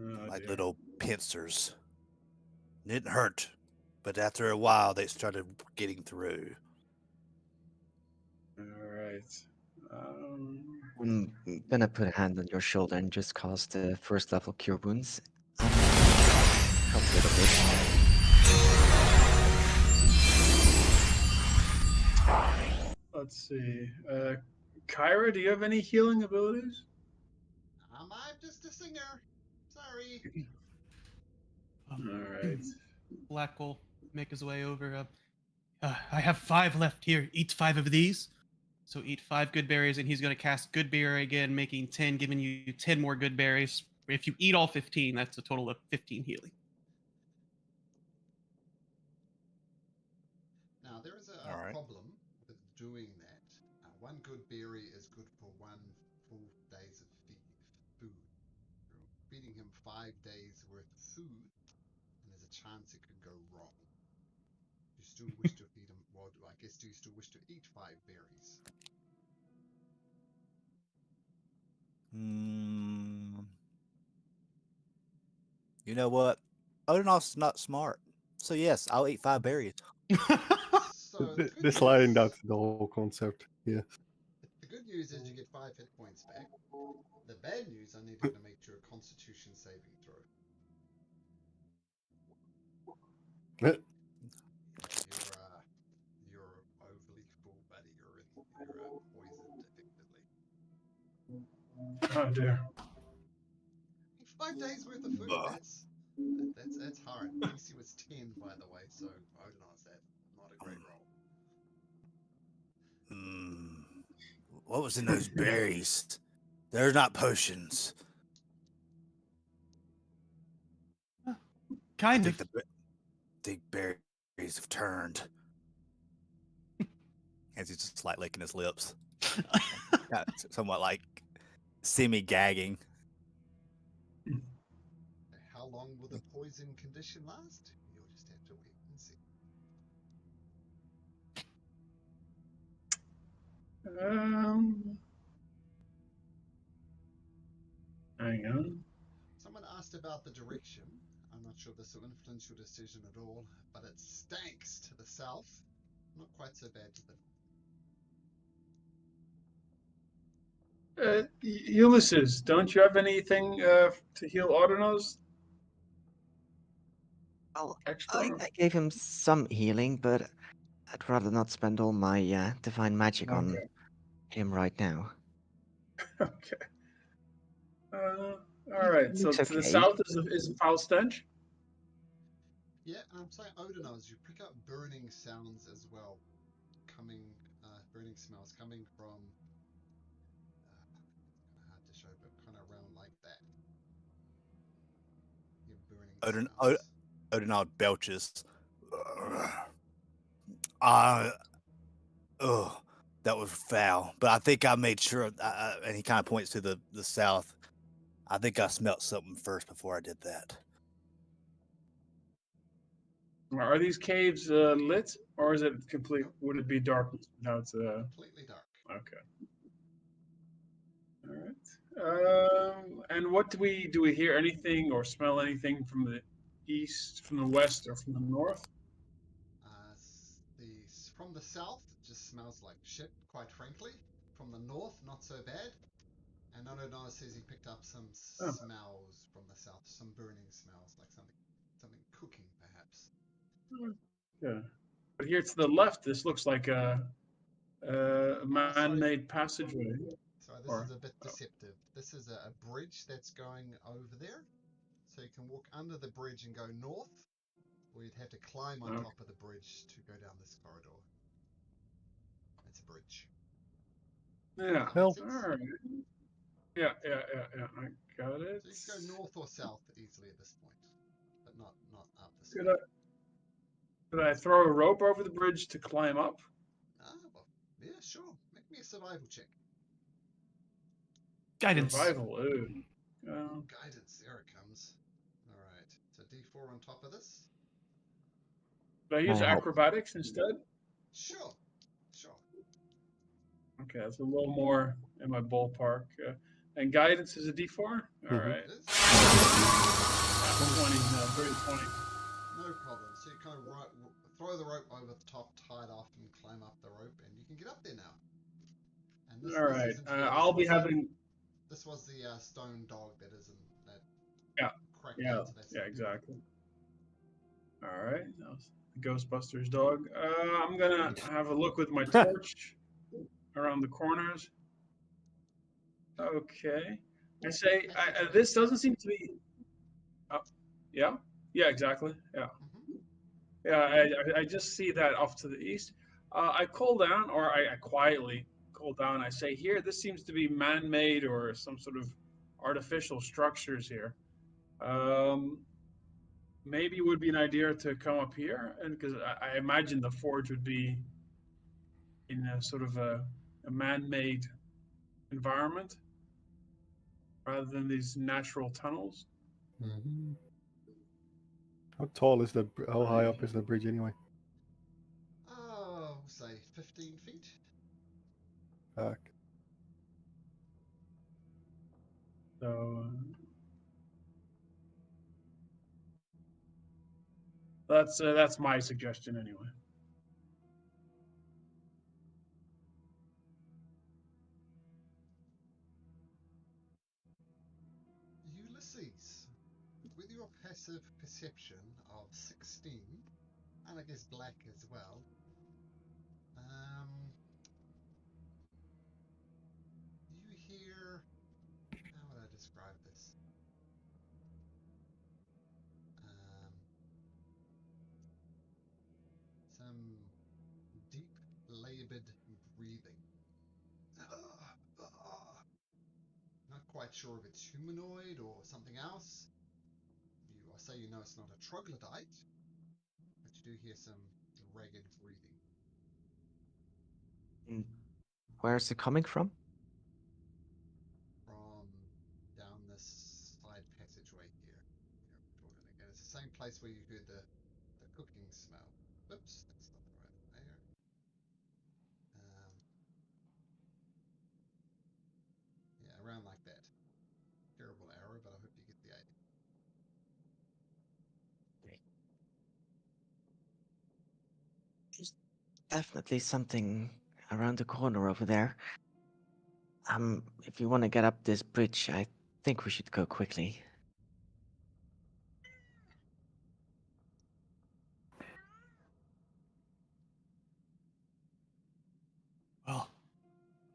Oh, Like dear. little pincers. It didn't hurt, but after a while, they started getting through. All right. I'm gonna put a hand on your shoulder and just cast the first level cure wounds. Help a little bit. Let's see. Kyra, do you have any healing abilities? I'm just a singer. Sorry. All right. Black will make his way over. I have 5 left here. Eat 5 of these. So eat 5 good berries, and he's going to cast good berry again, making 10, giving you 10 more good berries. If you eat all 15, that's a total of 15 healing. Now, there is All a right. problem with doing that. One good berry is good for 1 full day's of food. You're feeding him 5 days worth of food, and there's a chance it could go wrong. Do you still wish to feed him? Well, I guess, do you still wish to eat 5 berries? You know what? Odonos not smart. So yes, I'll eat 5 berries. So the good This line, news, that's the whole concept. Yeah. the good news is you get 5 hit points back. The bad news, I need him to make you a Constitution saving throw. You're overly full, buddy. You're poisoned effectively. Oh dear. 5 days worth of food. That's hard. DC was 10, by the way, so Odin's that not a great roll. What was in those berries? They're not potions. Kind I of. think the berries have turned. As he's just like licking his lips. Somewhat like semi-gagging. How long will the poison condition last? You'll just have to wait and see. Hang on. Someone asked about the direction. I'm not sure this will influence your decision at all, but it stanks to the south. Not quite so bad to the north. Ulysses, don't you have anything to heal Odonos? Well, Extra? I gave him some healing, but I'd rather not spend all my divine magic on Okay. him right now. Okay. All right. So Looks to the okay. south is a foul stench. Yeah, and I'm saying Odin's, you pick up burning sounds as well, burning smells coming from, kind of hard to show, but kind of around like that. You're burning sounds. Odinod belches. That was foul. But I think I made sure, and he kind of points to the south. I think I smelt something first before I did that. Are these caves lit, or is it complete? Nope. Would it be darkness without? Completely dark. Okay. All right. And what do we hear anything or smell anything from the east, from the west, or from the north? From the south, it just smells like shit, quite frankly. From the north, not so bad. And Odin says he picked up some smells from the south, some burning smells, like something cooking, perhaps. Yeah. But here to the left, this looks like a man-made passageway. Sorry, this is a bit deceptive. This is a bridge that's going over there. So you can walk under the bridge and go north, or you'd have to climb on top of the bridge to go down this corridor. It's a bridge. Yeah. Well, All right. Yeah. I got it. So you can go north or south easily at this point, but not up this Could way. could I throw a rope over the bridge to climb up? Well, yeah, sure. Make me a survival check. Guidance. Survival. Guidance. There it comes. All right. So D4 on top of this. Could I use I help. acrobatics instead? Sure. Okay, that's a little more in my ballpark. And guidance is a D4? All right. It is. 20, no, 30, 20. No problem. So you kind of throw the rope over the top, tie it off, and climb up the rope, and you can get up there now. And this, All this right. isn't I'll be having. This was the stone dog that Yeah. cracked Yeah. out. So that's Yeah. Exactly. All right. That was the Ghostbusters dog. I'm gonna have a look with my torch around the corners. Okay. I say this doesn't seem to be. Yeah. Yeah. Exactly. Yeah. Mm-hmm. Yeah. I just see that off to the east. I call down, or I quietly call down. I say, "Here, this seems to be man-made or some sort of artificial structures here. Maybe it would be an idea to come up here, and because I imagine the forge would be in a sort of a man-made environment rather than these natural tunnels." Mm-hmm. How tall is how high up is the bridge anyway? Oh, say 15 feet. Fuck. So that's my suggestion anyway. Ulysses, with your passive perception of 16, and I guess black as well, you hear, how would I describe this? Some deep, labored breathing. Not quite sure if it's humanoid or something else. I say you know it's not a troglodyte, but you do hear some ragged breathing. Where's it coming from? From down this side passageway here. Again, it's the same place where you heard the cooking smell. Oops, that's not the right there. Yeah, around like that. Terrible arrow, but I hope you get the idea. There's definitely something around the corner over there. If you want to get up this bridge, I think we should go quickly. Well,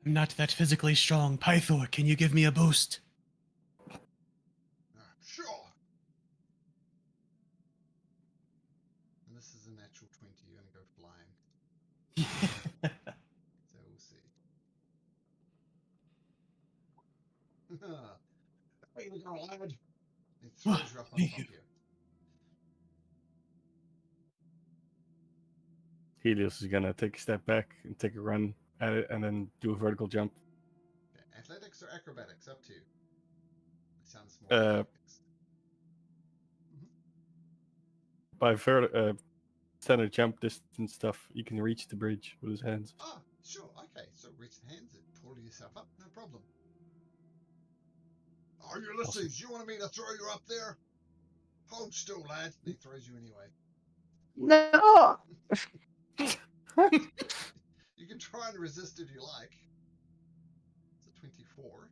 I'm not that physically strong. Pythor, can you give me a boost? Sure. And this is a natural 20. You're going to go flying. So we'll see. Way to go, lad. He throws you up on top here. Helios is gonna take a step back and take a run at it, and then do a vertical jump. Okay, athletics or acrobatics? Up to you. It sounds more athletics. By standard jump distance stuff, you can reach the bridge with his hands. Ah, sure. Okay, so reach the hands and pull yourself up. No problem. Oh, Ulysses, awesome. You wanted me to throw you up there? Hold still, lad. And he throws you anyway. No! You can try and resist if you like. It's a 24.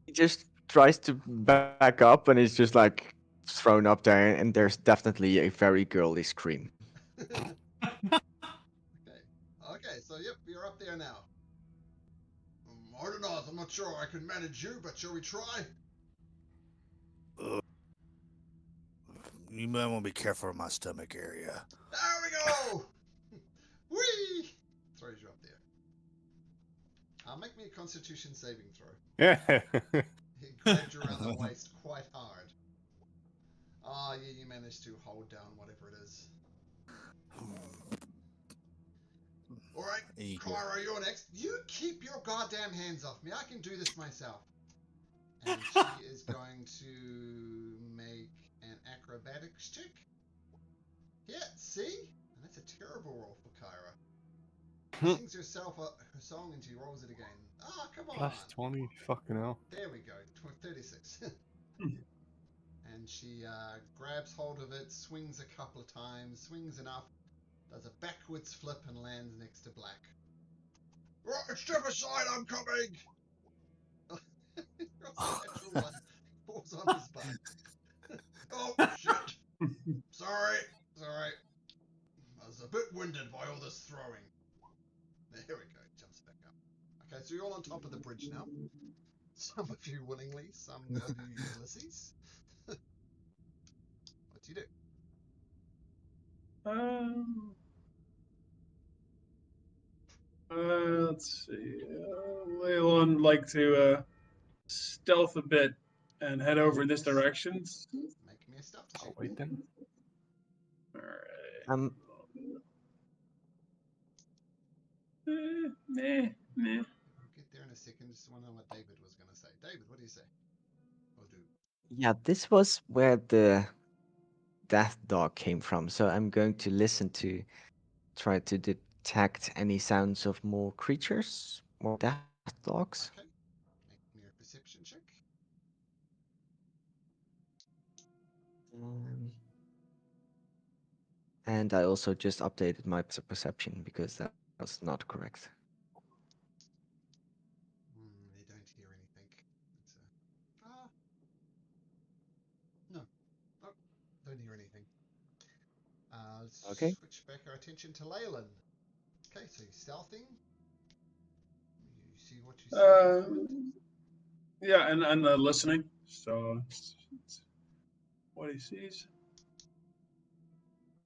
He just tries to back up and is just like thrown up there, and there's definitely a very girly scream. Okay, so yep, you're up there now. I don't know, I'm not sure I can manage you, but shall we try? You might want to be careful of my stomach area. There we go! Whee! Throws you up there. Make me a Constitution saving throw. Yeah. He grabbed you around the waist quite hard. Ah, yeah, you managed to hold down whatever it is. All right, Kyra, you're next. You keep your goddamn hands off me. I can do this myself. And she is going to make an acrobatics check. Yeah, see? And that's a terrible roll for Kyra. She sings herself her song and she rolls it again. Ah, come on. Plus 20, fucking hell. There we go, 36. And she grabs hold of it, swings a couple of times, swings enough, does a backwards flip and lands next to Black. Right, step aside, I'm coming! Natural one falls on his butt. Oh, shit. Sorry. I was a bit winded by all this throwing. There we go, jumps back up. Okay, so you're all on top of the bridge now. Some of you willingly, some of you Ulysses. What do you do? Let's see. Leylon like to stealth a bit and head over in this direction. Make me a stealth check. I'll wait then. All right. We'll get there in a second. Just want to know what David was going to say. David, what do you say? Or do? Yeah, this was where the death dog came from. So I'm going to listen to try to detect any sounds of more creatures, more death dogs. Okay. Make me a perception check. And I also just updated my perception because that was not correct. They don't hear anything. No. Oh, don't hear anything. Let's Okay. switch back our attention to Leyland. Okay, so you're stealthing. You see what you see at the moment? Yeah, and listening. So it's what he sees.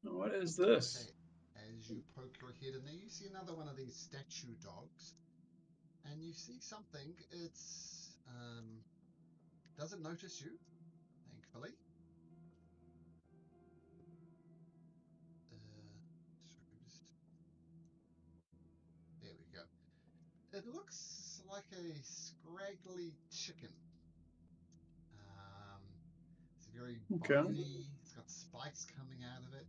What is this? Okay. As you poke your head in there, you see another one of these statue dogs, and you see something. It's doesn't notice you, thankfully. There we go. It looks like a scraggly chicken. It's very bony. It's got spikes coming out of it,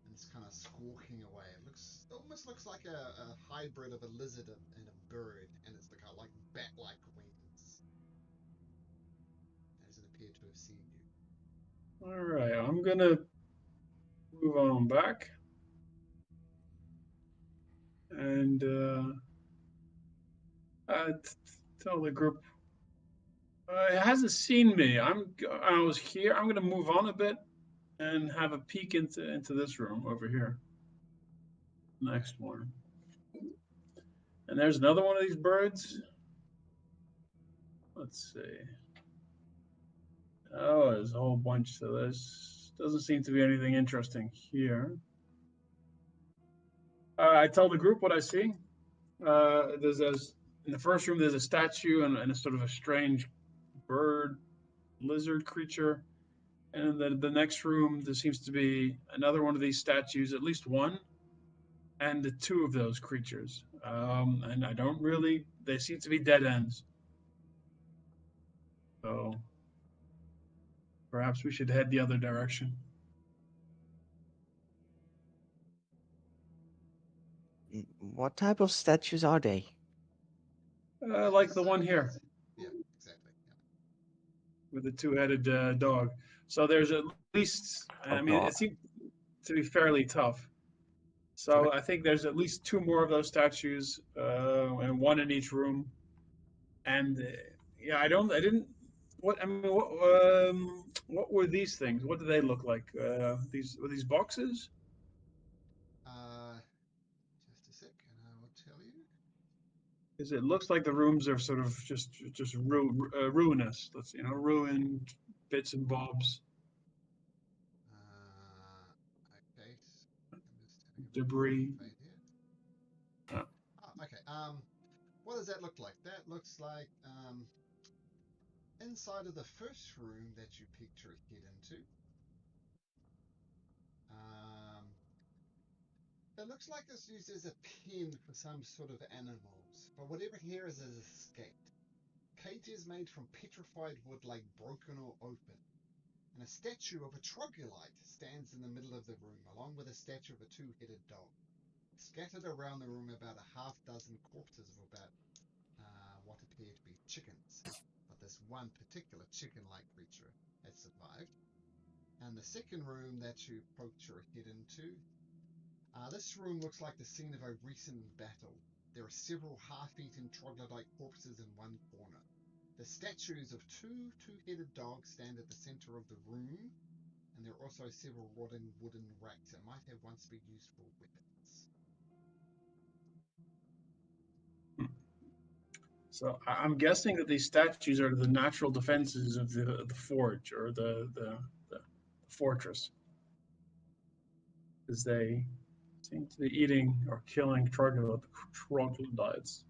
and it's kind of squawking away. It almost looks like a hybrid of a lizard and a bird, and it's got like bat-like wings. It doesn't appear to have seen you. All right, I'm gonna move on back, and tell the group it hasn't seen me. I was here. I'm gonna move on a bit and have a peek into this room over here. Next one. And there's another one of these birds. Let's see. Oh, there's a whole bunch to this. Doesn't seem to be anything interesting here. I tell the group what I see. There's in the first room. There's a statue and a sort of a strange bird, lizard creature. And in the next room, there seems to be another one of these statues, at least one, and the two of those creatures. And I don't really. They seem to be dead ends. So perhaps we should head the other direction. What type of statues are they? Like the one here. Yeah, exactly. Yeah. With the two-headed dog. So there's at least. I mean, it seems to be fairly tough. So I think there's at least two more of those statues, and one in each room. And yeah, I didn't. What were these things? What do they look like? Were these boxes? Just a sec, and I will tell you. Because it looks like the rooms are sort of just ruinous. Ruined bits and bobs. Okay. I'm just having a Debris. here. Okay. what does that look like? That looks like inside of the first room that you peeked your head into. It looks like it's used as a pen for some sort of animals, but whatever here is escaped. Cages made from petrified wood lie broken or open, and a statue of a troglodyte stands in the middle of the room, along with a statue of a two-headed dog. Scattered around the room about a half dozen corpses of about what appear to be chickens, but this one particular chicken-like creature has survived. And the second room that you poked your head into, this room looks like the scene of a recent battle. There are several half-eaten troglodyte corpses in one corner. The statues of two-headed dogs stand at the center of the room, and there are also several rotting wooden racks that might have once been used for weapons. So I'm guessing that these statues are the natural defenses of the forge or the fortress, because they seem to be eating or killing troglodytes.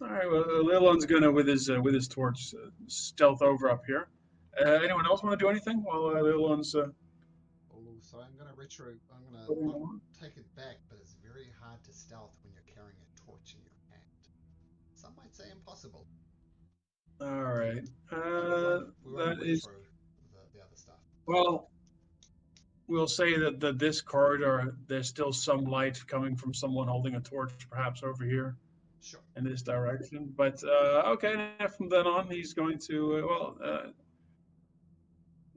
All right. Well, Lilon's gonna with his torch stealth over up here. Anyone else want to do anything while Lilon's? Oh, so I'm gonna not take it back, but it's very hard to stealth when you're carrying a torch in your hand. Some might say impossible. All right. We won't retro the other stuff. Well, we'll say that this corridor, there's still some light coming from someone holding a torch, perhaps over here. Sure. In this direction. But okay, and from then on, he's going to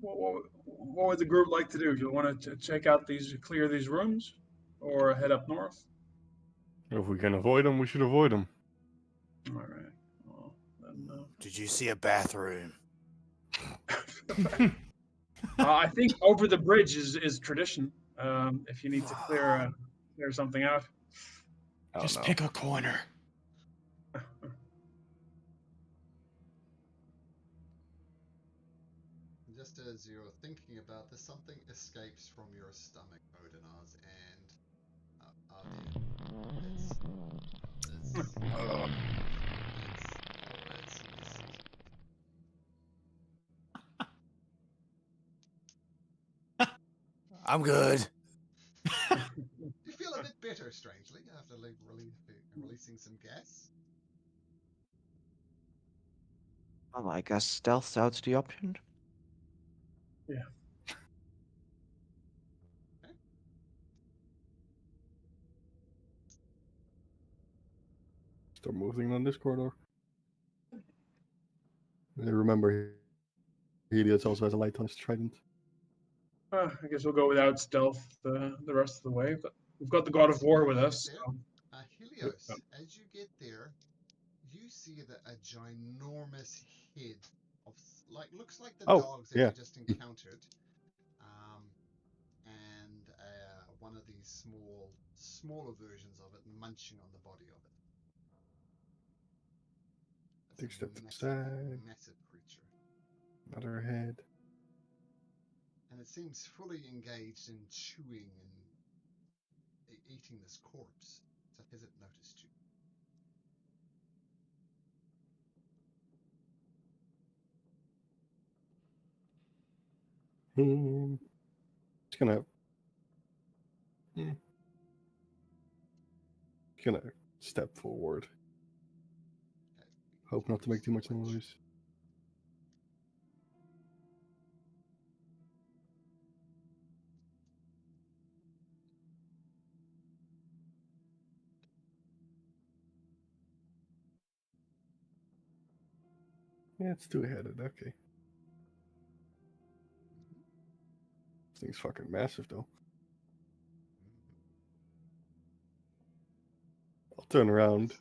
what would the group like to do? Do you want to check out clear these rooms, or head up north? If we can avoid them, we should avoid them. All right. Well, then, Did you see a bathroom? I think over the bridge is tradition. If you need to clear something out, just pick a corner. Just as you're thinking about this, something escapes from your stomach, Odinaz, and I'm good. You feel a bit better, strangely, after releasing some gas. Well, I guess stealth's out the option. Yeah. Okay. Start moving on this corridor. I remember Helios also has a light on his trident. I guess we'll go without stealth the rest of the way. But we've got the God of War with us. So. Helios, as you get there, you see a ginormous head of looks like the dogs that you just encountered, and one of these smaller versions of it munching on the body of it. Take a step to the side. Massive creature. Another head. And it seems fully engaged in chewing and eating this corpse. So has it noticed you? Just gonna step forward. Okay. Hope not to make too much noise. Yeah, it's two-headed. Okay. This thing's fucking massive, though. I'll turn around.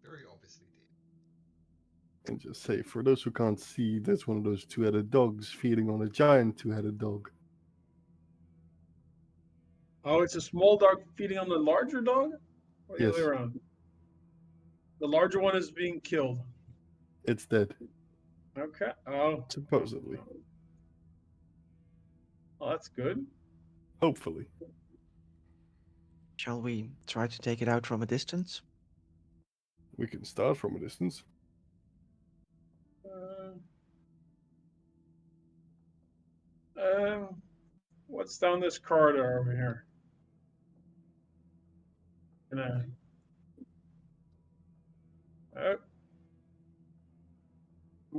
Very obviously dead. And just say, for those who can't see, that's one of those two-headed dogs feeding on a giant two-headed dog. Oh, it's a small dog feeding on the larger dog? Or the other way around? The larger one is being killed. It's dead. Okay. Oh. Supposedly. Oh, that's good. Hopefully. Shall we try to take it out from a distance? We can start from a distance. What's down this corridor over here? I'm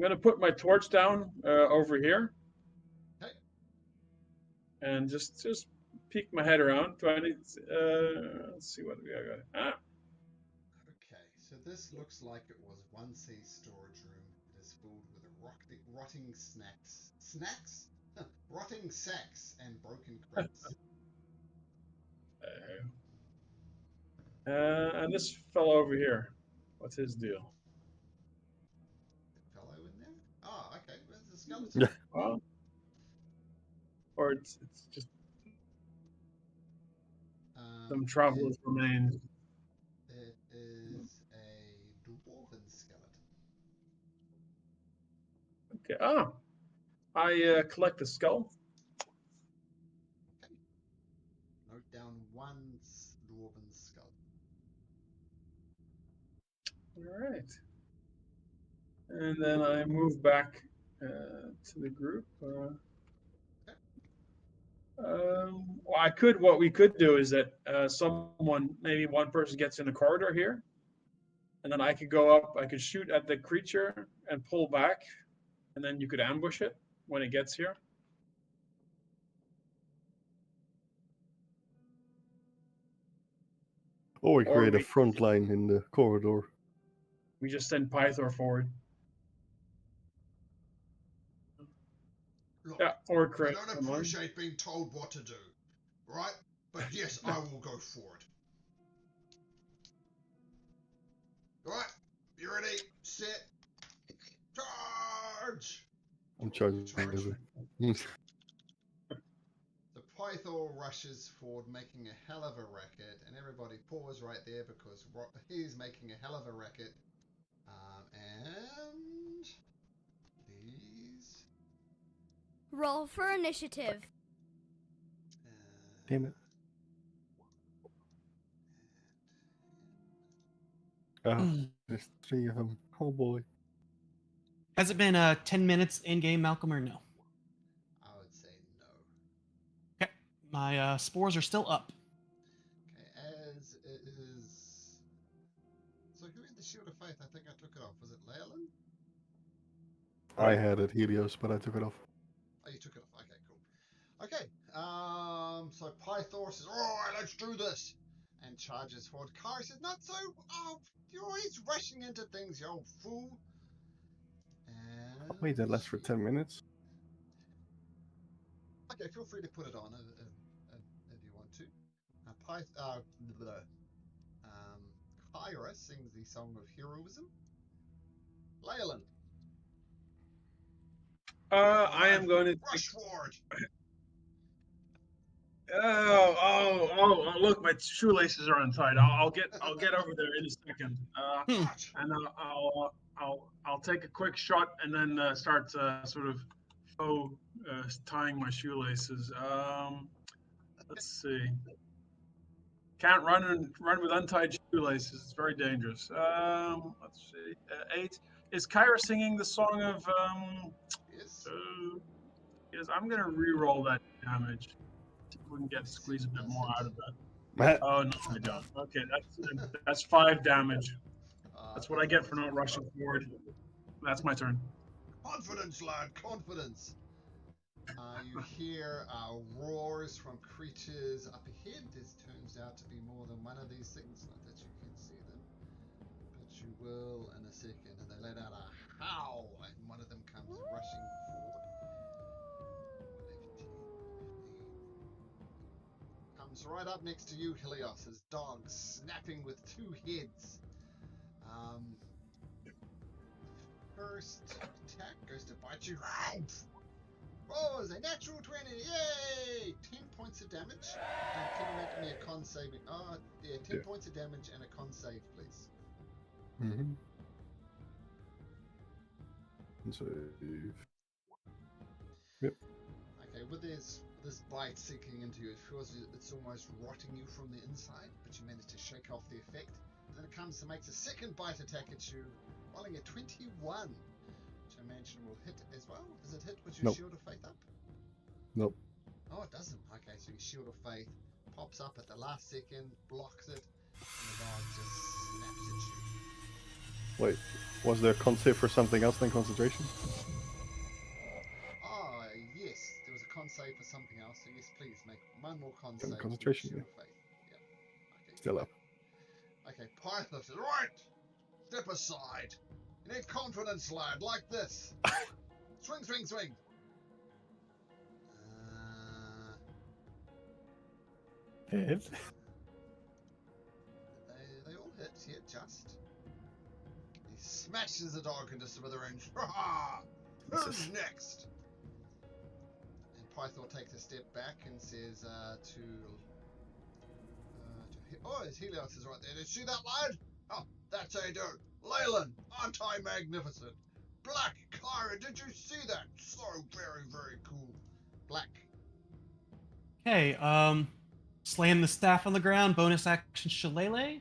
gonna put my torch down over here, Okay. and just peek my head around. Do I need? Let's see what we got. Okay, so this looks like it was once a storage room. It is filled with rotting snacks, rotting sacks, and broken crates. And this fellow over here, what's his deal? The fellow in there? Oh, okay. Where's the skeleton? Yeah. Well, or it's just some traveler's remains. It is a dwarven skeleton. Okay. Ah, I collect the skull. Okay. Note down one dwarven skeleton. All right. And then I move back to the group. Well, what we could do is that maybe one person gets in the corridor here, and then I could go up, I could shoot at the creature and pull back, and then you could ambush it when it gets here. Or we create a front line in the corridor. We just send Pythor forward. Look, yeah, or I create. don't appreciate being told what to do, right? But yes, I will go for it. Right, you ready? Set. Charge! I'm charging. The Pythor rushes forward, making a hell of a racket, and everybody pause right there because he's making a hell of a racket. And please roll for initiative. Damn it. Oh, there's 3 of them. Oh boy. Has it been 10 minutes in game, Malcolm, or no? I would say no. Okay. My spores are still up. Okay, as it is. So who had the Shield of Faith? I think I took it off. Was it Leyland? I had it, Helios, but I took it off. Oh, you took it off. Okay, cool. Okay, so Pythor says, alright, let's do this! And charges forward. Kari says, not so! Oh, you're always rushing into things, you old fool! And... Wait, that lasts for 10 minutes? Okay, feel free to put it on if you want to. Kyra sings the Song of Heroism. Leyland. I am going to rush forward. Oh! Look, my shoelaces are untied. I'll get over there in a second. And I'll take a quick shot and then start sort of tying my shoelaces. Let's see. Can't run with untied shoelaces. It's very dangerous. Let's see. 8. Is Kyra singing the song of? Yes. Yes. I'm gonna re-roll that damage. See if we can squeeze a bit more out of that. Oh no, I don't. Okay, that's 5 damage. That's what I get for not rushing forward. That's my turn. Confidence, lad, confidence. You hear roars from creatures up ahead. There turns out to be more than one of these things. Not that you can see them, but you will in a second. And they let out a howl, and one of them comes rushing forward. 15. Comes right up next to you, Helios. His dog snapping with 2 heads. First attack goes to bite you. Oh, it's a natural 20. Yay! 10 points of damage. And can you make me a con saving? Oh, yeah, 10 points of damage and a con save, please. Save. Okay, with this bite sinking into you. It feels it's almost rotting you from the inside, but you manage to shake off the effect. And then it comes and makes a second bite attack at you, rolling a 21, which I imagine will hit as well. Does it hit with your Nope. Shield of Faith up? Nope. Oh, it doesn't. Okay, so your Shield of Faith pops up at the last second, blocks it, and the dog just snaps at you. Wait, was there con save for something else than concentration? Oh, yes, there was a con save for something else, so yes, please make one more con save. Concentration, Shield yeah. of Faith. Yeah. Okay, Still up. Okay, Python says, right, step aside. You need confidence, lad, like this. Swing, swing, swing. Hit. They all hit, yeah, just. He smashes the dog into smithereens. Who's next? And Python takes a step back and says oh, his Helios is right there. Did you see that, lad? Oh, that's how you do it. Leyland, aren't I magnificent? Black, Kyra, did you see that? So very, very cool. Black. Okay, slam the staff on the ground, bonus action shillelagh.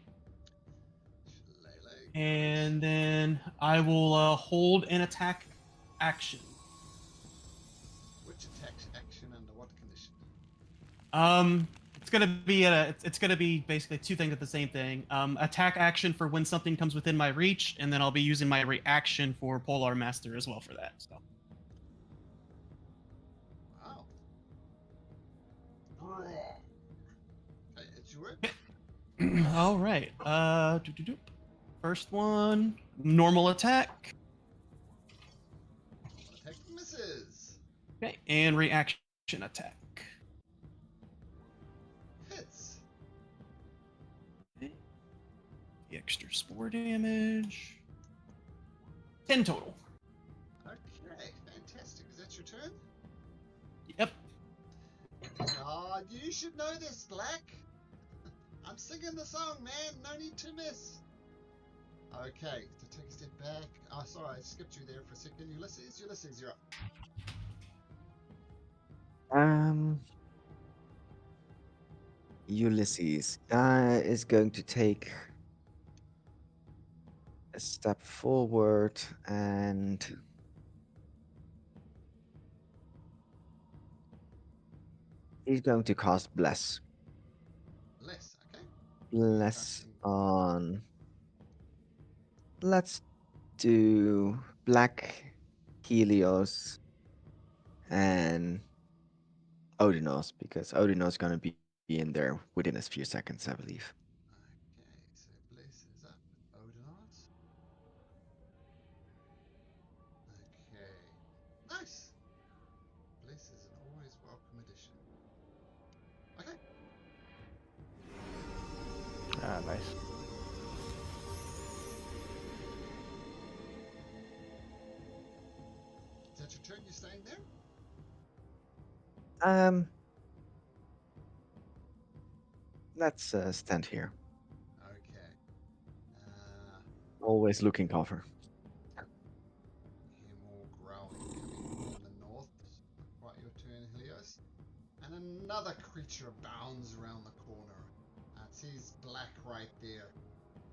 And then I will hold an attack action. Which attack action under what condition? It's gonna be basically two things at the same thing. Attack action for when something comes within my reach, and then I'll be using my reaction for Polar Master as well for that. So. Wow. Okay, it's your All right. First one, normal attack. attack misses. Okay, and reaction attack. Hits. Okay. The extra spore damage. 10 total. Okay, fantastic. Is that your turn? Yep. Oh, you should know this, Black. I'm singing the song, man. No need to miss. Okay, to take a step back. Oh, sorry, I skipped you there for a second. Ulysses, you're up. Ulysses is going to take a step forward and he's going to cast Bless. Less, okay. Bless on. Let's do Black, Helios, and Odinos, because Odinos is going to be in there within a few seconds, I believe. Okay, so Bliss is up with Odinot. Okay. Nice. Bliss is an always welcome addition. Okay. Ah, nice. Is that your turn? You staying there? Let's stand here. Okay. Always looking cover. You hear more growling coming from the north. Quite your turn, Helios. And another creature bounds around the corner. It sees Black right there.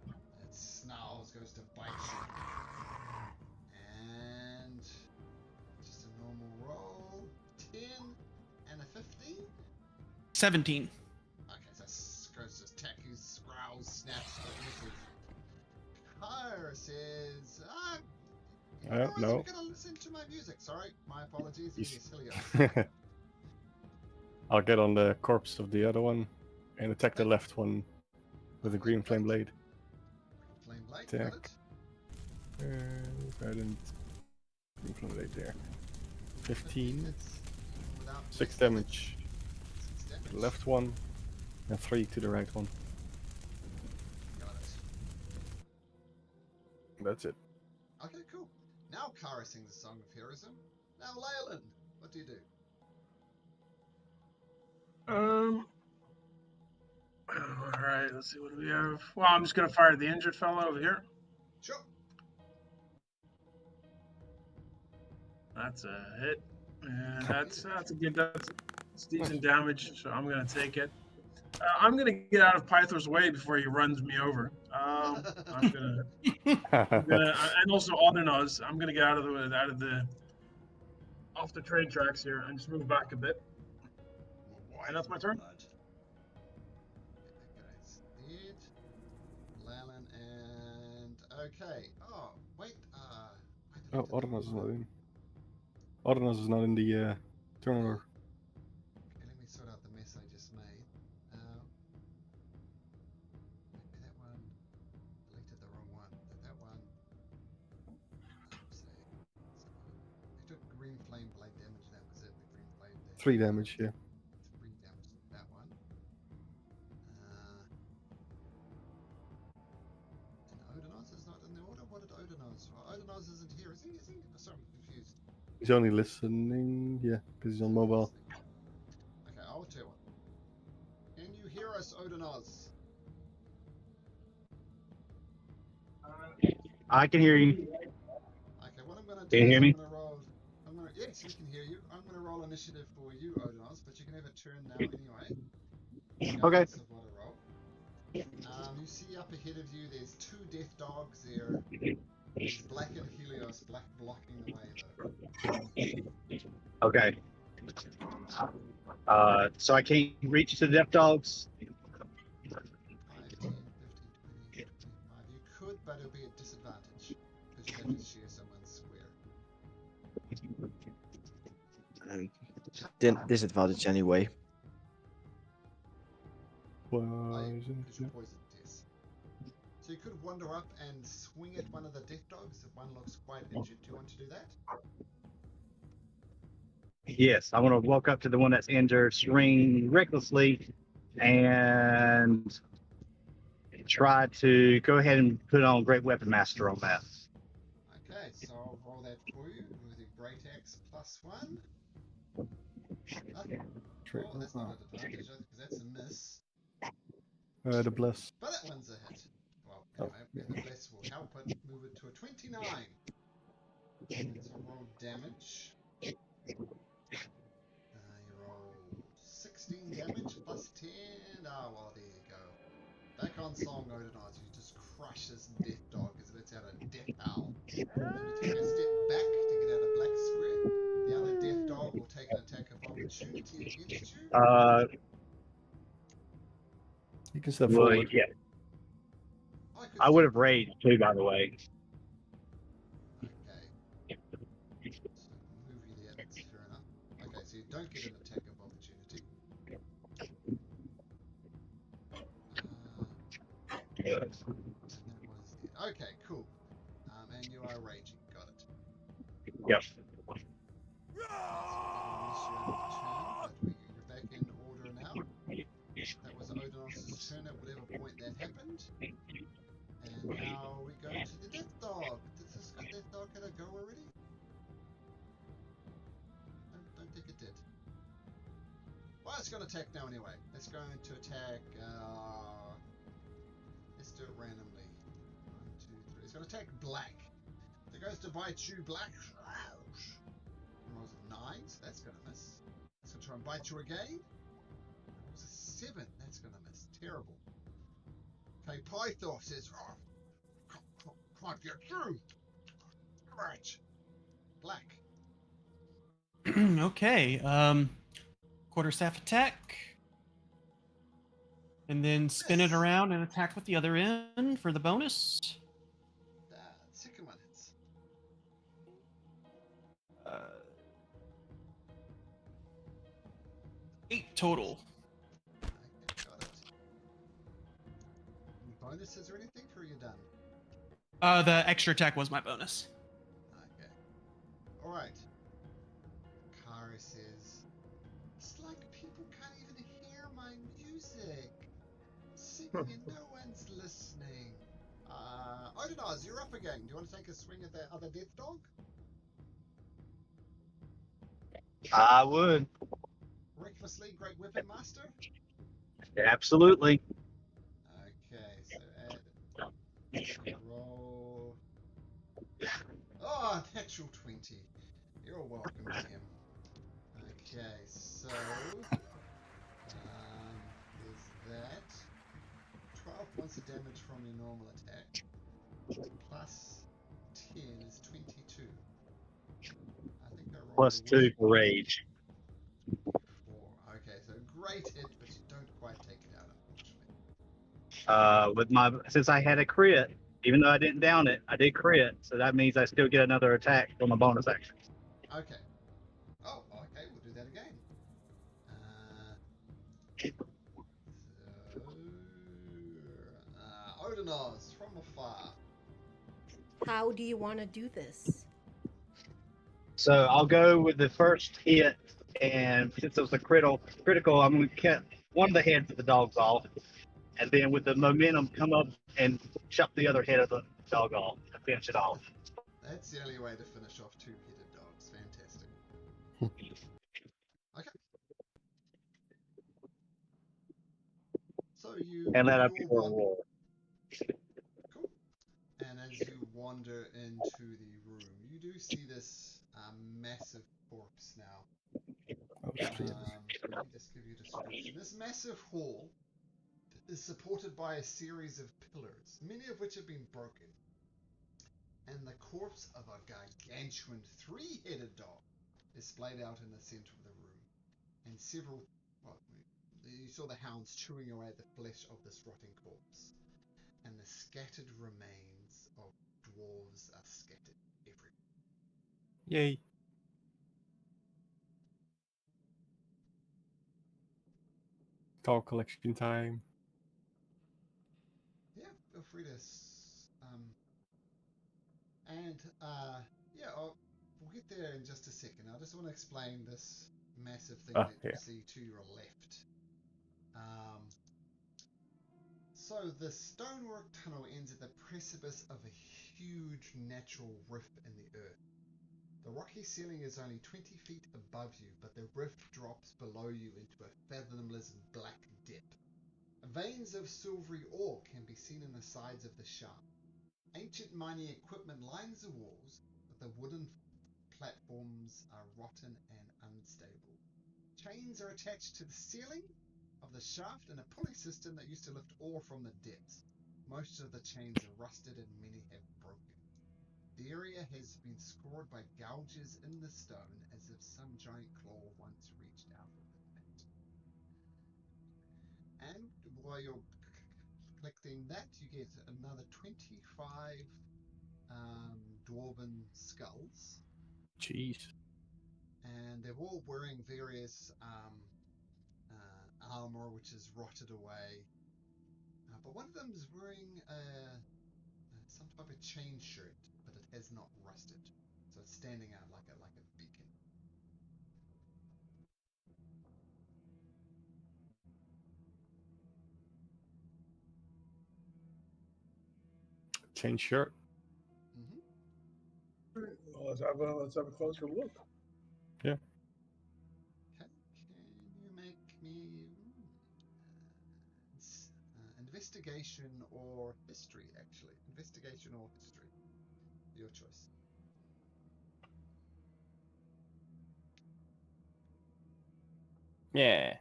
It snarls, goes to bite you. And just a normal roll. 10 and a 15. 17. Okay, so goes to attack, he growls, snaps, but misses. Kyra says, No. You gotta listen to my music. Sorry, my apologies. Yes, Helios. I'll get on the corpse of the other one and attack the left one with a green flame blade. Flame blade, Attack. got it. Green flame blade there. 15. Hits without 6 damage. 6 damage. To the left one and 3 to the right one. Got it. That's it. Okay, cool. Now Kara sings the song of heroism. Now Leyland, what do you do? All right, let's see what do we have. Well, I'm just gonna fire the injured fellow over here. Sure. That's a hit, and that's a good. That's It's decent damage, so I'm gonna take it. I'm gonna get out of Pythor's way before he runs me over. I'm gonna, and also Audenoz. I'm gonna get out of the off the train tracks here and just move back a bit. And that's my turn. Blood. That guy's dead. Lalan and okay. Oh wait. I Oh, deleted the Ornas is wrong not one. in. Ornas is not in the turn order. Okay, let me sort out the mess I just made. Okay, that one. Deleted the wrong one. That one. Oopsie. So I took green flame blade damage. That was it. The green flame damage. 3 damage, yeah. 3 damage. That one. And Odonos is not in the order. What did Odonos? Well, Odonos isn't here, is he? Is he? Oh, sorry, I'm confused. He's only listening, yeah, because he's on mobile. Okay, I'll tell you what. Can you hear us, Odonos? I can hear you. Okay, what I'm going to do Can you is hear I'm me? going to roll. Yes, we can hear you. I'm going to roll initiative for you, Odonos, but you can have a turn now anyway. Okay. Of what I roll. You see up ahead of you, there's 2 death dogs there. There's Black and Helios. Black blocking the way, though. Okay. So I can't reach the death dogs. 5, 10, 15, 20, 25. You could, but it'll be at disadvantage because you have to share someone's square. Disadvantage anyway. Was Because you're poisoned, yes. So you could wander up and swing at one of the death dogs if one looks quite injured. Do you want to do that? Yes, I want to walk up to the one that's injured, swing recklessly, and try to go ahead and put on Great Weapon Master on that. Okay, so I'll roll that for you with a Great Axe +1. Oh, that's not an advantage because that's a miss. the bless. But that one's a hit. Well, anyway, and the bless will help it move it to a 29. So roll damage. You roll 16 damage +10. Oh, well, there you go. Back on song, Odinaz. You just crush this death dog as it lets out a death howl. And you take a step back to get out of black square. The other death dog will take an attack of opportunity against you. You can step Well, forward. yeah. I would have raged too, by the way. Okay. So move you there, that's fair enough. Okay, so you don't get an attack of opportunity. Okay, cool. And you are raging, got it. Yep. You're back in order now. That was Odonos' turn at whatever point that happened. And now we go to the death dog. Does this death dog had a go already? Don't think it did. Well, it's going to attack now anyway. It's going to attack. Let's do it randomly. 1, 2, 3. It's going to attack black. It goes to bite you, black. Rolls a 9, so that's going to miss. It's going to try and bite you again. Rolls a 7. That's going to miss. Terrible. Okay, Pythor says, oh, can't get through. Right. Black. Okay. Quarterstaff attack. And then spin it around and attack with the other end for the bonus. Second one hits. 8 total. Okay, got it. Any bonuses or anything, or are you done? The extra attack was my bonus. Okay. Alright. Kara says, it's like people can't even hear my music. I'm singing and no one's listening. Odinaz, you're up again. Do you want to take a swing at that other death dog? I would. Recklessly, Great Weapon Master? Absolutely. Okay, so add roll. Oh, natural 20. You're welcome to him. Okay, so there's that. 12 points of damage from your normal attack. Plus 10 is 22. I think I rolled Plus the 2 worst for rage. 4. Okay, so great hit, but you don't quite take it out, unfortunately. Since I had a crit, even though I didn't down it, I did crit, so that means I still get another attack from a bonus action. Okay. Oh, okay, we'll do that again. Odinoz from afar. How do you want to do this? So I'll go with the first hit, and since it was a critical, I'm going to cut one of the heads of the dogs off, and then with the momentum, come up and chop the other head of the dog off to finish it off. That's the only way to finish off two-headed dogs. Fantastic. Okay. So you And let up you your want roll. cool. And as you wander into the room, you do see this massive corpse now. Oh shit. Let me just give you a description. This massive hall is supported by a series of pillars, many of which have been broken. And the corpse of a gargantuan three-headed dog is splayed out in the center of the room. And several, well, you saw the hounds chewing away at the flesh of this rotting corpse. And the scattered remains of dwarves are scattered everywhere. Yay. Tall collection time. Yeah, feel free to. Yeah, we'll get there in just a second. I just want to explain this massive thing that you Yeah. see to your left. So the stonework tunnel ends at the precipice of a huge natural rift in the earth. The rocky ceiling is only 20 feet above you, but the rift drops below you into a fathomless black dip. Veins of silvery ore can be seen in the sides of the shaft. Ancient mining equipment lines the walls, but the wooden platforms are rotten and unstable. Chains are attached to the ceiling of the shaft and a pulley system that used to lift ore from the depths. Most of the chains are rusted and many have broken. The area has been scored by gouges in the stone as if some giant claw once reached out within it. And while you're collecting that, you get another 25 dwarven skulls. Jeez. And they're all wearing various armor which is rotted away. But one of them is wearing some type of chain shirt, but it has not rusted. So it's standing out like a beacon. Change shirt. Well, let's have a closer look. Yeah. Okay, can you make me investigation or history? Actually, investigation or history, your choice. Yeah.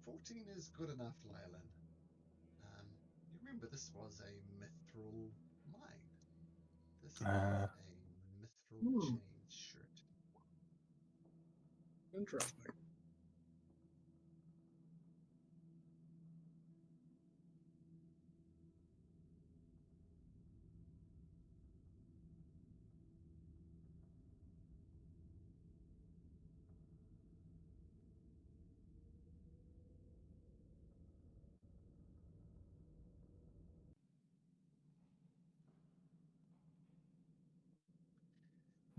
14 is good enough, Leyland. You remember this was a Mithral mine. This is a Mithral chain shirt. Interesting.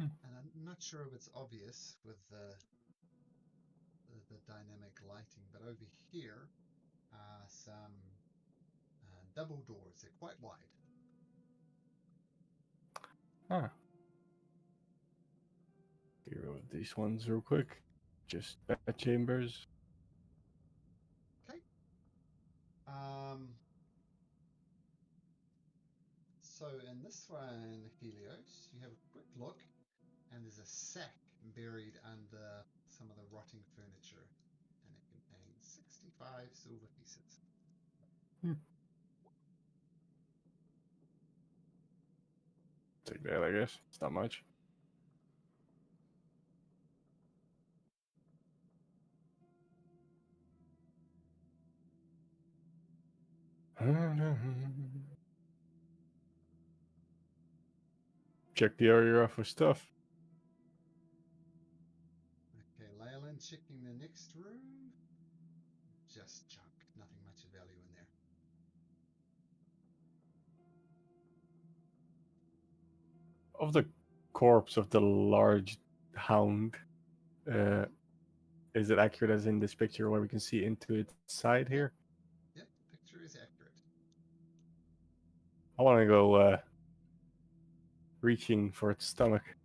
And I'm not sure if it's obvious with the dynamic lighting, but over here are some double doors. They're quite wide. Ah. Get rid of these ones real quick. Just bed chambers. Okay. So in this one, Helios, you have a quick look, and there's a sack buried under some of the rotting furniture, and it contains 65 silver pieces. Take that, I guess. It's not much. Check the area off with stuff. Okay, Leyland checking the next room. Just junk. Nothing much of value in there. Of the corpse of the large hound, is it accurate as in this picture where we can see into its side here? Yep, the picture is accurate. I want to go reaching for its stomach.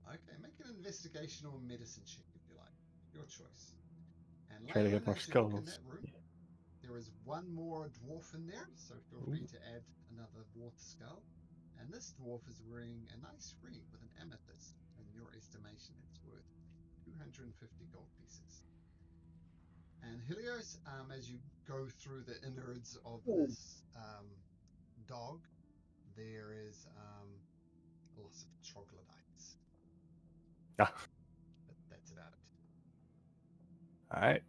Okay, make an investigation or medicine check if you like. Your choice. And Try to get Leyland, more as you look in skulls. that room, there is one more dwarf in there, so feel free to add another dwarf skull. And this dwarf is wearing a nice ring with an amethyst. In your estimation, it's worth 250 gold pieces. And Helios, as you go through the innards of this dog, there is lots of troglodytes. Ah. But that's about it. All right.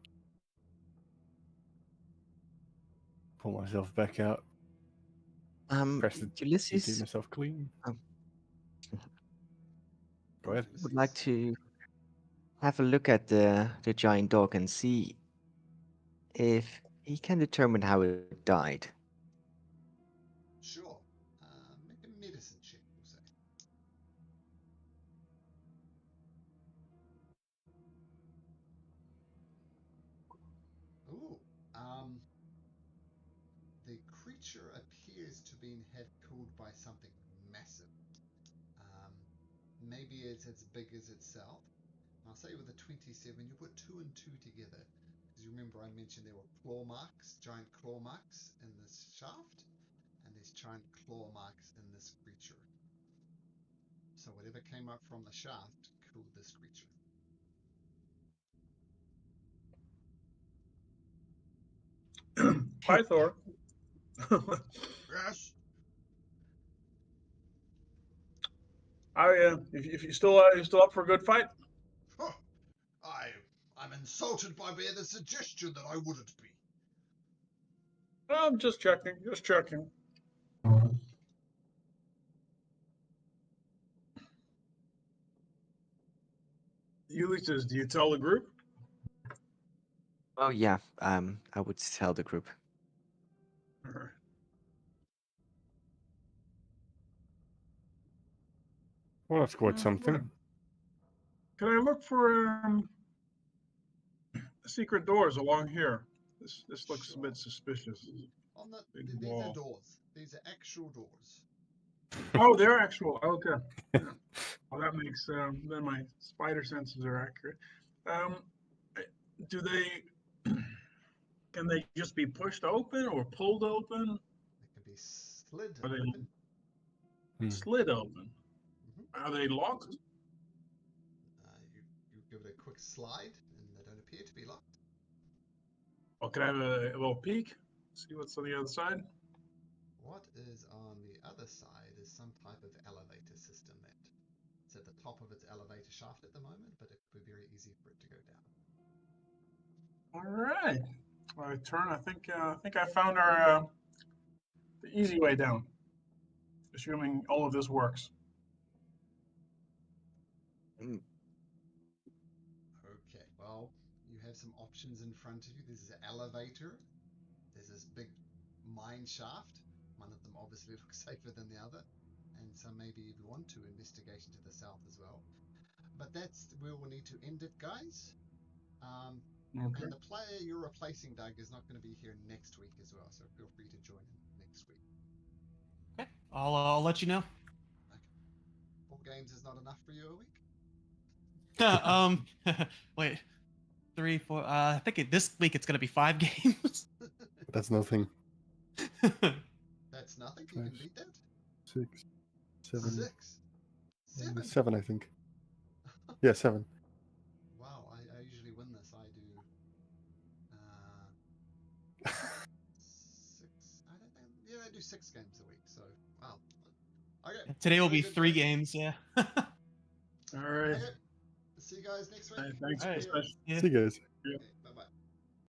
Pull myself back out. Press the T to Ulysses, keep myself clean. Oh. Go ahead. would like to have a look at the giant dog and see if he can determine how it died. Sure. Make a medicine check, we'll say. Ooh. The creature appears to have killed by something massive. Maybe it's as big as itself. I'll say with a 27, you put 2 and 2 together. Because you remember I mentioned there were claw marks, giant claw marks in this shaft, and there's giant claw marks in this creature. So whatever came up from the shaft killed this creature. Pythor. Yes. If you still you're still up for a good fight. Huh. I'm insulted by the suggestion that I wouldn't be. I'm just checking. Just checking. Ulysses, do you tell the group? Oh yeah, I would tell the group. Well, that's quite something. Can I look for secret doors along here? This looks a bit suspicious. On the, Big these are wall. doors. These are actual doors. Oh, they're actual. Okay. Well, that makes then my spider senses are accurate. Do they? Can they just be pushed open or pulled open? They can be slid Are they open. slid open? Mm-hmm. Are they locked? You give it a quick slide, and they don't appear to be locked. Or can I have a little peek? See what's on the other side? What is on the other side is some type of elevator system that it's at the top of its elevator shaft at the moment, but it would be very easy for it to go down. All right. I turn. I think I found our the easy way down. Assuming all of this works. Mm. Okay, well, you have some options in front of you. There's an elevator. There's this big mine shaft. One of them obviously looks safer than the other. And so maybe if you want to, investigation to the south as well. But that's where we'll need to end it, guys. Okay. And the player you're replacing, Doug, is not going to be here next week as well. So feel free to join in next week. Okay, I'll let you know. Okay. 4 games is not enough for you a week? Wait, 3, 4. I think this week it's gonna be 5 games. That's nothing. That's nothing. You can beat that. 6, 7, 6, 7. 7, I think. Yeah, 7. Wow, I usually win this. I do 6. I don't think. Yeah, I do 6 games a week. So wow. Okay. Today will very be good, 3 guys. games. Yeah. All right. Okay. See you guys next week. Thanks All for right. the session. Yeah. See you guys. Yeah.